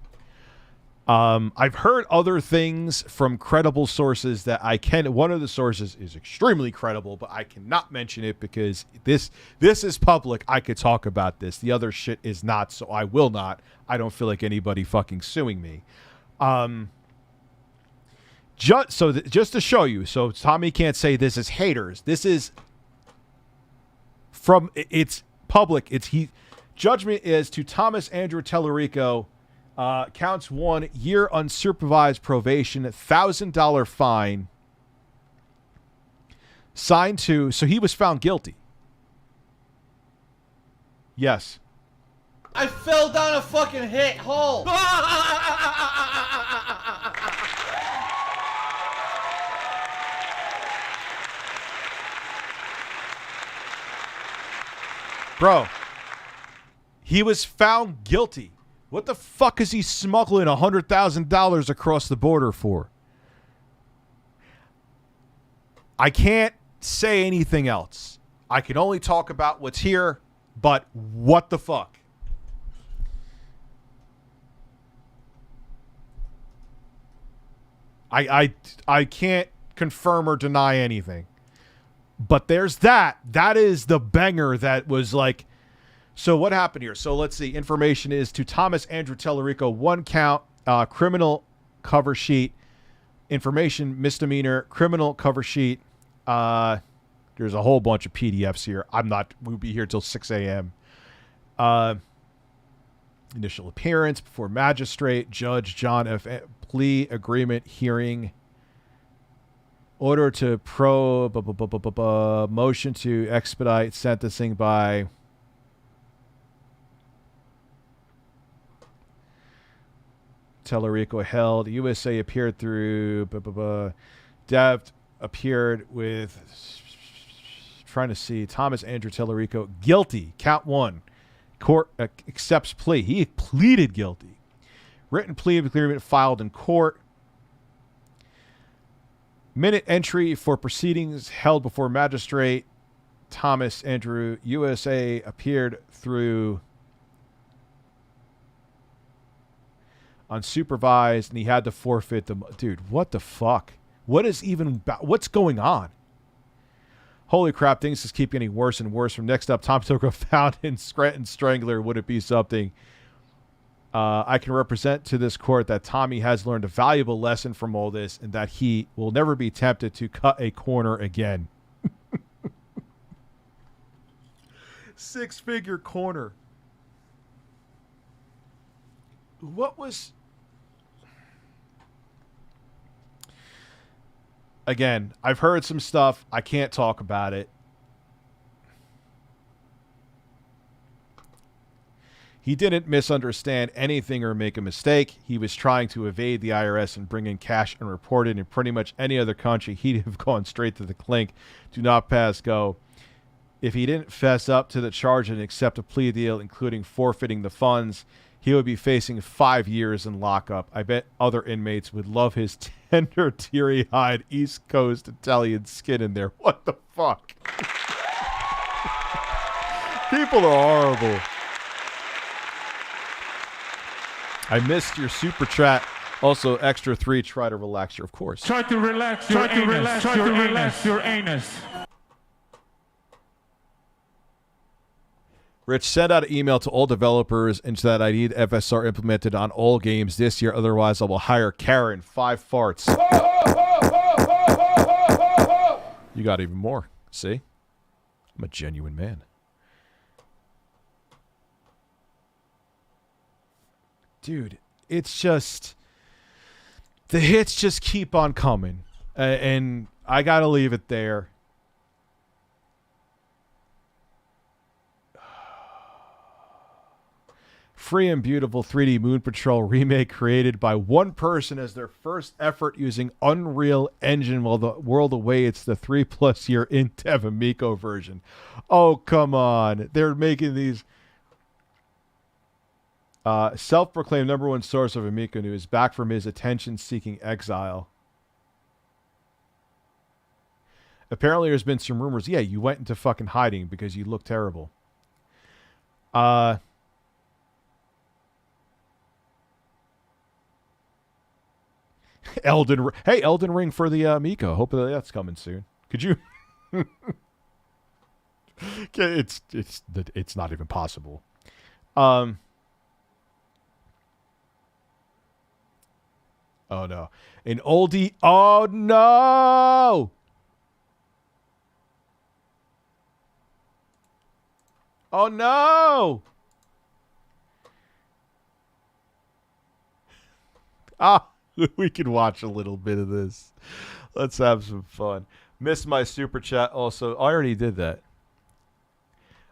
S1: I've heard other things from credible sources that I can. One of the sources is extremely credible, but I cannot mention it because this is public. I could talk about this. The other shit is not, so I will not. I don't feel like anybody fucking suing me. Just to show you, so Tommy can't say this is haters. This is from, it's public. Judgment is to Thomas Andrew Tallarico. Counts 1, year unsupervised probation, $1,000 fine. Signed to, so he was found guilty. Yes.
S10: I fell down a fucking hole.
S1: Bro, he was found guilty. What the fuck is he smuggling $100,000 across the border for? I can't say anything else. I can only talk about what's here, but what the fuck? I can't confirm or deny anything. But there's that. That is the banger that was like, so what happened here? So let's see. Information is to Thomas Andrew Tallarico, 1 count, criminal cover sheet. Information, misdemeanor, criminal cover sheet. There's a whole bunch of PDFs here. We'll be here till 6 a.m. Initial appearance before magistrate, Judge John F. Plea agreement hearing. Order to probe, motion to expedite sentencing by Tallarico held. USA appeared through Dev appeared with trying to see Thomas Andrew Tallarico guilty. Count 1. Court accepts plea. He pleaded guilty. Written plea agreement filed in court. Minute entry for proceedings held before magistrate. Thomas Andrew USA appeared through unsupervised, and he had to forfeit the... Dude, what the fuck? What is even... What's going on? Holy crap, things just keep getting worse and worse. From next up, Tom Toko found in Scranton Strangler. Would it be something? I can represent to this court that Tommy has learned a valuable lesson from all this and that he will never be tempted to cut a corner again. 6-figure corner. What was... Again, I've heard some stuff. I can't talk about it. He didn't misunderstand anything or make a mistake. He was trying to evade the IRS and bring in cash unreported. In pretty much any other country, he'd have gone straight to the clink. Do not pass go. If he didn't fess up to the charge and accept a plea deal, including forfeiting the funds, he would be facing 5 years in lockup. I bet other inmates would love his tender, teary-eyed East Coast Italian skin in there. What the fuck? People are horrible. I missed your super chat. Also, extra 3, try to relax your, of course.
S2: Try to relax your anus. Try to relax your anus.
S1: Rich, send out an email to all developers and that I need FSR implemented on all games this year. Otherwise, I will hire Karen. 5 farts. You got even more. See? I'm a genuine man. Dude, it's just... The hits just keep on coming. And I got to leave it there. Free and beautiful 3D Moon Patrol remake created by one person as their first effort using Unreal Engine while the world awaits the 3+ year in-dev Amico version. Oh, come on. They're making these... self-proclaimed #1 source of Amico news, back from his attention-seeking exile. Apparently there's been some rumors. Yeah, you went into fucking hiding because you look terrible. Elden Ring for the Amico. Hope that's coming soon. Could you? It's not even possible. Oh no, an oldie. Oh no. Oh no. We can watch a little bit of this. Let's have some fun. Missed my super chat. Also, I already did that.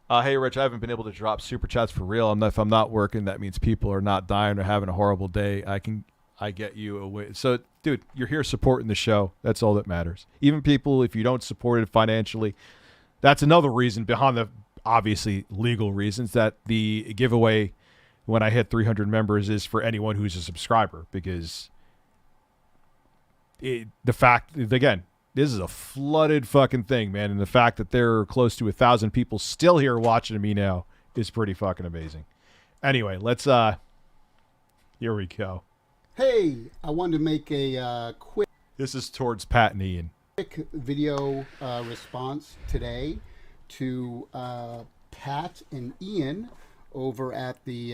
S1: Hey, Rich, I haven't been able to drop super chats for real. If I'm not working, that means people are not dying or having a horrible day. I get you away. So, dude, you're here supporting the show. That's all that matters. Even people, if you don't support it financially, that's another reason behind the obviously legal reasons that the giveaway when I hit 300 members is for anyone who's a subscriber, because the fact, again, this is a flooded fucking thing, man. And the fact that there are close to 1,000 people still here watching me now is pretty fucking amazing. Anyway, let's, here we go.
S13: Hey, I wanted to make a quick...
S1: This is towards Pat and Ian.
S13: Quick video response today to Pat and Ian over at the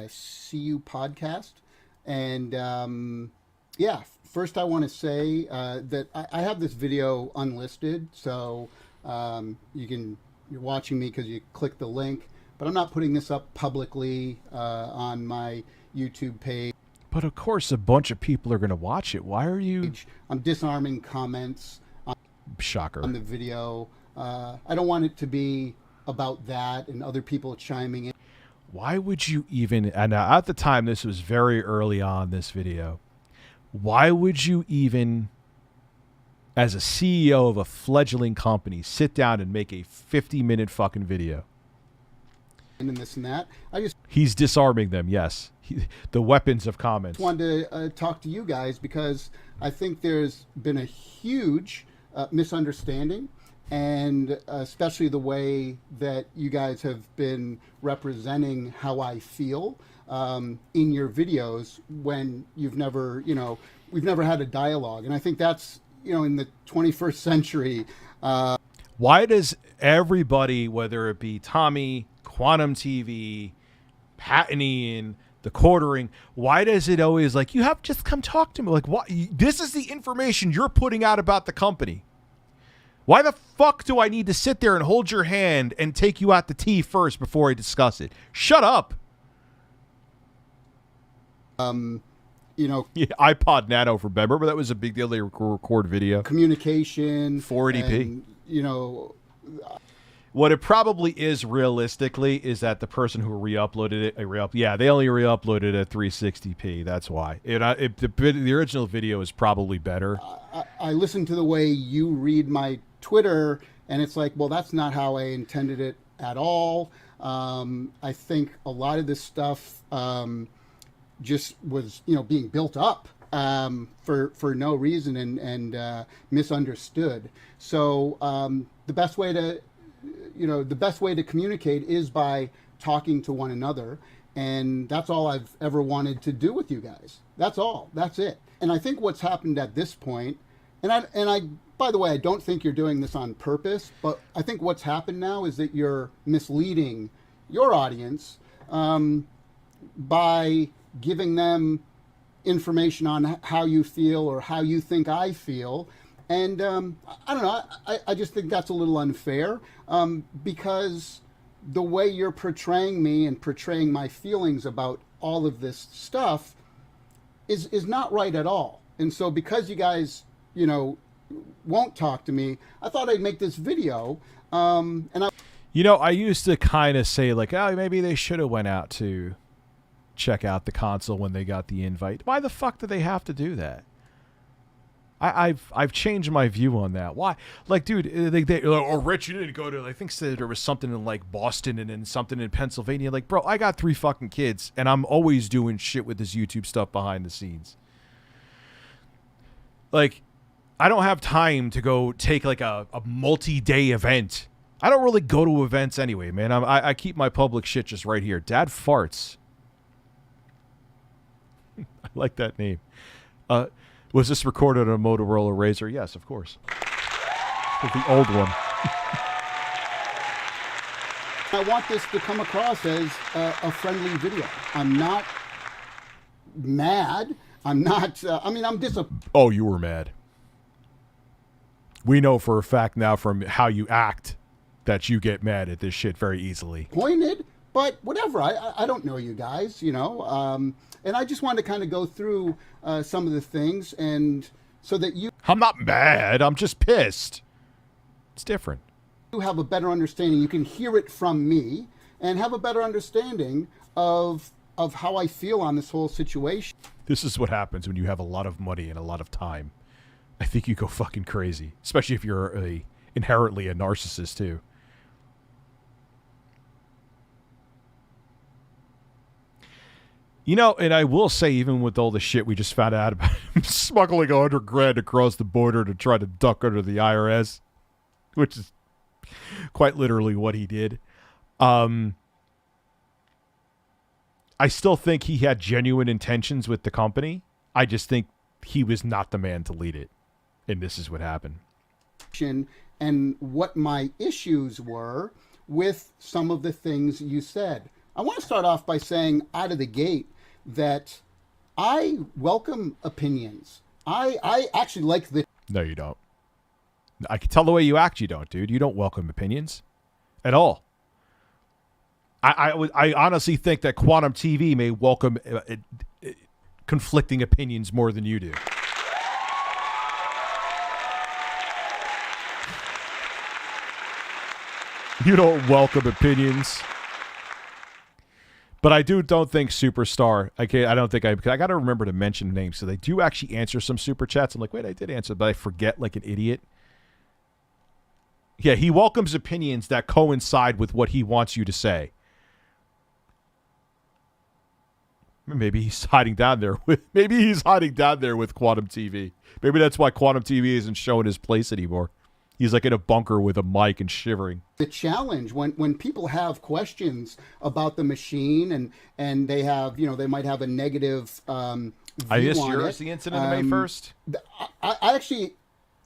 S13: CU podcast. And yeah, first I want to say that I have this video unlisted, so you're watching me because you clicked the link, but I'm not putting this up publicly on my YouTube page.
S1: But of course, a bunch of people are going to watch it. Why are you?
S13: I'm disarming comments.
S1: Shocker.
S13: On the video. I don't want it to be about that and other people chiming in.
S1: Why would you even? And at the time, this was very early on this video. Why would you even, as a CEO of a fledgling company, sit down and make a 50-minute fucking video?
S13: And this and that.
S1: He's disarming them, yes. The weapons of comments.
S13: I wanted to talk to you guys because I think there's been a huge misunderstanding, and especially the way that you guys have been representing how I feel in your videos when we've never had a dialogue. And I think that's, in the 21st century.
S1: Why does everybody, whether it be Tommy, Quantum TV, Pat and Ian, the quartering, why does it always you have just come talk to me? What? This is the information you're putting out about the company. Why the fuck do I need to sit there and hold your hand and take you out to tea first before I discuss it? Shut up. iPod Nano for Ben. Remember that was a big deal. They record video.
S13: Communication.
S1: 480p.
S13: And,
S1: what it probably is realistically is that the person who re-uploaded it, they only re-uploaded it at 360p. That's why. The original video is probably better.
S13: I listened to the way you read my Twitter, and it's well, that's not how I intended it at all. I think a lot of this stuff just was, being built up for no reason and misunderstood. So the best way to communicate is by talking to one another, and that's all I've ever wanted to do with you guys. That's all. That's it. And I think what's happened at this point, and I by the way, I don't think you're doing this on purpose, but I think what's happened now is that you're misleading your audience by giving them information on how you feel or how you think I feel. And I don't know, I just think that's a little unfair because the way you're portraying me and portraying my feelings about all of this stuff is not right at all. And so because you guys, won't talk to me, I thought I'd make this video. I
S1: used to kind of say oh, maybe they should have went out to check out the console when they got the invite. Why the fuck do they have to do that? I've changed my view on that. Why? Like, dude, oh, Rich, you didn't go to, I think there was something in, like, Boston and then something in Pennsylvania. Like, bro, I got 3 fucking kids, and I'm always doing shit with this YouTube stuff behind the scenes. Like, I don't have time to go take, like, a multi-day event. I don't really go to events anyway, man. I keep my public shit just right here. Dad farts. I like that name. Was this recorded on a Motorola Razr? Yes, of course. The old one.
S13: I want this to come across as a friendly video. I'm not mad. I'm not, I'm disappointed.
S1: Oh, you were mad. We know for a fact now from how you act that you get mad at this shit very easily.
S13: But whatever. I don't know you guys, you know. And I just wanted to kind of go through some of the things, and so that you...
S1: I'm not mad. I'm just pissed. It's different.
S13: You have a better understanding. You can hear it from me and have a better understanding of how I feel on this whole situation.
S1: This is what happens when you have a lot of money and a lot of time. I think you go fucking crazy, especially if you're inherently a narcissist too. You know, and I will say, even with all the shit we just found out about him smuggling $100,000 across the border to try to duck under the IRS, which is quite literally what he did. I still think he had genuine intentions with the company. I just think he was not the man to lead it. And this is what happened.
S13: And what my issues were with some of the things you said. I want to start off by saying out of the gate that I welcome opinions. I actually like the...
S1: No, you don't. I can tell the way you act you don't, dude. You don't welcome opinions at all. I honestly think that Quantum TV may welcome conflicting opinions more than you do. You don't welcome opinions. But I don't think Superstar, I got to remember to mention names. So they do actually answer some super chats. I'm like, wait, I did answer, but I forget like an idiot. Yeah, he welcomes opinions that coincide with what he wants you to say. Maybe he's hiding down there with Quantum TV. Maybe that's why Quantum TV isn't showing his place anymore. He's like in a bunker with a mic and shivering.
S13: The challenge when people have questions about the machine and they have, they might have a negative view
S1: I missed
S13: on
S1: yours,
S13: it.
S1: the incident of May 1st.
S13: I actually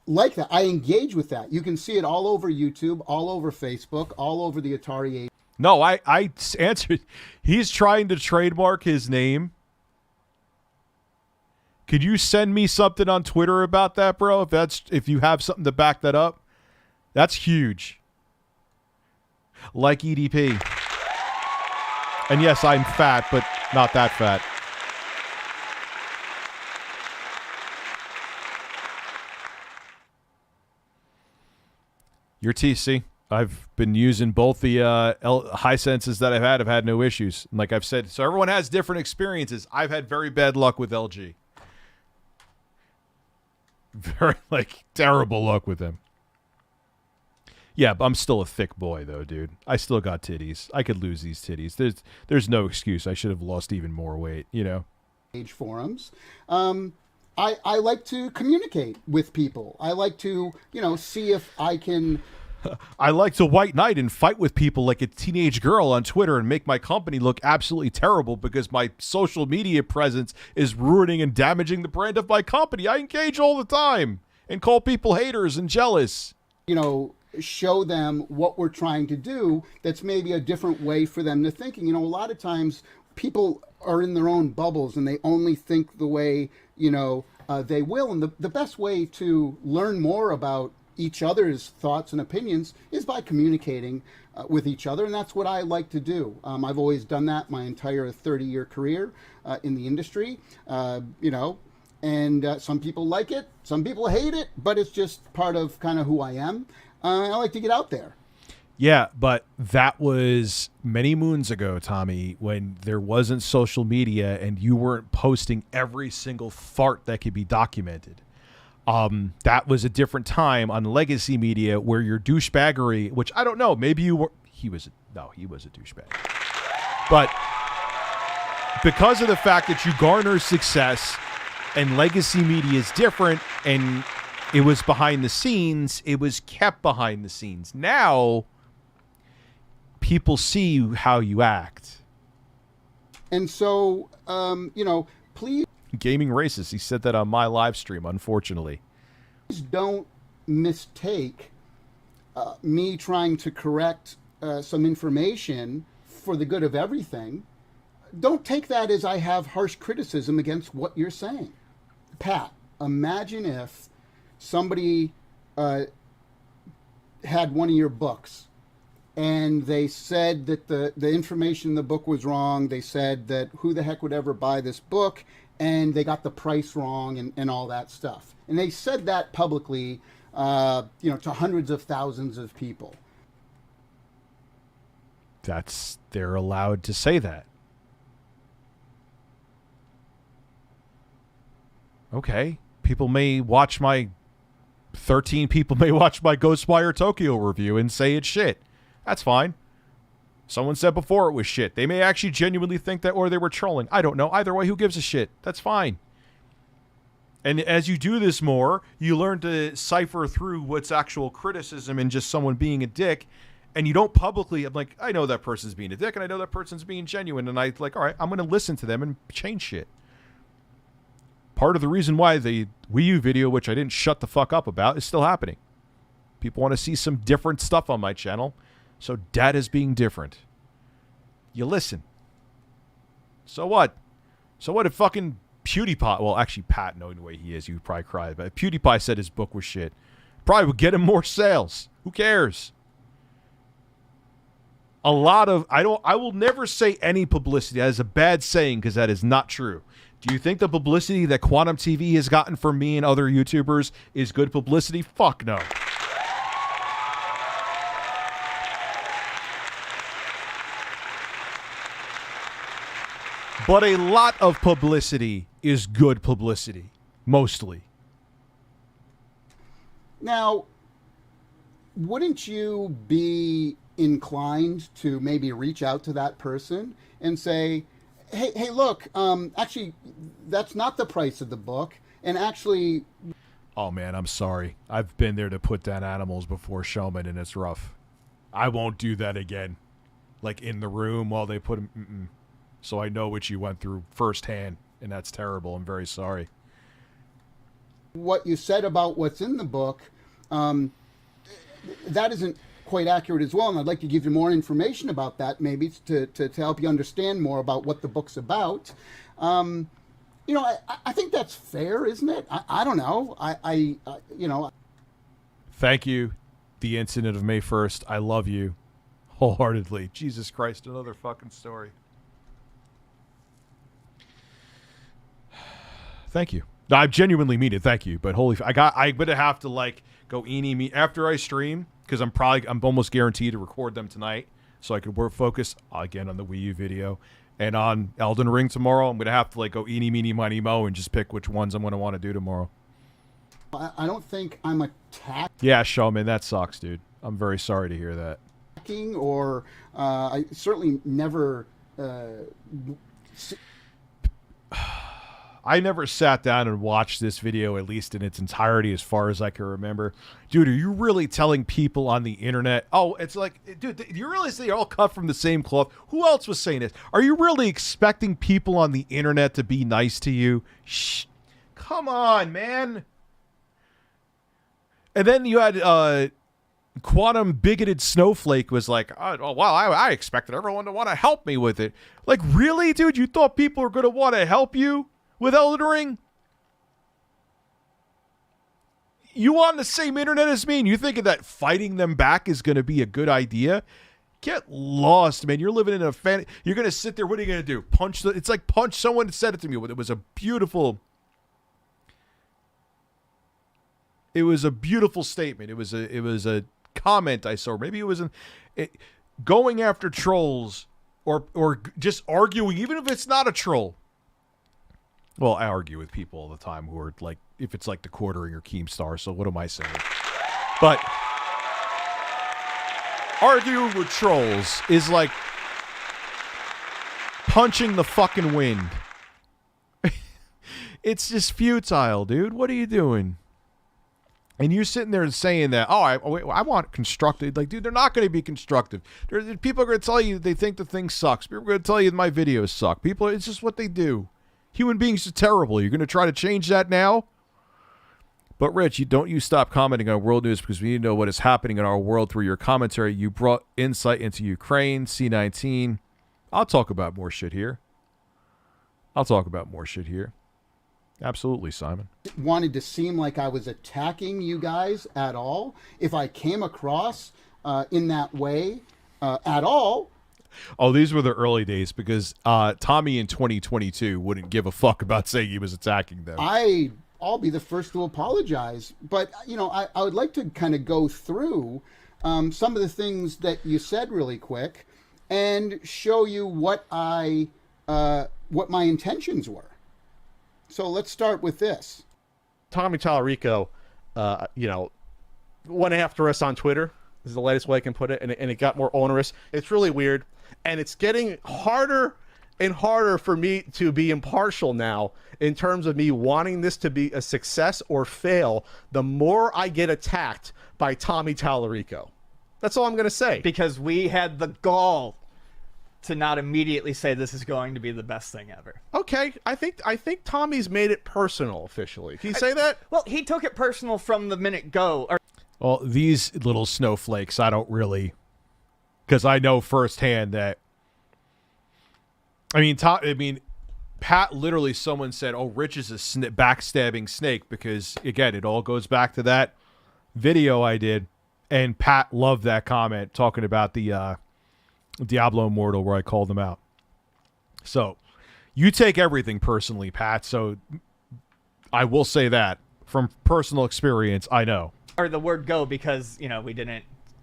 S13: like that. I engage with that. You can see it all over YouTube, all over Facebook, all over the Atari 8.
S1: No, I answered. He's trying to trademark his name. Could you send me something on Twitter about that, bro? If you have something to back that up, that's huge. Like EDP. And yes, I'm fat, but not that fat. Your TC. I've been using both the high senses that I've had no issues. And like I've said, so everyone has different experiences. I've had very bad luck with LG. Very, terrible luck with them. Yeah, but I'm still a thick boy, though, dude. I still got titties. I could lose these titties. There's no excuse. I should have lost even more weight,
S13: Age forums. I like to communicate with people. I like to, see if I can...
S1: I like to white knight and fight with people like a teenage girl on Twitter and make my company look absolutely terrible because my social media presence is ruining and damaging the brand of my company. I engage all the time and call people haters and jealous.
S13: Show them what we're trying to do that's maybe a different way for them to thinking. A lot of times people are in their own bubbles and they only think the way, they will. And the best way to learn more about each other's thoughts and opinions is by communicating with each other, and that's what I like to do. I've always done that my entire 30-year career in the industry, and some people like it, some people hate it, but it's just part of kind of who I am. I like to get out there.
S1: Yeah, but that was many moons ago, Tommy, when there wasn't social media and you weren't posting every single fart that could be documented. That was a different time on legacy media where your douchebaggery, which I don't know, maybe you were, he was a douchebag. But because of the fact that you garner success and legacy media is different and it was behind the scenes, it was kept behind the scenes. Now, people see how you act.
S13: And so, please.
S1: Gaming racist. He said that on my live stream, unfortunately.
S13: Please don't mistake me trying to correct some information for the good of everything. Don't take that as I have harsh criticism against what you're saying. Pat, imagine if somebody had one of your books and they said that the information in the book was wrong. They said that who the heck would ever buy this book, and they got the price wrong and all that stuff. And they said that publicly, to hundreds of thousands of people.
S1: They're allowed to say that. Okay. 13 people may watch my Ghostwire Tokyo review and say it's shit. That's fine. Someone said before it was shit. They may actually genuinely think that, or they were trolling. I don't know. Either way, who gives a shit? That's fine. And as you do this more, you learn to cipher through what's actual criticism and just someone being a dick. And you don't publicly, I'm like, I know that person's being a dick, and I know that person's being genuine. And I like, all right, I'm going to listen to them and change shit. Part of the reason why the Wii U video, which I didn't shut the fuck up about, is still happening. People want to see some different stuff on my channel. So data's being different. You listen. So what? So what if fucking PewDiePie... Well, actually, Pat, knowing the way he is, he would probably cry. But if PewDiePie said his book was shit, probably would get him more sales. Who cares? I will never say any publicity. That is a bad saying because that is not true. Do you think the publicity that Quantum TV has gotten from me and other YouTubers is good publicity? Fuck no. But a lot of publicity is good publicity. Mostly.
S13: Now, wouldn't you be inclined to maybe reach out to that person and say, hey, look, actually, that's not the price of the book. And actually...
S1: Oh, man, I'm sorry. I've been there to put down animals before Showman, and it's rough. I won't do that again. Like, in the room while they put them... So I know what you went through firsthand, and that's terrible. I'm very sorry.
S13: What you said about what's in the book, that isn't quite accurate as well, and I'd like to give you more information about that, maybe to help you understand more about what the book's about. I think that's fair, isn't it? I don't know.
S1: Thank you, the incident of May 1st. I love you wholeheartedly. Jesus Christ, another fucking story. Thank you. No, I genuinely mean it. Thank you. But I'm gonna have to go eeny me after I stream, because I'm almost guaranteed to record them tonight, so I could focus again on the Wii U video and on Elden Ring tomorrow. I'm gonna have to go eeny meeny miny mo and just pick which ones I'm gonna want to do tomorrow.
S13: I don't think I'm attacking.
S1: Yeah, Showman, that sucks, dude. I'm very sorry to hear that.
S13: Or I certainly never.
S1: I never sat down and watched this video, at least in its entirety, as far as I can remember. Dude, are you really telling people on the internet? Oh, it's like, dude, do you realize they're all cut from the same cloth? Who else was saying this? Are you really expecting people on the internet to be nice to you? Shh. Come on, man. And then you had Quantum Bigoted Snowflake was like, oh, well, I expected everyone to want to help me with it. Like, really, dude? You thought people were going to want to help you with Elden Ring? You on the same internet as me, and you thinking that fighting them back is going to be a good idea? Get lost, man. You're living in a fan. You're going to sit there. What are you going to do? Punch it's like punch. Someone said it to me. It was a beautiful. It was a beautiful statement. It was a comment I saw. Maybe it was going after trolls or just arguing, even if it's not a troll. Well, I argue with people all the time who are like, if it's like the Quartering or Keemstar, so what am I saying? But arguing with trolls is like punching the fucking wind. It's just futile, dude. What are you doing? And you're sitting there and saying that, oh, I want constructive. Like, dude, they're not going to be constructive. People are going to tell you they think the thing sucks. People are going to tell you my videos suck. People, it's just what they do. Human beings are terrible. You're going to try to change that now? But, Rich, don't you stop commenting on world news because we need to know what is happening in our world through your commentary. You brought insight into Ukraine, C-19. I'll talk about more shit here. Absolutely, Simon.
S13: Wanted to seem like I was attacking you guys at all. If I came across in that way at all.
S1: Oh, these were the early days because Tommy in 2022 wouldn't give a fuck about saying he was attacking them.
S13: I'll be the first to apologize. But, I would like to kind of go through some of the things that you said really quick and show you what my intentions were. So let's start with this.
S14: Tommy Tallarico, went after us on Twitter. This is the latest way I can put it, and it got more onerous. It's really weird, and it's getting harder and harder for me to be impartial now in terms of me wanting this to be a success or fail the more I get attacked by Tommy Tallarico. That's all I'm going to say.
S15: Because we had the gall to not immediately say this is going to be the best thing ever.
S14: Okay, I think Tommy's made it personal officially. Can you say that?
S15: Well, he took it personal from the minute go.
S1: Well, these little snowflakes, I don't really, because I know firsthand that. I mean, Pat literally. Someone said, "Oh, Rich is a backstabbing snake," because again, it all goes back to that video I did, and Pat loved that comment talking about the Diablo Immortal where I called them out. So you take everything personally, Pat. So I will say that from personal experience, I know.
S15: Or the word go because,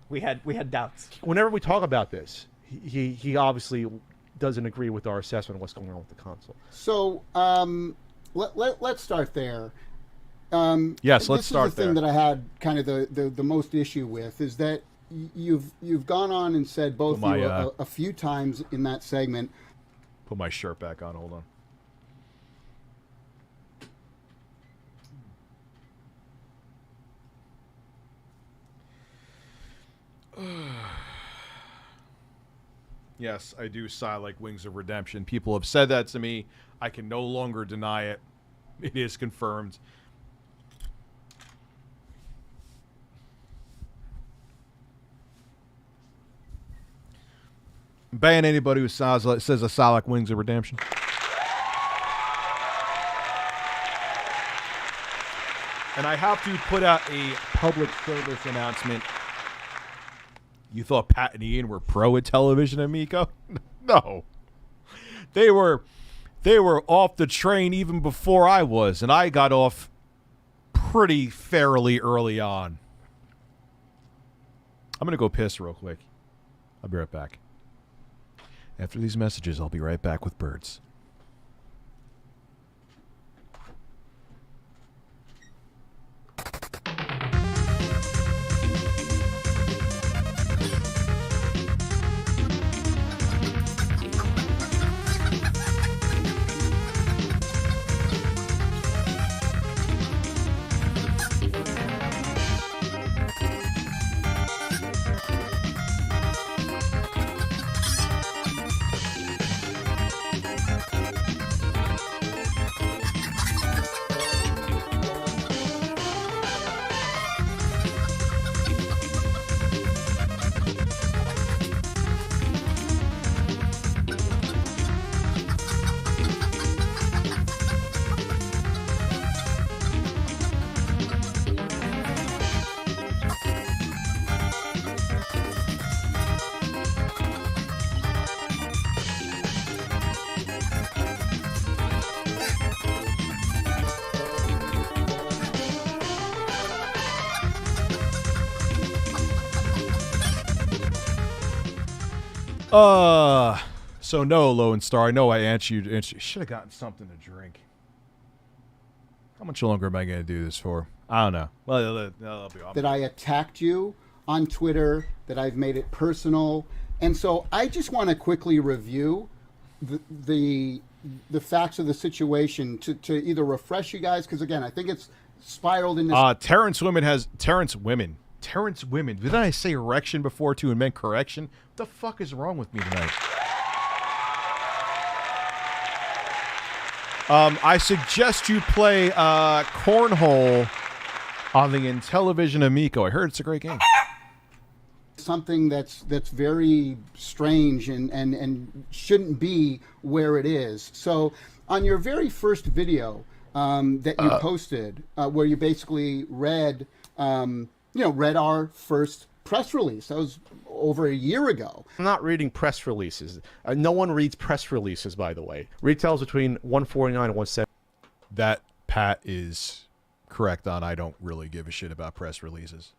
S15: we had doubts.
S14: Whenever we talk about this, he obviously doesn't agree with our assessment of what's going on with the console.
S13: So let's start there.
S1: Yes, let's start there.
S13: This is the thing that I had kind of the most issue with is that you've gone on and said both of you a few times in that segment.
S1: Put my shirt back on. Hold on. Yes, I do sigh like Wings of Redemption. People have said that to me. I can no longer deny it. It is confirmed. Ban anybody who says I sigh like Wings of Redemption. And I have to put out a public service announcement. You thought Pat and Ian were pro Intellivision Amico? No. They were off the train even before I was, and I got off pretty fairly early on. I'm going to go piss real quick. I'll be right back. After these messages, I'll be right back with birds. So no, Lone Star. I know I answered you. Should have gotten something to drink. How much longer am I going to do this for? I don't know. Well, that'll be
S13: that I attacked you on Twitter, that I've made it personal. And so I just want to quickly review the facts of the situation to either refresh you guys, because again, I think it's spiraled in this.
S1: Terrence Women. Did I say erection before too and meant correction? What the fuck is wrong with me tonight? I suggest you play Cornhole on the Intellivision Amico. I heard it's a great game.
S13: Something that's very strange and shouldn't be where it is. So on your very first video that you posted, where you basically read our first press release, that was over a year ago.
S14: I'm not reading press releases. No one reads press releases, by the way. Retails between $149 and $170.
S1: That Pat is correct on. I don't really give a shit about press releases.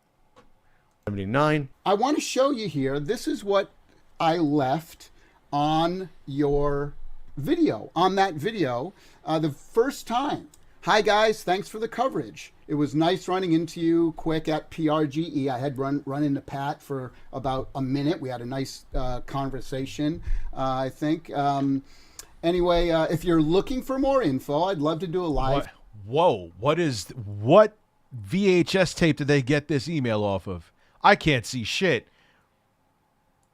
S14: 79.
S13: I want to show you here. This is what I left on your video, on that video, the first time. Hi guys, thanks for the coverage. It was nice running into you quick at PRGE. I had run into Pat for about a minute. We had a nice conversation, I think. Anyway, if you're looking for more info, I'd love to do a live.
S1: What VHS tape did they get this email off of? I can't see shit.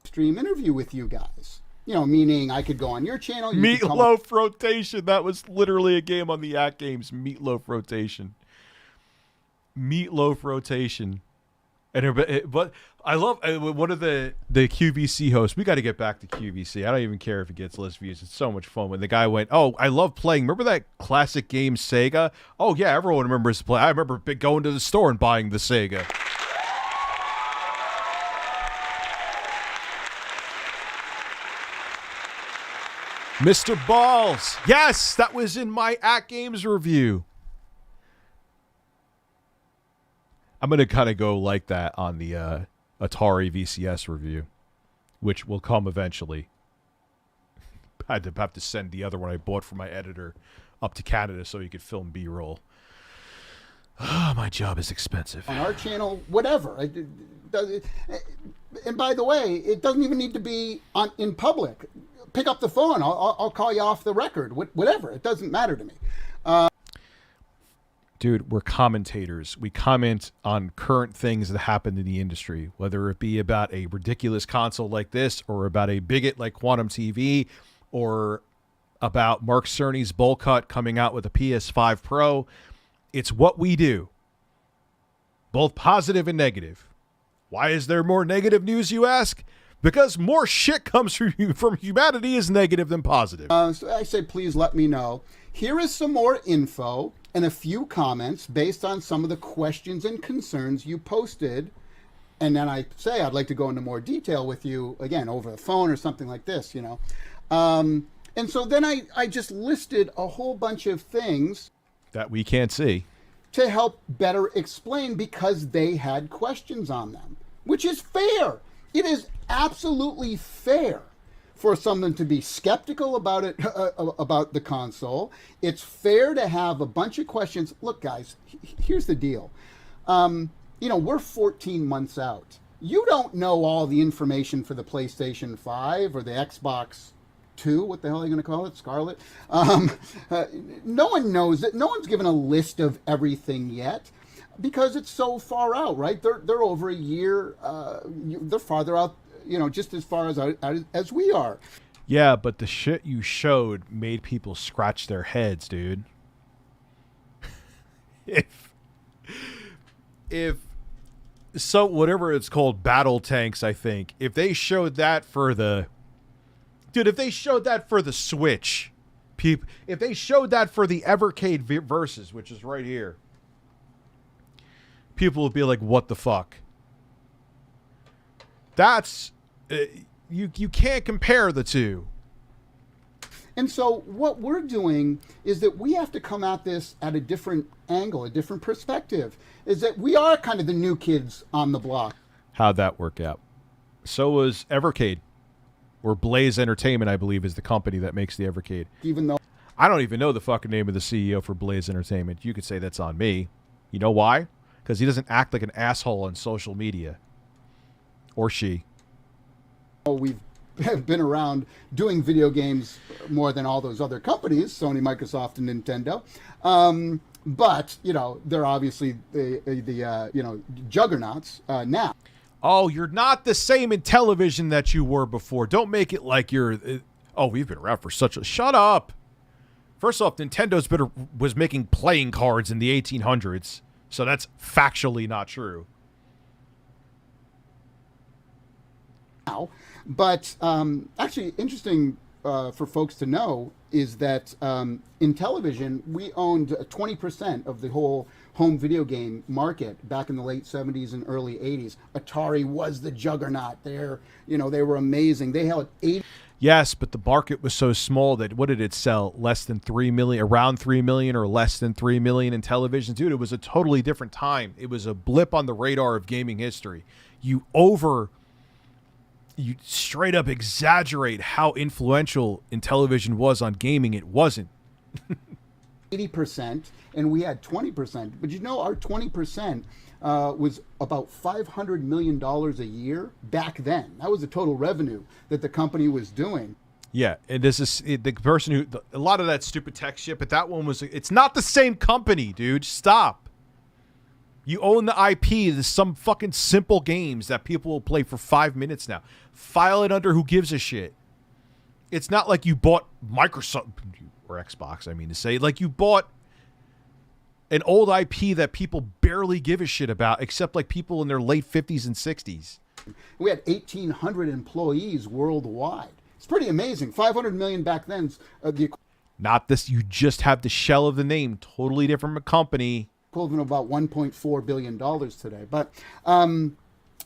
S13: Stream interview with you guys. You know, meaning I could go on your channel. You
S1: Meatloaf Rotation. That was literally a game on the Act Games. Meatloaf Rotation. Meatloaf Rotation. But I love one of the QVC hosts. We got to get back to QVC. I don't even care if it gets less views. It's so much fun when the guy went, "Oh, I love playing. Remember that classic game Sega? Oh yeah, everyone remembers play. I remember going to the store and buying the Sega." Mr. Balls. Yes, that was in my Act Games review. I'm going to kind of go like that on the Atari VCS review, which will come eventually. I had to have to send the other one I bought for my editor up to Canada so he could film B-roll. My job is expensive.
S13: On our channel, whatever. And by the way, it doesn't even need to be in public. Pick up the phone. I'll call you off the record. Whatever. It doesn't matter to me.
S1: Dude, we're commentators. We comment on current things that happen in the industry, whether it be about a ridiculous console like this or about a bigot like Quantum TV or about Mark Cerny's bowl cut coming out with a PS5 Pro. It's what we do, both positive and negative. Why is there more negative news, you ask? Because more shit comes from humanity is negative than positive.
S13: So I say, please let me know. Here is some more info and a few comments based on some of the questions and concerns you posted. And then I say, I'd like to go into more detail with you, again, over the phone or something like this, you know. And so then I just listed a whole bunch of things
S1: that we can't see
S13: to help better explain because they had questions on them, which is fair. It is absolutely fair for someone to be skeptical about it, about the console. It's fair to have a bunch of questions. Look, guys, here's the deal. You know, we're 14 months out. You don't know all the information for the PlayStation 5 or the Xbox 2. What the hell are you going to call it? Scarlet? No one knows it. No one's given a list of everything yet because it's so far out, right? They're over a year. They're farther out, you know, just as far as we are.
S1: Yeah, but the shit you showed made people scratch their heads, dude. if so, whatever it's called, battle tanks, I think. If they showed that for the Switch, if they showed that for the Evercade Versus, which is right here, people would be like, "What the fuck?" That's you can't compare the two.
S13: And so what we're doing is that we have to come at this at a different angle, a different perspective. Is that we are kind of the new kids on the block.
S1: How'd that work out? So was Evercade. or Blaze Entertainment, I believe, is the company that makes the Evercade.
S13: Even though
S1: I don't even know the fucking name of the CEO for Blaze Entertainment. You could say that's on me. You know why? Because he doesn't act like an asshole on social media. Or she.
S13: we've been around doing video games more than all those other companies, Sony, Microsoft, and Nintendo. But, you know, they're obviously the juggernauts now.
S1: Oh, you're not the same in television that you were before. Don't make it like you're... oh, we've been around for such a... Shut up! First off, Nintendo's was making playing cards in the 1800s, so that's factually not true.
S13: Now, but actually interesting for folks to know is that in television, we owned 20% of the whole home video game market back in the late 70s and early 80s. Atari was the juggernaut. They were amazing. They held 80.
S1: Yes, but the market was so small that what did it sell? Less than 3 million, around 3 million or less than 3 million in television? Dude, it was a totally different time. It was a blip on the radar of gaming history. You straight up exaggerate how influential in television was on gaming. It wasn't.
S13: 80%, and we had 20%. But you know, our 20% was about $500 million a year back then. That was the total revenue that the company was doing.
S1: Yeah, and this is the person who... a lot of that stupid tech shit, but that one was... It's not the same company, dude. Stop. You own the IP. There's some fucking simple games that people will play for 5 minutes now. File it under who gives a shit. It's not like you bought Microsoft or Xbox, I mean to say. Like you bought an old IP that people barely give a shit about, except like people in their late 50s and 60s.
S13: We had 1,800 employees worldwide. It's pretty amazing. 500 million back then.
S1: Not this. You just have the shell of the name. Totally different company.
S13: Equivalent of about $1.4 billion today. But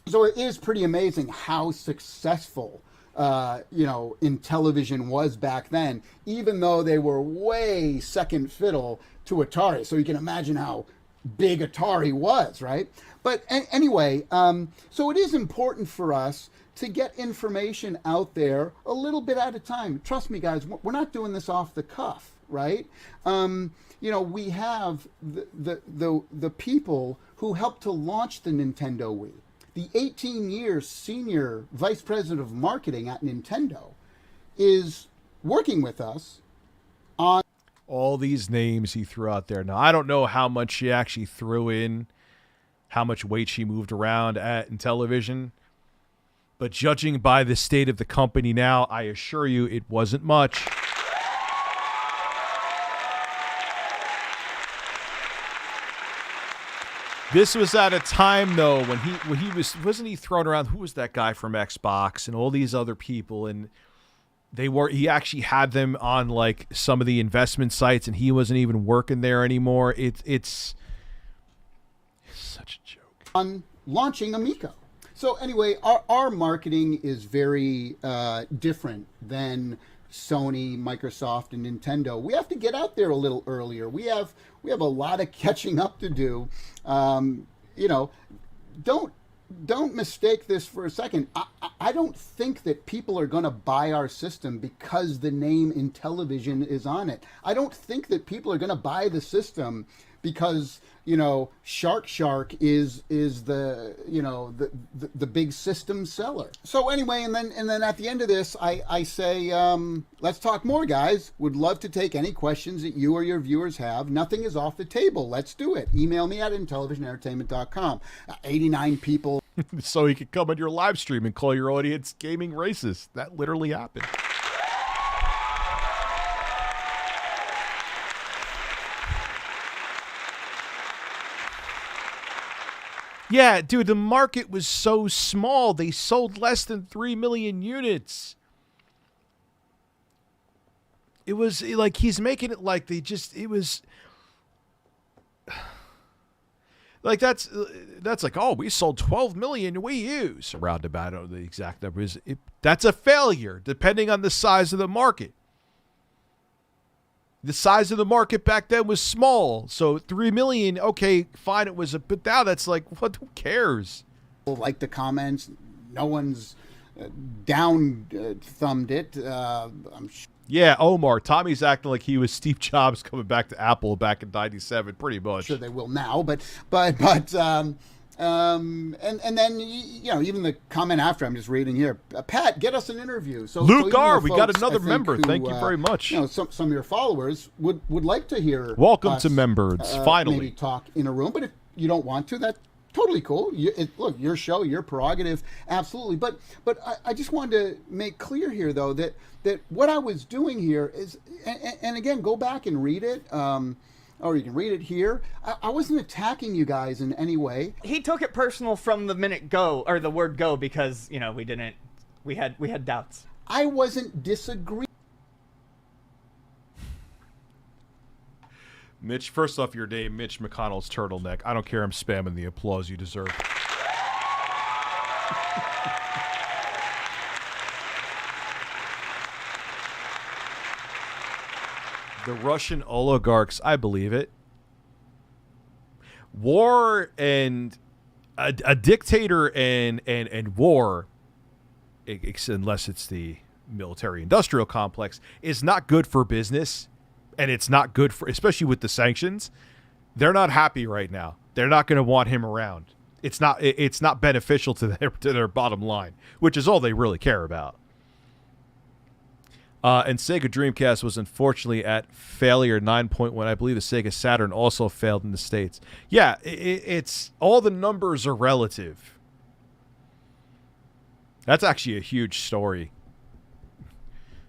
S13: so it is pretty amazing how successful in television was back then, even though they were way second fiddle to Atari. So you can imagine how big Atari was, right? But anyway, so it is important for us to get information out there a little bit at a time. Trust me, guys, we're not doing this off the cuff, right? We have the people who helped to launch the Nintendo Wii. The 18-year senior vice president of marketing at Nintendo is working with us on
S1: all these names he threw out there. Now, I don't know how much she actually threw in, how much weight she moved around in television, but judging by the state of the company now, I assure you it wasn't much. This was at a time, though, when he wasn't he thrown around? Who was that guy from Xbox and all these other people? And he actually had them on like some of the investment sites, and he wasn't even working there anymore. It's such a joke.
S13: On launching Amico. So anyway, our marketing is very different than Sony, Microsoft, and Nintendo. We have to get out there a little earlier. We have a lot of catching up to do. Don't mistake this for a second. I don't think that people are going to buy our system because the name Intellivision is on it. I don't think that people are going to buy the system because Shark is the the big system seller. So anyway, and then at the end of this, I say let's talk more, guys. Would love to take any questions that you or your viewers have. Nothing is off the table. Let's do it. Email me at intellivisionentertainment.com. 89 people.
S1: So he could come on your live stream and call your audience gaming racist. That literally happened. Yeah, dude, the market was so small. They sold less than 3 million units. It was like he's making it like it was like that's like, oh, we sold 12 million Wii U's. Roundabout, I don't know the exact numbers. That's a failure, depending on the size of the market. The size of the market back then was small, so 3 million, okay, fine, it was but now that's like, what? Who cares?
S13: Like the comments, no one's thumbed it.
S1: Yeah, Omar. Tommy's acting like he was Steve Jobs coming back to Apple back in '97, pretty much.
S13: Sure, they will now, and then even the comment after, I'm just reading here. Pat, get us an interview. So
S1: Luke R, we got
S13: folks,
S1: another member. Thank you very much.
S13: Some of your followers would like to hear.
S1: Welcome to members. Finally,
S13: maybe talk in a room, but if you don't want to, that's totally cool. Look, your show, your prerogative, absolutely. But I just wanted to make clear here, though, that what I was doing here is, and again, go back and read it, or you can read it here. I wasn't attacking you guys in any way.
S15: He took it personal from the minute go, or the word go, because we had doubts.
S13: I wasn't disagreeing.
S1: Mitch, first off, your name, Mitch McConnell's turtleneck. I don't care. I'm spamming the applause you deserve. The Russian oligarchs, I believe it. War and a dictator and war, unless it's the military-industrial complex, is not good for business. And it's not good for, especially with the sanctions. They're not happy right now. They're not going to want him around. It's not beneficial to their bottom line, which is all they really care about. And Sega Dreamcast was unfortunately at failure 9.1. I believe the Sega Saturn also failed in the States. Yeah, it's all the numbers are relative. That's actually a huge story.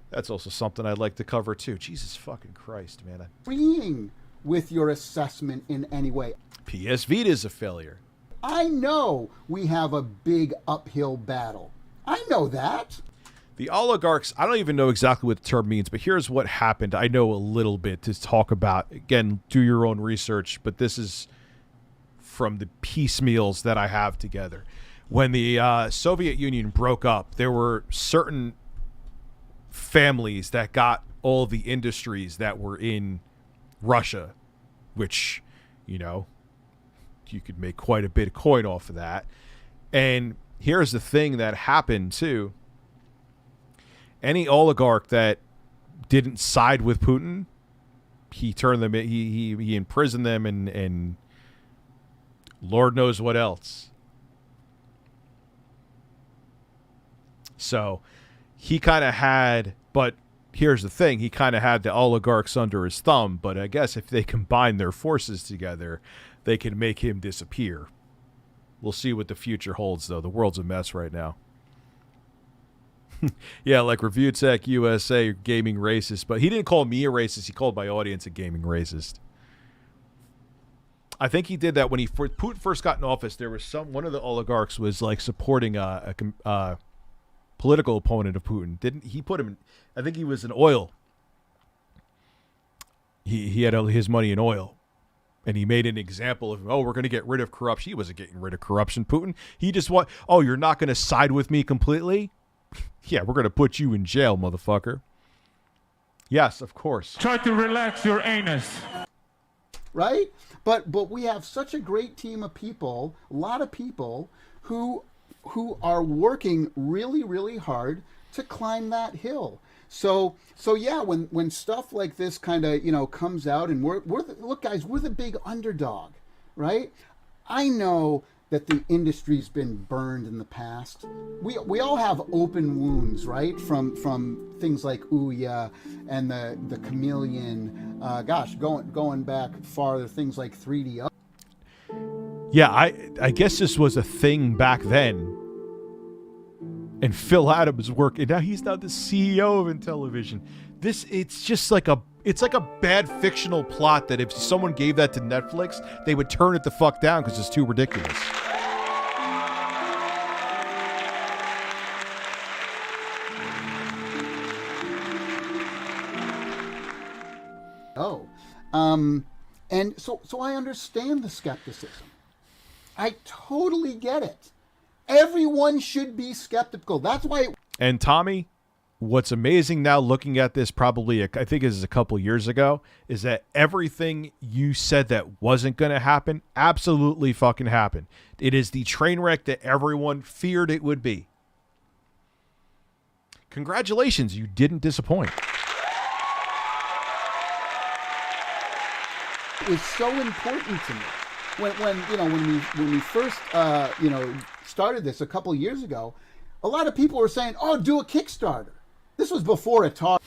S1: That's also something I'd like to cover, too. Jesus fucking Christ, man.
S13: Agreeing with your assessment in any way.
S1: PS Vita is a failure.
S13: I know we have a big uphill battle. I know that.
S1: The oligarchs, I don't even know exactly what the term means, but here's what happened. I know a little bit to talk about. Again, do your own research, but this is from the piecemeals that I have together. When the Soviet Union broke up, there were certain families that got all the industries that were in Russia, which, you could make quite a bit of coin off of that. And here's the thing that happened too. Any oligarch that didn't side with Putin, he turned them, he imprisoned them and Lord knows what else. So he kind of had, but here's the thing, he kind of had the oligarchs under his thumb, but I guess if they combine their forces together, they can make him disappear. We'll see what the future holds, though. The world's a mess right now. Yeah, like ReviewTechUSA, gaming racist, but he didn't call me a racist, he called my audience a gaming racist. I think he did that when Putin first got in office. There was one of the oligarchs was like supporting a political opponent of Putin. Didn't he put him in, I think he was in oil. He had his money in oil. And he made an example of, we're going to get rid of corruption. He wasn't getting rid of corruption, Putin. He just you're not going to side with me completely? Yeah, we're going to put you in jail, motherfucker. Yes, of course.
S2: Try to relax your anus.
S13: Right? But we have such a great team of people, a lot of people who are working really, really hard to climb that hill. So yeah, when stuff like this kind of comes out, and look, guys, we're the big underdog, right? I know that the industry's been burned in the past. We all have open wounds, right? From things like Ouya and the Chameleon. Going back farther, things like 3D.
S1: Yeah, I guess this was a thing back then. And Phil Adams working. Now he's now the CEO of Intellivision. It's just like a bad fictional plot that if someone gave that to Netflix, they would turn it the fuck down because it's too ridiculous.
S13: And so I understand the skepticism. I totally get it. Everyone should be skeptical. That's why.
S1: And Tommy, what's amazing now looking at this, probably I think this is a couple years ago, is that everything you said that wasn't going to happen absolutely fucking happened. It is the train wreck that everyone feared it would be. Congratulations, you didn't disappoint.
S13: It was so important to me. When we first started this a couple years ago, a lot of people were saying, "Oh, do a Kickstarter." This was before Atari.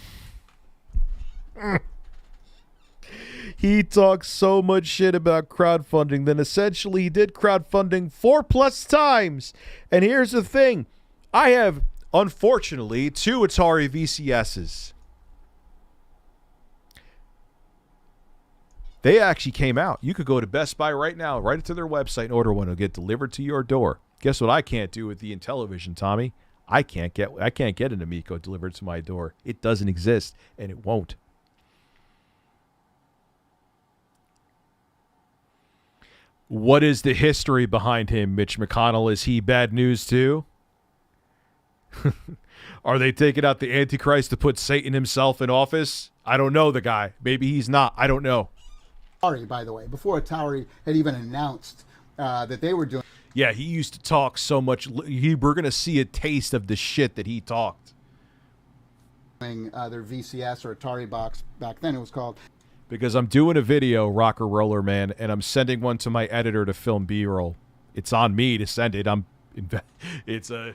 S1: He talks so much shit about crowdfunding, then essentially he did crowdfunding 4+ times. And here's the thing. I have, unfortunately, 2 Atari VCSs. They actually came out. You could go to Best Buy right now, right to their website and order one. It'll get delivered to your door. Guess what I can't do with the Intellivision, Tommy? I can't get an Amico delivered to my door. It doesn't exist, and it won't. What is the history behind him, Mitch McConnell? Is he bad news too? Are they taking out the Antichrist to put Satan himself in office? I don't know the guy. Maybe he's not. I don't know.
S13: Atari, by the way, before Atari had even announced that they were doing.
S1: Yeah, he used to talk so much. We're going to see a taste of the shit that he talked.
S13: Their VCS or Atari box back then, it was called.
S1: Because I'm doing a video, Rocker Roller Man, and I'm sending one to my editor to film B-roll. It's on me to send it. It's a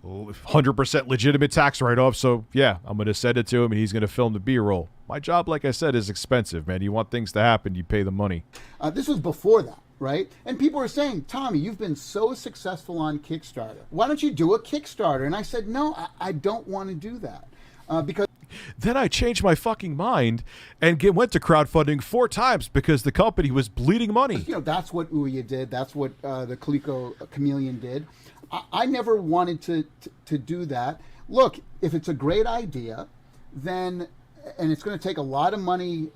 S1: 100% legitimate tax write-off, so yeah, I'm going to send it to him, and he's going to film the B-roll. My job, like I said, is expensive, man. You want things to happen, you pay the money.
S13: This was before that, right? And people were saying, Tommy, you've been so successful on Kickstarter. Why don't you do a Kickstarter? And I said, no, I don't want to do that. Because
S1: then I changed my fucking mind and went to crowdfunding 4 times because the company was bleeding money.
S13: You know, that's what Ouya did. That's what the Coleco Chameleon did. I never wanted to do that. Look, if it's a great idea, then, and it's going to take a lot of money,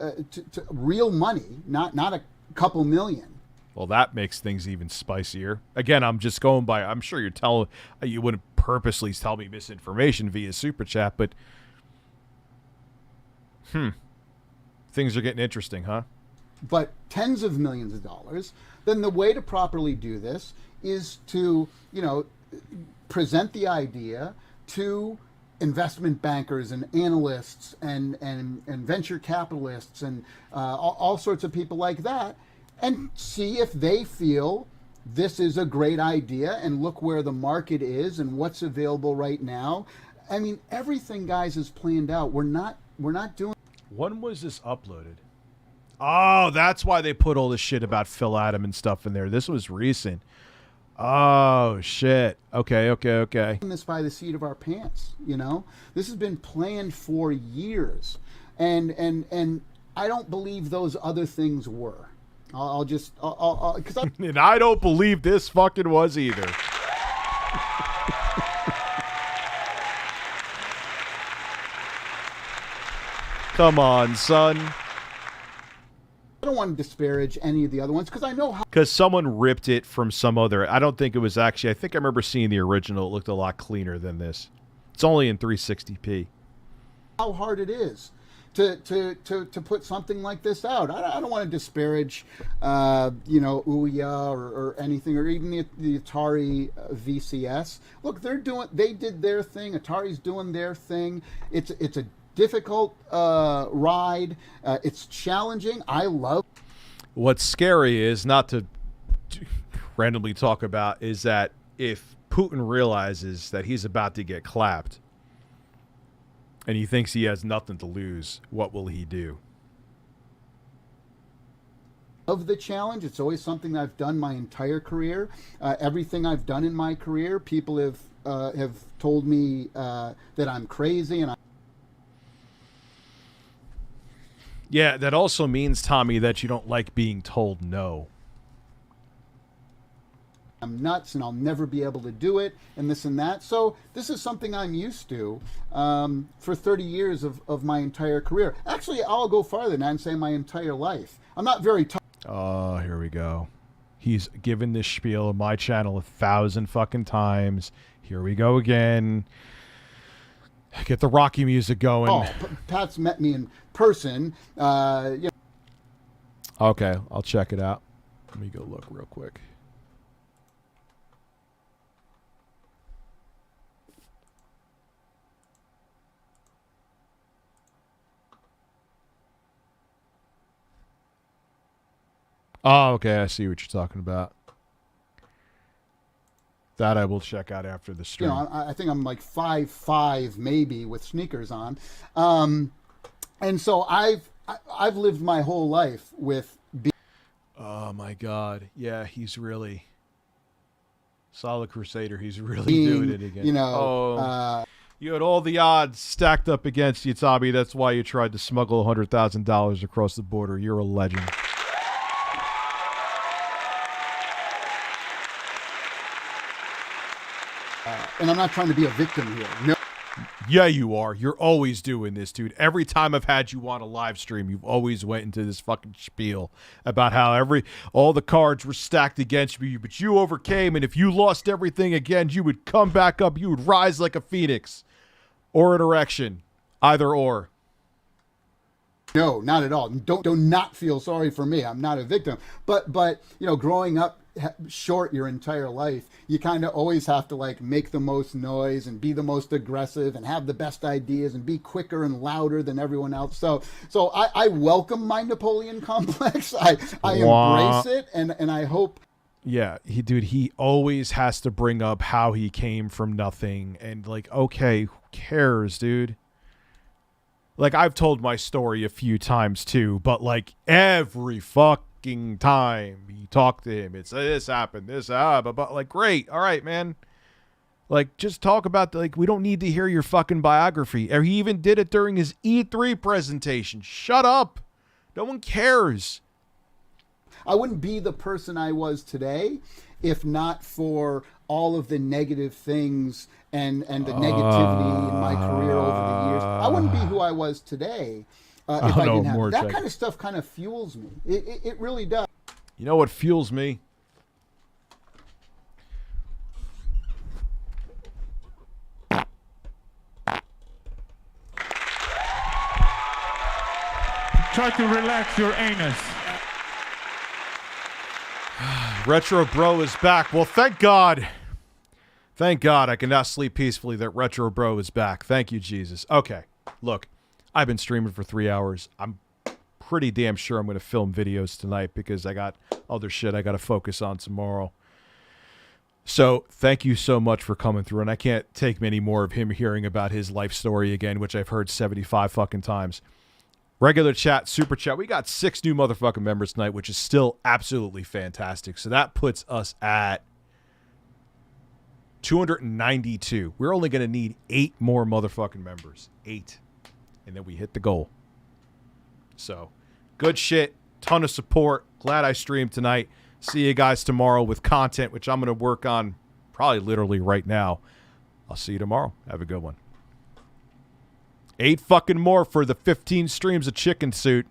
S13: real money, not a couple million.
S1: Well, that makes things even spicier. Again, I'm just going by, I'm sure you wouldn't purposely tell me misinformation via Super Chat, but things are getting interesting, huh?
S13: But tens of millions of dollars, then the way to properly do this is to, present the idea to investment bankers and analysts and venture capitalists and all sorts of people like that, and see if they feel this is a great idea and look where the market is and what's available right now. I mean, everything, guys, is planned out. We're not doing.
S1: When was this uploaded? Oh, that's why they put all this shit about Phil Adam and stuff in there. This was recent. Oh, shit. Okay.
S13: This by the seat of our pants, This has been planned for years. And I don't believe those other things were. And
S1: I don't believe this fucking was either. Come on, son.
S13: I don't want to disparage any of the other ones because I know how.
S1: Because someone ripped it from some other. I don't think it was actually. I think I remember seeing the original. It looked a lot cleaner than this. It's only in 360p.
S13: How hard it is to put something like this out. I don't want to disparage, Ouya or anything, or even the Atari VCS. Look, they did their thing. Atari's doing their thing. It's a difficult ride. It's challenging. I love.
S1: What's scary is not to randomly talk about is that if Putin realizes that he's about to get clapped and he thinks he has nothing to lose, what will he do?
S13: Of the challenge, it's always something I've done my entire career. Everything I've done in my career, people have told me that I'm crazy and
S1: Yeah, that also means, Tommy, that you don't like being told no.
S13: I'm nuts and I'll never be able to do it and this and that. So this is something I'm used to for 30 years of my entire career. Actually, I'll go farther than that and say my entire life. I'm not very tough.
S1: Oh, here we go. He's given this spiel on my channel 1,000 fucking times. Here we go again. Get the Rocky music going.
S13: Oh, Pat's met me in person.
S1: Okay, I'll check it out. Let me go look real quick. Oh, okay. I see what you're talking about. That I will check out after the stream.
S13: You know, I think I'm like 5'5", maybe, with sneakers on. And so I've lived my whole life with
S1: oh my God. Yeah, he's really solid crusader. He's really doing it again.
S13: You know,
S1: you had all the odds stacked up against you, Tommy. That's why you tried to smuggle $100,000 across the border. You're a legend.
S13: and I'm not trying to be a victim here. No.
S1: Yeah, you are. You're always doing this, dude. Every time I've had you on a live stream, you've always went into this fucking spiel about how all the cards were stacked against you, but you overcame, and if you lost everything again, you would come back up. You would rise like a phoenix or an erection, either or.
S13: No, not at all. Do not feel sorry for me. I'm not a victim. But you know, growing up short your entire life, you kind of always have to like make the most noise and be the most aggressive and have the best ideas and be quicker and louder than everyone else. So I welcome my Napoleon complex. I embrace it, and I hope.
S1: Yeah, he always has to bring up how he came from nothing, and like, okay, who cares, dude? Like, I've told my story a few times too, but like every fucking time you talk to him, it's this happened, but like, great, all right, man. Like, just talk about we don't need to hear your fucking biography. Or he even did it during his E3 presentation. Shut up. No one cares.
S13: I wouldn't be the person I was today if not for all of the negative things and the negativity in my career over the years. I wouldn't be who I was today if I didn't have that kind of stuff. Kind of fuels me. It really does.
S1: You know what fuels me?
S2: Try to relax your anus.
S1: Retro Bro is back. Well, thank God. Thank God I can now sleep peacefully that Retro Bro is back. Thank you, Jesus. Okay, look, I've been streaming for 3 hours. I'm pretty damn sure I'm going to film videos tonight because I got other shit I got to focus on tomorrow. So thank you so much for coming through, and I can't take many more of him hearing about his life story again, which I've heard 75 fucking times. Regular chat, super chat. We got 6 new motherfucking members tonight, which is still absolutely fantastic. So that puts us at 292. We're only going to need 8 more motherfucking members. 8. And then we hit the goal. So, good shit. Ton of support. Glad I streamed tonight. See you guys tomorrow with content, which I'm going to work on probably literally right now. I'll see you tomorrow. Have a good one. 8 fucking more for the 15 streams of Chicken Suit.